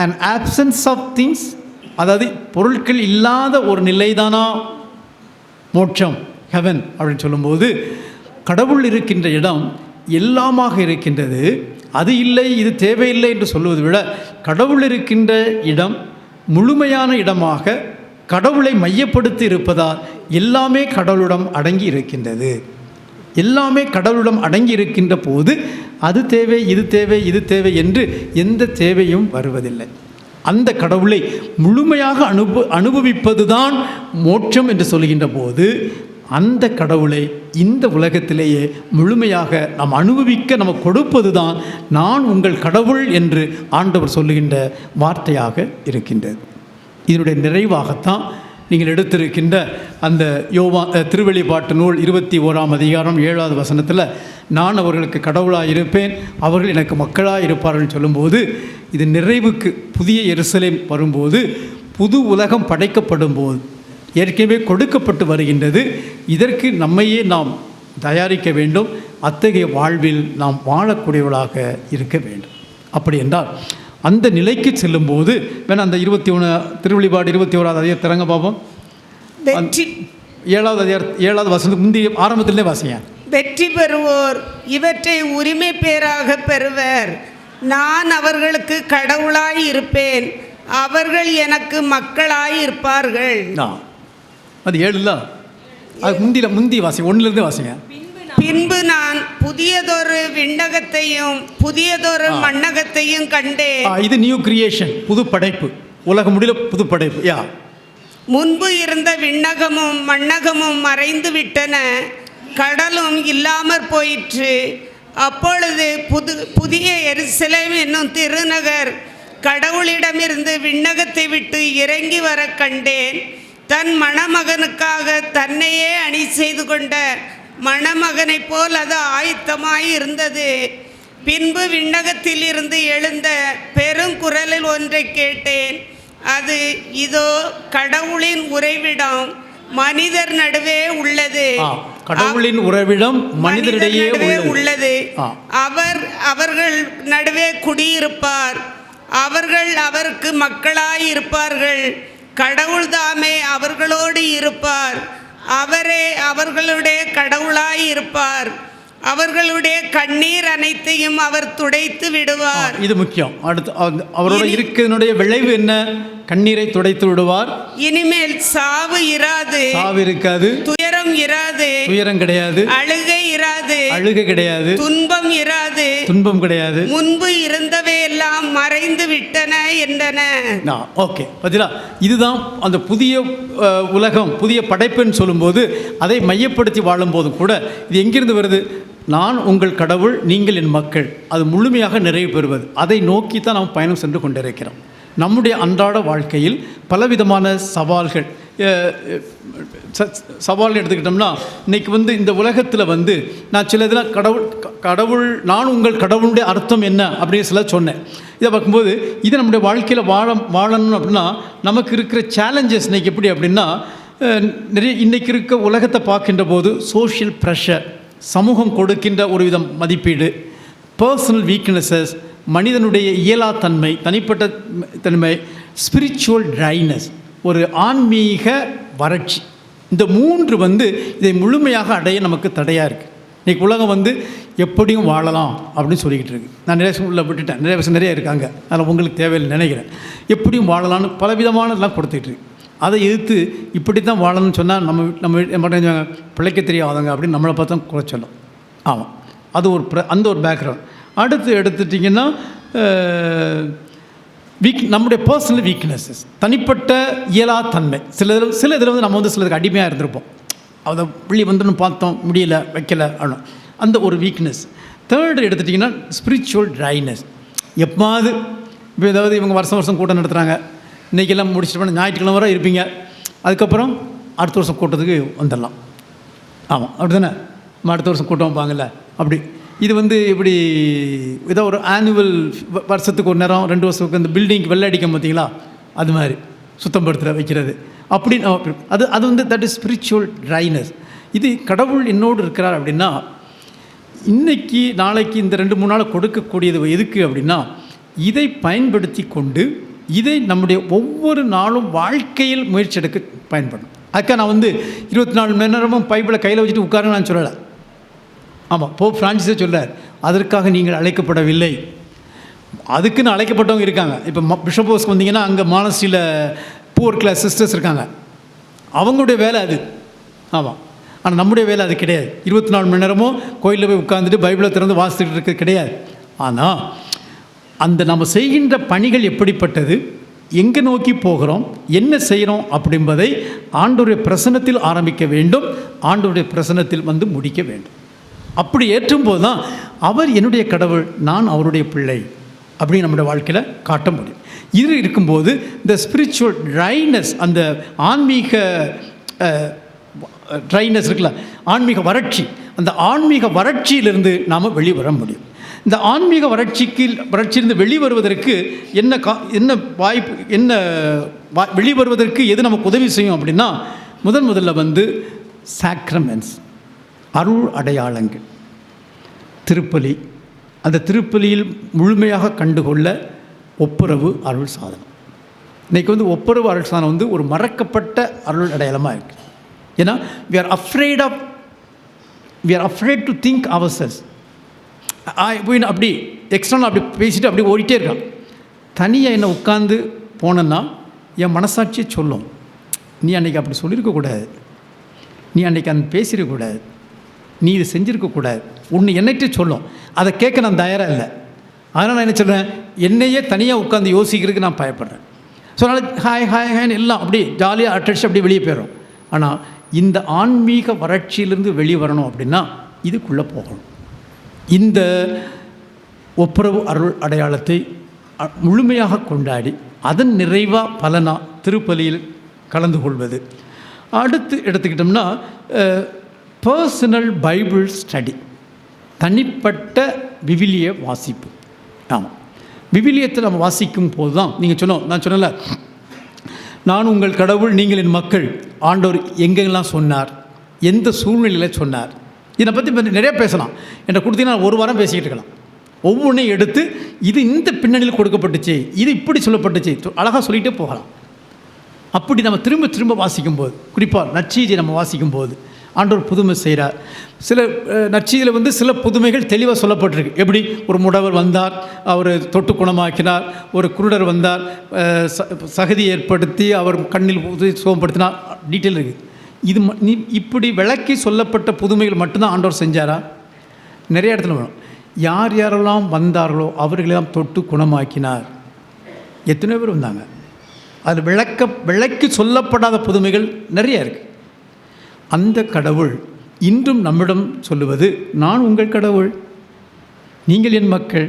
Speaker 3: an options of things? அதாவது பொருட்கள் இல்லாத ஒரு நிலை தானா மோட்சம், ஹெவன் அப்படின்னு சொல்லும்போது, கடவுள் இருக்கின்ற இடம் எல்லாமாக இருக்கின்றது. அது இல்லை, இது தேவையில்லை என்று சொல்வதை விட, கடவுள் இருக்கின்ற இடம் முழுமையான இடமாக கடவுளை மையப்படுத்தி இருப்பதால் எல்லாமே கடவுளிடம் அடங்கி இருக்கின்றது. எல்லாமே கடவுளிடம் அடங்கி இருக்கின்ற போது அது தேவை, இது தேவை, இது தேவை என்று எந்த தேவையும் வருவதில்லை. அந்த கடவுளை முழுமையாக அனுபவிப்பது தான் மோட்சம் என்று சொல்கின்ற போது, அந்த கடவுளை இந்த உலகத்திலேயே முழுமையாக நாம் அனுபவிக்க நம்ம கொடுப்பது தான் நான் உங்கள் கடவுள் என்று ஆண்டவர் சொல்லுகின்ற வார்த்தையாக இருக்கின்றது. இதனுடைய நிறைவாகத்தான் நீங்கள் எடுத்திருக்கின்ற அந்த திருவெளிப்பாட்டு நூல் 21ஆம் அதிகாரம் 7வது வசனத்தில், நான் அவர்களுக்கு கடவுளாக இருப்பேன், அவர்கள் எனக்கு மக்களாக இருப்பார்கள் சொல்லும்போது, இது நிறைவுக்கு புதிய எருசலேம் வரும்போது, புது உலகம் படைக்கப்படும் போது ஏற்கனவே கொடுக்கப்பட்டு வருகின்றது. இதற்கு நம்மையே நாம் தயாரிக்க வேண்டும். அத்தகைய வாழ்வில் நாம் வாழக்கூடியவர்களாக இருக்க வேண்டும். அப்படி என்றால் அந்த நிலைக்கு செல்லும்போது வேணா அந்த 21 திருவெளிப்பாடு 21ஆவது அதிகாரம் திறங்க பார்ப்போம். 7வது வசனத்துக்கு முந்தைய ஆரம்பத்திலே வாசிங்க.
Speaker 5: வெற்றி பெறுவோர் இவற்றை உரிமை பேராக பெறுவர். நான் அவர்களுக்கு கடவுளாய் இருப்பேன், அவர்கள் எனக்கு மக்களாய் இருப்பார்கள்.
Speaker 3: அது 7ல அது முந்தி வாசிங்க, 1லேருந்து வாசிங்க.
Speaker 5: பின்பு நான் புதியதொரு விண்ணகத்தையும் புதியதொரு மண்ணகத்தையும் கண்டேன்.
Speaker 3: இது நியூ கிரியேஷன், புது படைப்பு, உலகம் முடியல புது படைப்பு.
Speaker 5: முன்பு இருந்த விண்ணகமும் மண்ணகமும் மறைந்து விட்டன, கடலும் இல்லாமற் போயிற்று. அப்பொழுது புதிய எருசலேம் என்னும் திருநகர் கடவுளிடமிருந்து விண்ணகத்தை விட்டு இறங்கி வர கண்டேன். தன் மணமகனுக்காக தன்னையே அணி செய்து கொண்ட மணமகனைப் போல் அது ஆயத்தமாய் இருந்தது. பின்பு விண்ணகத்தில் இருந்து எழுந்த பெருங்குரலில் ஒன்றை கேட்டேன். அது, இதோ கடவுளின் உறைவிடம் மனிதர் நடுவே உள்ளது.
Speaker 3: கடவுளின் உறைவிடம் மனிதரிடையே
Speaker 5: உள்ளது. அவர்கள் நடுவே குடியிருப்பார். அவர்கள் அவருக்கு மக்களாய் இருப்பார்கள். கடவுள் தாமே அவர்களோடு இருப்பார். அவரே அவர்களுடைய கடவுளாய் இருப்பார். அவர்களுடைய கண்ணீர் அனைத்தையும் அவர் துடைத்து விடுவார்.
Speaker 3: இது முக்கியம். அடுத்து அவரோட இருக்கிறதனுடைய விளைவு என்ன? கண்ணீரை துடைத்து விடுவார்.
Speaker 5: இனிமேல் சாவு இராது.
Speaker 3: சாவு இருக்காது.
Speaker 5: துயரம் இராது.
Speaker 3: துயரம் கிடையாது.
Speaker 5: அழுகை இராது.
Speaker 3: அழுகை கிடையாது.
Speaker 5: துன்பம் இராது.
Speaker 3: துன்பம் கிடையாது.
Speaker 5: முன்பு இருந்தவை எல்லாம் மறைந்து விட்டன என்றன.
Speaker 3: ஓகே, பதிலா இதுதான் அந்த புதிய உலகம், புதிய படைப்புன்னு சொல்லும்போது அதை மையப்படுத்தி வாழும் போதும் கூட இது எங்கிருந்து வருது? நான் உங்கள் கடவுள், நீங்கள் என் மக்கள். அது முழுமையாக நிறைவு பெறுவது. அதை நோக்கி தான் நாம் பயணம் சென்று கொண்டிருக்கிறோம். நம்முடைய அன்றாட வாழ்க்கையில் பலவிதமான சவால்கள் எடுத்துக்கிட்டோம்னா, இன்றைக்கி இந்த உலகத்தில் நான் சில இதில் கடவுள் நான் உங்கள் கடவுளுடைய அர்த்தம் என்ன அப்படின்னு சில சொன்னேன். இதை பார்க்கும்போது இது நம்முடைய வாழ்க்கையில் வாழணும் அப்படின்னா நமக்கு இருக்கிற சேலஞ்சஸ் இன்றைக்கி எப்படி அப்படின்னா, நிறைய இன்றைக்கி இருக்க உலகத்தை பார்க்கின்ற போது சோஷியல் ப்ரெஷர், சமூகம் கொடுக்கின்ற ஒரு விதம் மதிப்பீடு, பர்சனல் வீக்னஸஸ், மனிதனுடைய இயலாத்தன்மை, தனிப்பட்ட தன்மை, ஸ்பிரிச்சுவல் ட்ரைனஸ், ஒரு ஆன்மீக வறட்சி. இந்த மூன்று இதை முழுமையாக அடைய நமக்கு தடையாக இருக்குது. இன்றைக்கி உலகம் எப்படியும் வாழலாம் அப்படின்னு சொல்லிக்கிட்டு இருக்கு. நான் நிறைய உள்ள விட்டுட்டேன், நிறைய விஷயம் நிறைய இருக்காங்க, அதில் உங்களுக்கு தேவையில்லை நினைக்கிறேன். எப்படியும் வாழலாம்னு பலவிதமானதெல்லாம் கொடுத்துட்டு இருக்கு. அதை எதிர்த்து இப்படி தான் வாழணும்னு சொன்னால் நம்ம பிழைக்க தெரியாதவங்க அப்படின்னு நம்மளை பார்த்தா குறைச்சலும். ஆமாம், அது அந்த ஒரு பேக்ரவுண்ட். அடுத்து எடுத்துட்டிங்கன்னா நம்முடைய பர்சனல் வீக்னஸஸ், தனிப்பட்ட இயலாத்தன்மை. சில இதில் நம்ம சிலருக்கு அடிமையாக இருந்திருப்போம். அதை வெளியே பார்த்தோம், முடியலை, வைக்கலை, அவ்வளோ அந்த ஒரு வீக்னஸ். தேர்டு எடுத்துட்டிங்கன்னா ஸ்பிரிச்சுவல் ட்ரைனஸ். எப்போது இப்போ ஏதாவது இவங்க வருஷம் கூட்டம் நடத்துகிறாங்க, இன்றைக்கெல்லாம் முடிச்சுட்டு ஞாயிற்றுக்கிழமை வரை இருப்பீங்க, அதுக்கப்புறம் அடுத்த வருஷம் கூட்டத்துக்கு வந்துடலாம். ஆமாம், அப்படி தானே? அடுத்த வருஷம் கூட்டம் வைப்பாங்கல்ல, அப்படி இது இப்படி ஏதோ ஒரு ஆனுவல் வருஷத்துக்கு ஒரு நேரம், 2 வருஷத்துக்கு இந்த பில்டிங்க்கு வெள்ளை அடிக்கும் பார்த்தீங்களா, அது மாதிரி சுத்தப்படுத்துகிற வைக்கிறது அப்படின்னு அது தட் இஸ் ஸ்பிரிச்சுவல் ட்ரைனஸ். இது கடவுள் என்னோடு இருக்கிறார் அப்படின்னா, இன்றைக்கி நாளைக்கு இந்த 2-3 நாள் கொடுக்கக்கூடியது எதுக்கு அப்படின்னா, இதை பயன்படுத்தி கொண்டு இதை நம்முடைய ஒவ்வொரு நாளும் வாழ்க்கையில் முயற்சி எடுக்க பயன்படும். அதுக்காக நான் 24 மணி நேரமும் பைபிளை கையில் வச்சுட்டு உட்காருன்னு நான் சொல்லலை. ஆமாம், போப் ஃப்ரான்சிஸே சொல்கிறார், அதற்காக நீங்கள் அழைக்கப்படவில்லை. அதுக்குன்னு அழைக்கப்பட்டவங்க இருக்காங்க. இப்போ பிஷப் ஹவுஸ்க்கு வந்தீங்கன்னா அங்கே மானஸ்ட்ரியில் புவர் கிளாஸ் சிஸ்டர்ஸ் இருக்காங்க, அவங்களுடைய வேலை அது. ஆமாம், ஆனால் நம்முடைய வேலை அது கிடையாது. 24 மணி நேரமும் கோயிலில் போய் உட்காந்துட்டு பைபிளை திறந்து வாசித்துக்கிட்டு இருக்கிறது கிடையாது. ஆனால் அந்த நம்ம செய்கின்ற பணிகள் எப்படிப்பட்டது, எங்கே நோக்கி போகிறோம், என்ன செய்கிறோம் அப்படின்பதை ஆண்டவருடைய பிரசன்னத்தில் ஆரம்பிக்க வேண்டும், ஆண்டவருடைய பிரசன்னத்தில் முடிக்க வேண்டும். அப்படி ஏற்றும்போது தான் அவர் என்னுடைய கடவுள், நான் அவருடைய பிள்ளை அப்படின்னு நம்முடைய வாழ்க்கையில் காட்ட முடியும். இது இருக்கும்போது இந்த ஸ்பிரிச்சுவல் ட்ரைனஸ், அந்த ஆன்மீக ட்ரைனஸ் இருக்குல்ல, ஆன்மீக வறட்சி, அந்த ஆன்மீக வறட்சியிலிருந்து நாம் வெளிவர முடியும். இந்த ஆன்மீக வறட்சியிலிருந்து வெளிவருவதற்கு என்ன வாய்ப்பு, வெளிவருவதற்கு எது நமக்கு உதவி செய்யும் அப்படின்னா, முதல்ல சாக்ரமெண்ட்ஸ், அருள் அடையாளங்கள், திருப்பலி. அந்த திருப்பலியில் முழுமையாக கண்டுகொள்ள ஒப்புரவு அருள் சாதனம். இன்றைக்கி ஒப்புரவு அருள் சாதனம் ஒரு மறக்கப்பட்ட அருள் அடையாளமாக இருக்குது. ஏன்னா we are afraid to think ourselves. அப்படி எக்ஸ்டர்னல் அப்படி பேசிட்டு அப்படி ஓடிட்டே இருக்கான். தனியாக என்ன உட்காந்து போனேன்னா என் மனசாட்சியை சொல்லும், நீ அன்றைக்கி அப்படி சொல்லியிருக்கக்கூடாது, நீ அன்றைக்கி அந்த பேசியிருக்கக்கூடாது, நீ இது செஞ்சுருக்கக்கூடாது, ஒன்று என்னைட்டு சொல்லும். அதை கேட்க நான் தயாராக இல்லை. அதனால் நான் என்ன சொல்கிறேன், என்னையே தனியாக உட்காந்து யோசிக்கிறதுக்கு நான் பயப்படுறேன். ஸோ அதனால் ஹாய் ஹாய் ஹாய்னு எல்லாம் அப்படி ஜாலியாக அட்டடிச்சு அப்படி வெளியே போயிடும். ஆனால் இந்த ஆன்மீக வறட்சியிலிருந்து வெளியே வரணும் அப்படின்னா இதுக்குள்ளே போகணும். இந்த ஒப்புரவு அருள் அடையாளத்தை முழுமையாக கொண்டாடி அதன் நிறைவாக பலனாக திருப்பலியில் கலந்து கொள்வது. அடுத்து எடுத்துக்கிட்டோம்னா பர்சனல் பைபிள் ஸ்டடி, தனிப்பட்ட விவிலிய வாசிப்பு. ஆமாம், விவிலியத்தை நம்ம வாசிக்கும் போது தான் நான் சொன்னல, நான் உங்கள் கடவுள், நீங்கள் என் மக்கள். ஆண்டவர் எங்கெல்லாம் சொன்னார், எந்த சூழ்நிலையில் சொன்னார், இதை பற்றி நிறைய பேசலாம். என்னை கொடுத்தீங்கன்னா ஒரு வாரம் பேசிக்கிட்டு இருக்கலாம். ஒவ்வொன்றையும் எடுத்து இது இந்த பின்னணியில் கொடுக்கப்பட்டுச்சு, இது இப்படி சொல்லப்பட்டுச்சு, அழகாக சொல்லிகிட்டே போகலாம். அப்படி நம்ம திரும்ப திரும்ப வாசிக்கும்போது, குறிப்பாக நற்செய்தியை நம்ம வாசிக்கும்போது ஆண்டவர் புதுமை செய்கிறார். சில நற்செய்தியில் சில புதுமைகள் தெளிவாக சொல்லப்பட்டிருக்கு. எப்படி ஒரு முடவர் வந்தார், அவர் தொட்டு குணமாக்கினார், ஒரு குருடர் வந்தார், சகதி ஏற்படுத்தி அவர் கண்ணில் சுகப்படுத்தினார், டீட்டெயில் இருக்குது. இது இப்படி விளக்கி சொல்லப்பட்ட புதுமைகள் மட்டும்தான் ஆண்டவர் செஞ்சாரா? நிறைய இடத்துல வேணும். யார் யாரெல்லாம் வந்தார்களோ அவர்களெல்லாம் தொட்டு குணமாக்கினார். எத்தனை பேர் வந்தாங்க? அது விளக்கி சொல்லப்படாத புதுமைகள் நிறைய இருக்குது. அந்த கடவுள் இன்றும் நம்மிடம் சொல்லுவது, நான் உங்கள் கடவுள், நீங்கள் என் மக்கள்.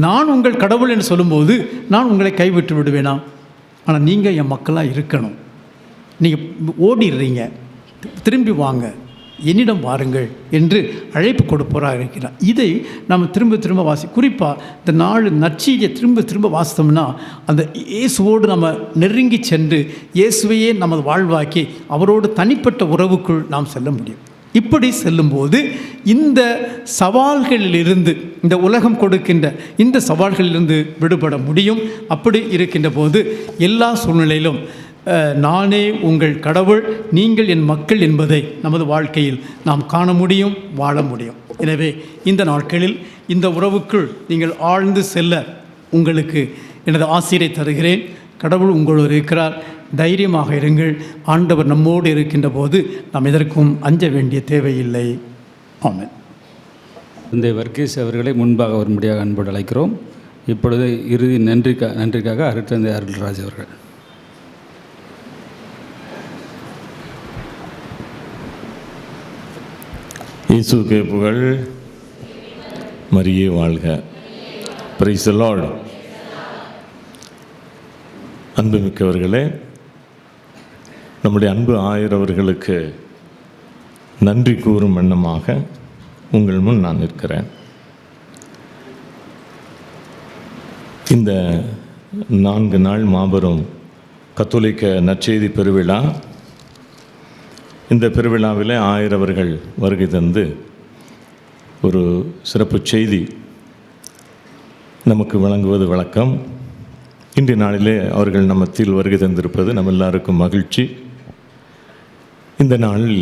Speaker 3: நான் உங்கள் கடவுள் என்று சொல்லும்போது நான் உங்களை கைவிட்டு விடுவேனா? ஆனால் நீங்கள் என் மக்களாக இருக்கணும். நீங்கள் ஓடிடுறீங்க, திரும்பி வாங்க, என்னிடம் வாருங்கள் என்று அழைப்பு கொடுப்பவராக இருக்கிறார். இதை நம்ம திரும்ப திரும்ப குறிப்பாக இந்த 4 நற்செய்தியை திரும்ப திரும்ப வாசித்தோம்னா அந்த இயேசுவோடு நம்ம நெருங்கி சென்று இயேசுவையே நமது வாழ்வாக்கி அவரோடு தனிப்பட்ட உறவுக்குள் நாம் செல்ல முடியும். இப்படி செல்லும்போது இந்த சவால்களிலிருந்து, இந்த உலகம் கொடுக்கின்ற இந்த சவால்களிலிருந்து விடுபட முடியும். அப்படி இருக்கின்ற போது எல்லா சூழ்நிலையிலும் நானே உங்கள் கடவுள், நீங்கள் என் மக்கள் என்பதை நமது வாழ்க்கையில் நாம் காண முடியும், வாழ முடியும். எனவே இந்த நாட்களில் இந்த உறவுக்குள் நீங்கள் ஆழ்ந்து செல்ல உங்களுக்கு எனது ஆசிரை தருகிறேன். கடவுள் உங்களோடு இருக்கிறார், தைரியமாக இருங்கள். ஆண்டவர் நம்மோடு இருக்கின்ற போது நாம் எதற்கும் அஞ்ச வேண்டிய தேவையில்லை. ஆமென்.
Speaker 1: இந்த வர்கீஸ் அவர்களை முன்பாக வரும்படியாக அன்போடு அழைக்கிறோம். இப்பொழுது இறுதி நன்றிக்காக அருட்தந்தை அருள்ராஜ் அவர்கள்.
Speaker 7: இயேசுவுக்கே புகழ், மரியே வாழ்க. Praise the Lord. அன்புமிக்கவர்களே, நம்முடைய அன்பு ஆயர் அவர்களுக்கு நன்றி கூறும் வண்ணமாக உங்கள் முன் நான் நிற்கிறேன். இந்த 4 நாள் மாபெரும் கத்தோலிக்க நற்செய்தி பெருவிழா, இந்த பெருவிழாவிலே ஆயர் அவர்கள் வருகை தந்து ஒரு சிறப்பு செய்தி நமக்கு வழங்குவது வழக்கம். இன்றைய நாளிலே அவர்கள் நம்மத்தில் வருகை தந்திருப்பது நம்ம எல்லாருக்கும் மகிழ்ச்சி. இந்த நாளில்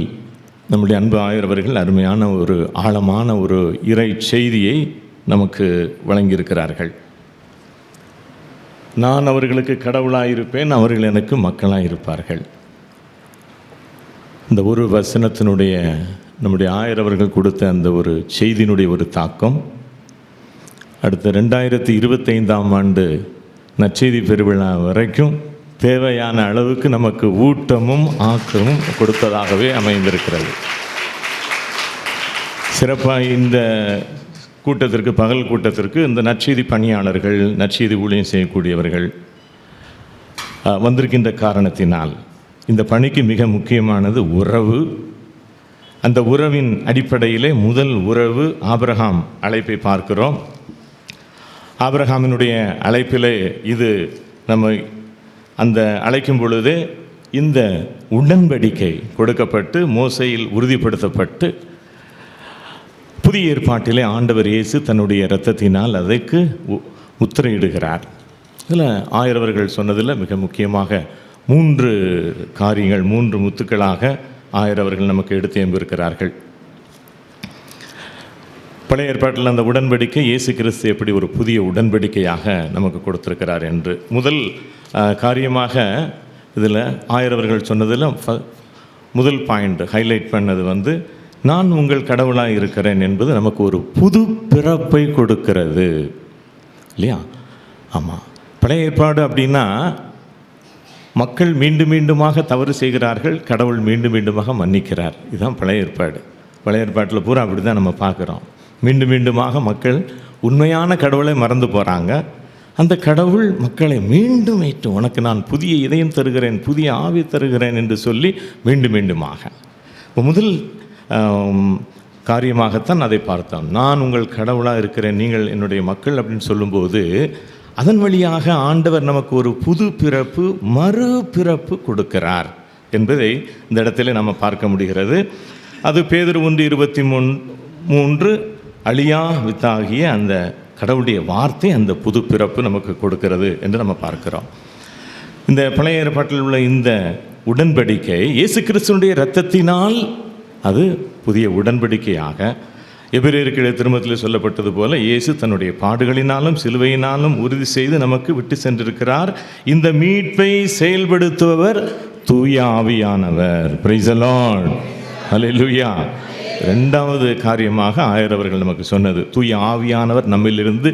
Speaker 7: நம்முடைய அன்பு ஆயர் அவர்கள் அருமையான ஒரு ஆழமான ஒரு இறை செய்தியை நமக்கு வழங்கியிருக்கிறார்கள். நான் அவர்களுக்கு கடவுளாயிருப்பேன், அவர்கள் எனக்கு மக்களாக இருப்பார்கள். இந்த ஒரு வசனத்தினுடைய நம்முடைய ஆயர் அவர்கள் கொடுத்த அந்த ஒரு செய்தியினுடைய ஒரு தாக்கம் அடுத்த 2025ஆம் ஆண்டு நற்செய்தி பெருவிழா வரைக்கும் தேவையான அளவுக்கு நமக்கு ஊட்டமும் ஆக்கமும் கொடுத்ததாகவே அமைந்திருக்கிறது. சிறப்பாக இந்த கூட்டத்திற்கு, பகல் கூட்டத்திற்கு இந்த நற்செய்தி பணியாளர்கள், நற்செய்தி ஊழியம் செய்யக்கூடியவர்கள் வந்திருக்கின்ற காரணத்தினால் இந்த பணிக்கு மிக முக்கியமானது உறவு. அந்த உறவின் அடிப்படையிலே முதல் உறவு ஆபிரகாம் அழைப்பை பார்க்கிறோம். ஆபிரகாமினுடைய அழைப்பிலே இது நம்ம அந்த அழைக்கும் பொழுதே இந்த உடன்படிக்கை கொடுக்கப்பட்டு மோசையில் உறுதிப்படுத்தப்பட்டு புதிய ஏற்பாட்டிலே ஆண்டவர் இயேசு தன்னுடைய இரத்தத்தினால் அதற்கு முத்திரையிடுகிறார். இதில் ஆயர் அவர்கள் சொன்னதில் மிக முக்கியமாக 3 காரியங்கள், 3 முத்துக்களாக ஆயர் அவர்கள் நமக்கு எடுத்து எம்பிருக்கிறார்கள். பழைய ஏற்பாட்டில் அந்த உடன்படிக்கை இயேசு கிறிஸ்து எப்படி ஒரு புதிய உடன்படிக்கையாக நமக்கு கொடுத்திருக்கிறார் என்று முதல் காரியமாக இதில் ஆயர் அவர்கள் சொன்னதில் முதல் பாயிண்ட் ஹைலைட் பண்ணது நான் உங்கள் கடவுளாக இருக்கிறேன் என்பது நமக்கு ஒரு புது பிறப்பை கொடுக்கிறது இல்லையா? ஆமாம், பழைய ஏற்பாடு அப்படின்னா மக்கள் மீண்டும் மீண்டுமாக தவறு செய்கிறார்கள், கடவுள் மீண்டும் மீண்டுமாக மன்னிக்கிறார். இதுதான் பழைய ஏற்பாடு. பழைய ஏற்பாட்டில் பூரா அப்படி தான் நம்ம பார்க்குறோம். மீண்டும் மீண்டுமாக மக்கள் உண்மையான கடவுளை மறந்து போகிறாங்க. அந்த கடவுள் மக்களை மீண்டும் ஏற்று, உனக்கு நான் புதிய இதயம் தருகிறேன், புதிய ஆவி தருகிறேன் என்று சொல்லி மீண்டும் மீண்டுமாக. இப்போ முதல் காரியமாகத்தான் அதை பார்த்தோம். நான் உங்கள் கடவுளாக இருக்கிறேன், நீங்கள் என்னுடைய மக்கள் அப்படின்னு சொல்லும்போது அதன் வழியாக ஆண்டவர் நமக்கு ஒரு புது பிறப்பு, மறுபிறப்பு கொடுக்கிறார் என்பதை இந்த இடத்துல நம்ம பார்க்க முடிகிறது. அது பேதுரு 1:23 அழியா வித்தாகிய அந்த கடவுளுடைய வார்த்தை அந்த புது பிறப்பு நமக்கு கொடுக்கிறது என்று நம்ம பார்க்கிறோம். இந்த பழைய ஏற்பாட்டில் உள்ள இந்த உடன்படிக்கை இயேசு கிறிஸ்துவினுடைய இரத்தத்தினால் அது புதிய உடன்படிக்கையாக, எபிரேயருக்கு திருமத்தில் சொல்லப்பட்டது போல இயேசு தன்னுடைய பாடுகளினாலும் சிலுவையினாலும் உறுதி செய்து நமக்கு விட்டு சென்றிருக்கிறார். இந்த மீட்பை செயல்படுத்துபவர் தூய ஆவியானவர். பிரைஸ் தி லார்ட், ஹல்லேலூயா. ரெண்டாவது காரியமாக ஆயரவர்கள் நமக்கு சொன்னது, தூய ஆவியானவர் நம்மிலிருந்து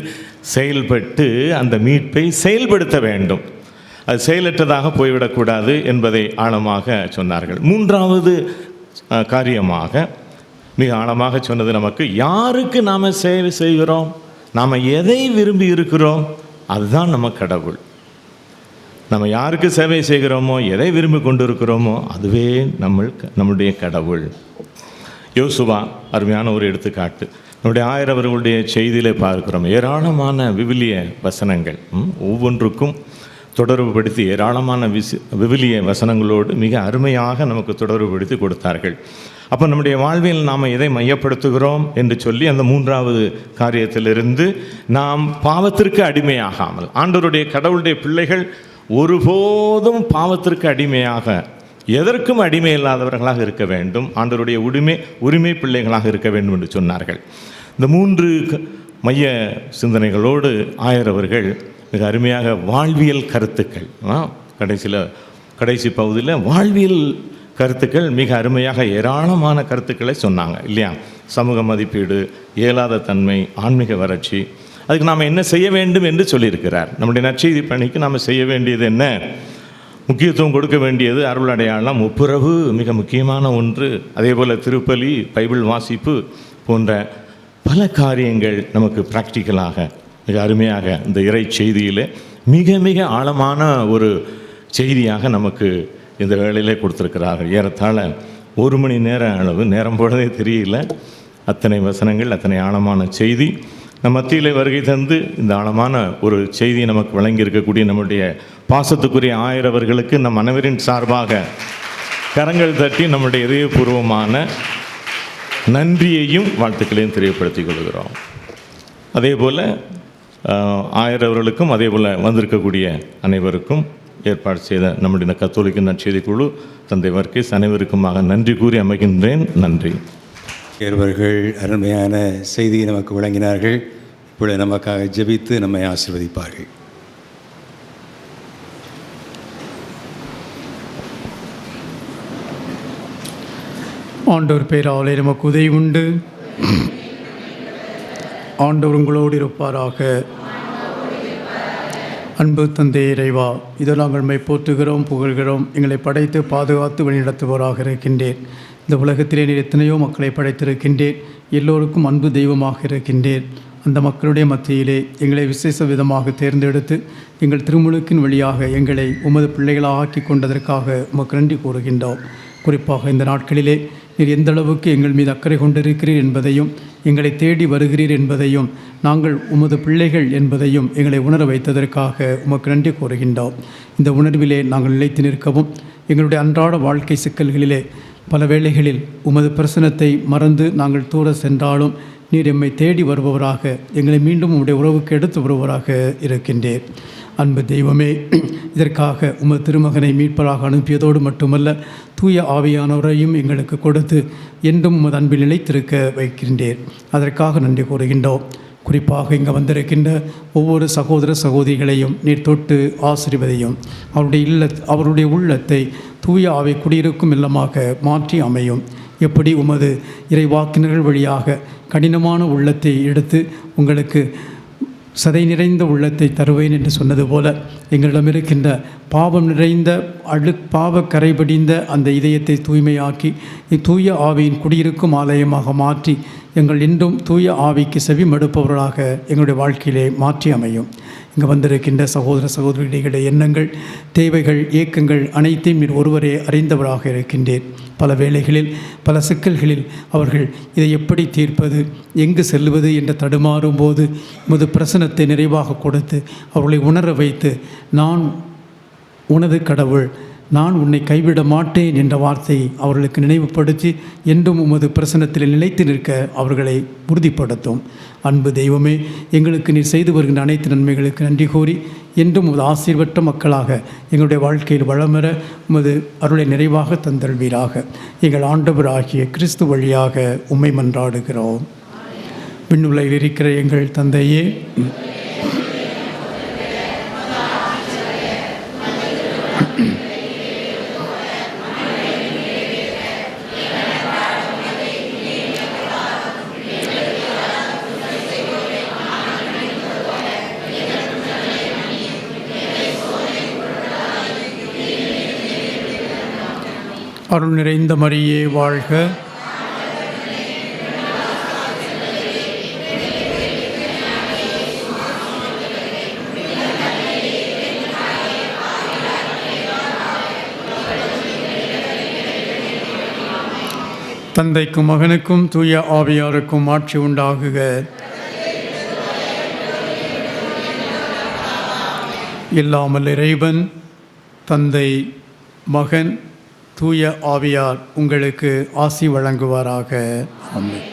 Speaker 7: செயல்பட்டு அந்த மீட்பை செயல்படுத்த வேண்டும். அது செயலற்றதாக போய்விடக்கூடாது என்பதை ஆழமாக சொன்னார்கள். மூன்றாவது காரியமாக மிக ஆழமாக சொன்னது, நமக்கு யாருக்கு நாம் சேவை செய்கிறோம், நாம் எதை விரும்பி இருக்கிறோம், அதுதான் நம்ம கடவுள். நம்ம யாருக்கு சேவை செய்கிறோமோ, எதை விரும்பி கொண்டு இருக்கிறோமோ, அதுவே நம்முடைய கடவுள். யோசுவா அருமையான ஒரு எடுத்துக்காட்டு. நம்முடைய ஆயரவர்களுடைய செய்தியிலே பார்க்கிறோம். ஏராளமான விவிலிய வசனங்கள், ஒவ்வொன்றுக்கும் தொடர்புபடுத்தி ஏராளமான விவிலிய வசனங்களோடு மிக அருமையாக நமக்கு தொடர்புபடுத்தி கொடுத்தார்கள். அப்போ நம்முடைய வாழ்வில் நாம் எதை மையப்படுத்துகிறோம் என்று சொல்லி அந்த மூன்றாவது காரியத்திலிருந்து நாம் பாவத்திற்கு அடிமையாகாமல், ஆண்டவருடைய கடவுளுடைய பிள்ளைகள் ஒருபோதும் பாவத்திற்கு அடிமையாக, எதற்கும் அடிமை இல்லாதவர்களாக இருக்க வேண்டும், ஆண்டவருடைய உரிமை பிள்ளைகளாக இருக்க வேண்டும் என்று சொன்னார்கள். இந்த மூன்று மைய சிந்தனைகளோடு ஆயரவர்கள் மிக அருமையாக வாழ்வியல் கருத்துக்கள், கடைசி பகுதியில் வாழ்வியல் கருத்துக்கள் மிக அருமையாக ஏராளமான கருத்துக்களை சொன்னாங்க இல்லையா. சமூக மதிப்பீடு, இயலாத தன்மை, ஆன்மீக வறட்சி, அதுக்கு நாம் என்ன செய்ய வேண்டும் என்று சொல்லியிருக்கிறார். நம்முடைய நற்செய்தி பணிக்கு நாம் செய்ய வேண்டியது என்ன, முக்கியத்துவம் கொடுக்க வேண்டியது அருள் அடையாளம், ஒப்புரவு மிக முக்கியமான ஒன்று. அதே போல் திருப்பலி, பைபிள் வாசிப்பு போன்ற பல காரியங்கள் நமக்கு ப்ராக்டிக்கலாக மிக அருமையாக இந்த இறை செய்தியில் மிக மிக ஆழமான ஒரு செய்தியாக நமக்கு இந்த வேளையிலே கொடுத்துருக்கிறார்கள். ஏறத்தாழ 1 மணி நேர அளவு, நேரம் போனதே தெரியல, அத்தனை வசனங்கள், அத்தனை ஆழமான செய்தி நம் மத்தியிலே வருகை தந்து இந்த ஆழமான ஒரு செய்தியை நமக்கு வழங்கியிருக்கக்கூடிய நம்முடைய பாசத்துக்குரிய ஆயரவர்களுக்கு நம் அனைவரின் சார்பாக கரங்கள் தட்டி நம்முடைய இதயபூர்வமான நன்றியையும் வாழ்த்துக்களையும் தெரியப்படுத்திக் கொள்கிறோம். அதே போல் ஆயரவர்களுக்கும் அதே போல் வந்திருக்கக்கூடிய அனைவருக்கும் ஏற்பாடு செய்த நம்முடைய கத்தோலிக்க நற்செய்தி குழு, தந்தை வர்க்கீஸ் அனைவருக்குமாக நன்றி கூறி அமைகின்றேன். நன்றி.
Speaker 2: இவர்கள் அருமையான செய்தியை நமக்கு வழங்கினார்கள். இப்பொழுது நமக்காக ஜெபித்து நம்மை ஆசீர்வதிப்பார்கள்.
Speaker 3: ஆண்டவர் பேராலே நமக்கு உதவி உண்டு. ஆண்டவர் உங்களோடு இருப்பாராக. அன்பு தந்தை இறைவா, இதோ நாங்கள் உம்மை போற்றுகிறோம், புகழ்கிறோம். எங்களை படைத்து பாதுகாத்து வழிநடத்துவோராக இருக்கின்றேன். இந்த உலகத்திலே நீர் எத்தனையோ மக்களை படைத்திருக்கின்றேன். எல்லோருக்கும் அன்பு தெய்வமாக இருக்கின்றேன். அந்த மக்களுடைய மத்தியிலே எங்களை விசேஷ விதமாக தேர்ந்தெடுத்து எங்கள் திருமுழுக்கின் வழியாக எங்களை உமது பிள்ளைகளாக ஆக்கி கொண்டதற்காக உமக்கு நன்றி கூறுகின்றோம். குறிப்பாக இந்த நாட்களிலே நீர் எந்த அளவுக்கு எங்கள் மீது அக்கறை கொண்டிருக்கிறீர் என்பதையும், எங்களை தேடி வருகிறீர் என்பதையும், நாங்கள் உமது பிள்ளைகள் என்பதையும் எங்களை உணர வைத்ததற்காக உமக்கு நன்றி கூறுகின்றோம். இந்த உணர்விலே நாங்கள் நிலைத்து நிற்கவும், எங்களுடைய அன்றாட வாழ்க்கை சிக்கல்களிலே பல வேளைகளில் உமது பிரசனத்தை மறந்து நாங்கள் தூர சென்றாலும் நீர் எம்மை தேடி வருபவராக, எங்களை மீண்டும் உம்முடைய உறவுக்கு எடுத்து வருபவராக இருக்கின்றேன். அன்பு தெய்வமே, இதற்காக உமது திருமகனை மீட்பராக அனுப்பியதோடு மட்டுமல்ல, தூய ஆவியானவரையும் எங்களுக்கு கொடுத்து என்றும் உமது அன்பில் நிலைத்திருக்க வைக்கின்றேன். அதற்காக நன்றி கூறுகின்றோம். குறிப்பாக இங்கே வந்திருக்கின்ற ஒவ்வொரு சகோதர சகோதரிகளையும் நீர் தொட்டு ஆசீர்வதியும். அவருடைய உள்ளத்தை தூய ஆவி குடியிருக்கும் இல்லமாக மாற்றி அமையும். எப்படி உமது இறைவாக்கினர்கள் வழியாக கடினமான உள்ளத்தை எடுத்து உங்களுக்கு சதை நிறைந்த உள்ளத்தை தருவேன் என்று சொன்னது போல எங்களிடம் இருக்கின்ற பாவம் நிறைந்த பாவ கரைபடிந்த அந்த இதயத்தை தூய்மையாக்கி தூய ஆவியின் குடியிருக்கும் ஆலயமாக மாற்றி எங்கள் இன்றும் தூய ஆவிக்கு செவி மடுப்பவர்களாக எங்களுடைய வாழ்க்கையிலே மாற்றி அமையும். இங்கு வந்திருக்கின்ற சகோதர சகோதரிகளுடைய எண்ணங்கள், தேவைகள், இயக்கங்கள் அனைத்தையும் நீர் ஒருவரே அறிந்தவராக இருக்கின்றேன். பல வேளைகளில் பல சிக்கல்களில் அவர்கள் இதை எப்படி தீர்ப்பது, எங்கு செல்வது என்று தடுமாறும் போது உமது பிரசனத்தை நிறைவாக கொடுத்து அவர்களை உணர வைத்து, நான் உனது கடவுள், நான் உன்னை கைவிட மாட்டேன் என்ற வார்த்தையை அவர்களுக்கு நினைவுபடுத்தி என்றும் உமது பிரசன்னத்தில் நிலைத்து நிற்க அவர்களை உறுதிப்படுத்தும். அன்பு தெய்வமே, எங்களுக்கு நீர் செய்து வருகின்ற அனைத்து நன்மைகளுக்கு நன்றி கூறி என்றும் உமது ஆசீர்வற்ற மக்களாக எங்களுடைய வாழ்க்கையில் வளமர உமது அருளை நிறைவாக தந்தல்வீராக. எங்கள் ஆண்டவர் ஆகிய கிறிஸ்து வழியாக உம்மை மன்றாடுகிறோம். விண்ணுலகில் இருக்கிற எங்கள் தந்தையே, அருள் நிறைந்த மரியே வாழ்க. தந்தைக்கும் மகனுக்கும் தூய ஆவியாருக்கும் ஆட்சி உண்டாகுக. இல்லாமல் இறைவன் தந்தை, மகன், தூய ஆவியார் உங்களுக்கு ஆசி வழங்குவாராக. ஆமென்.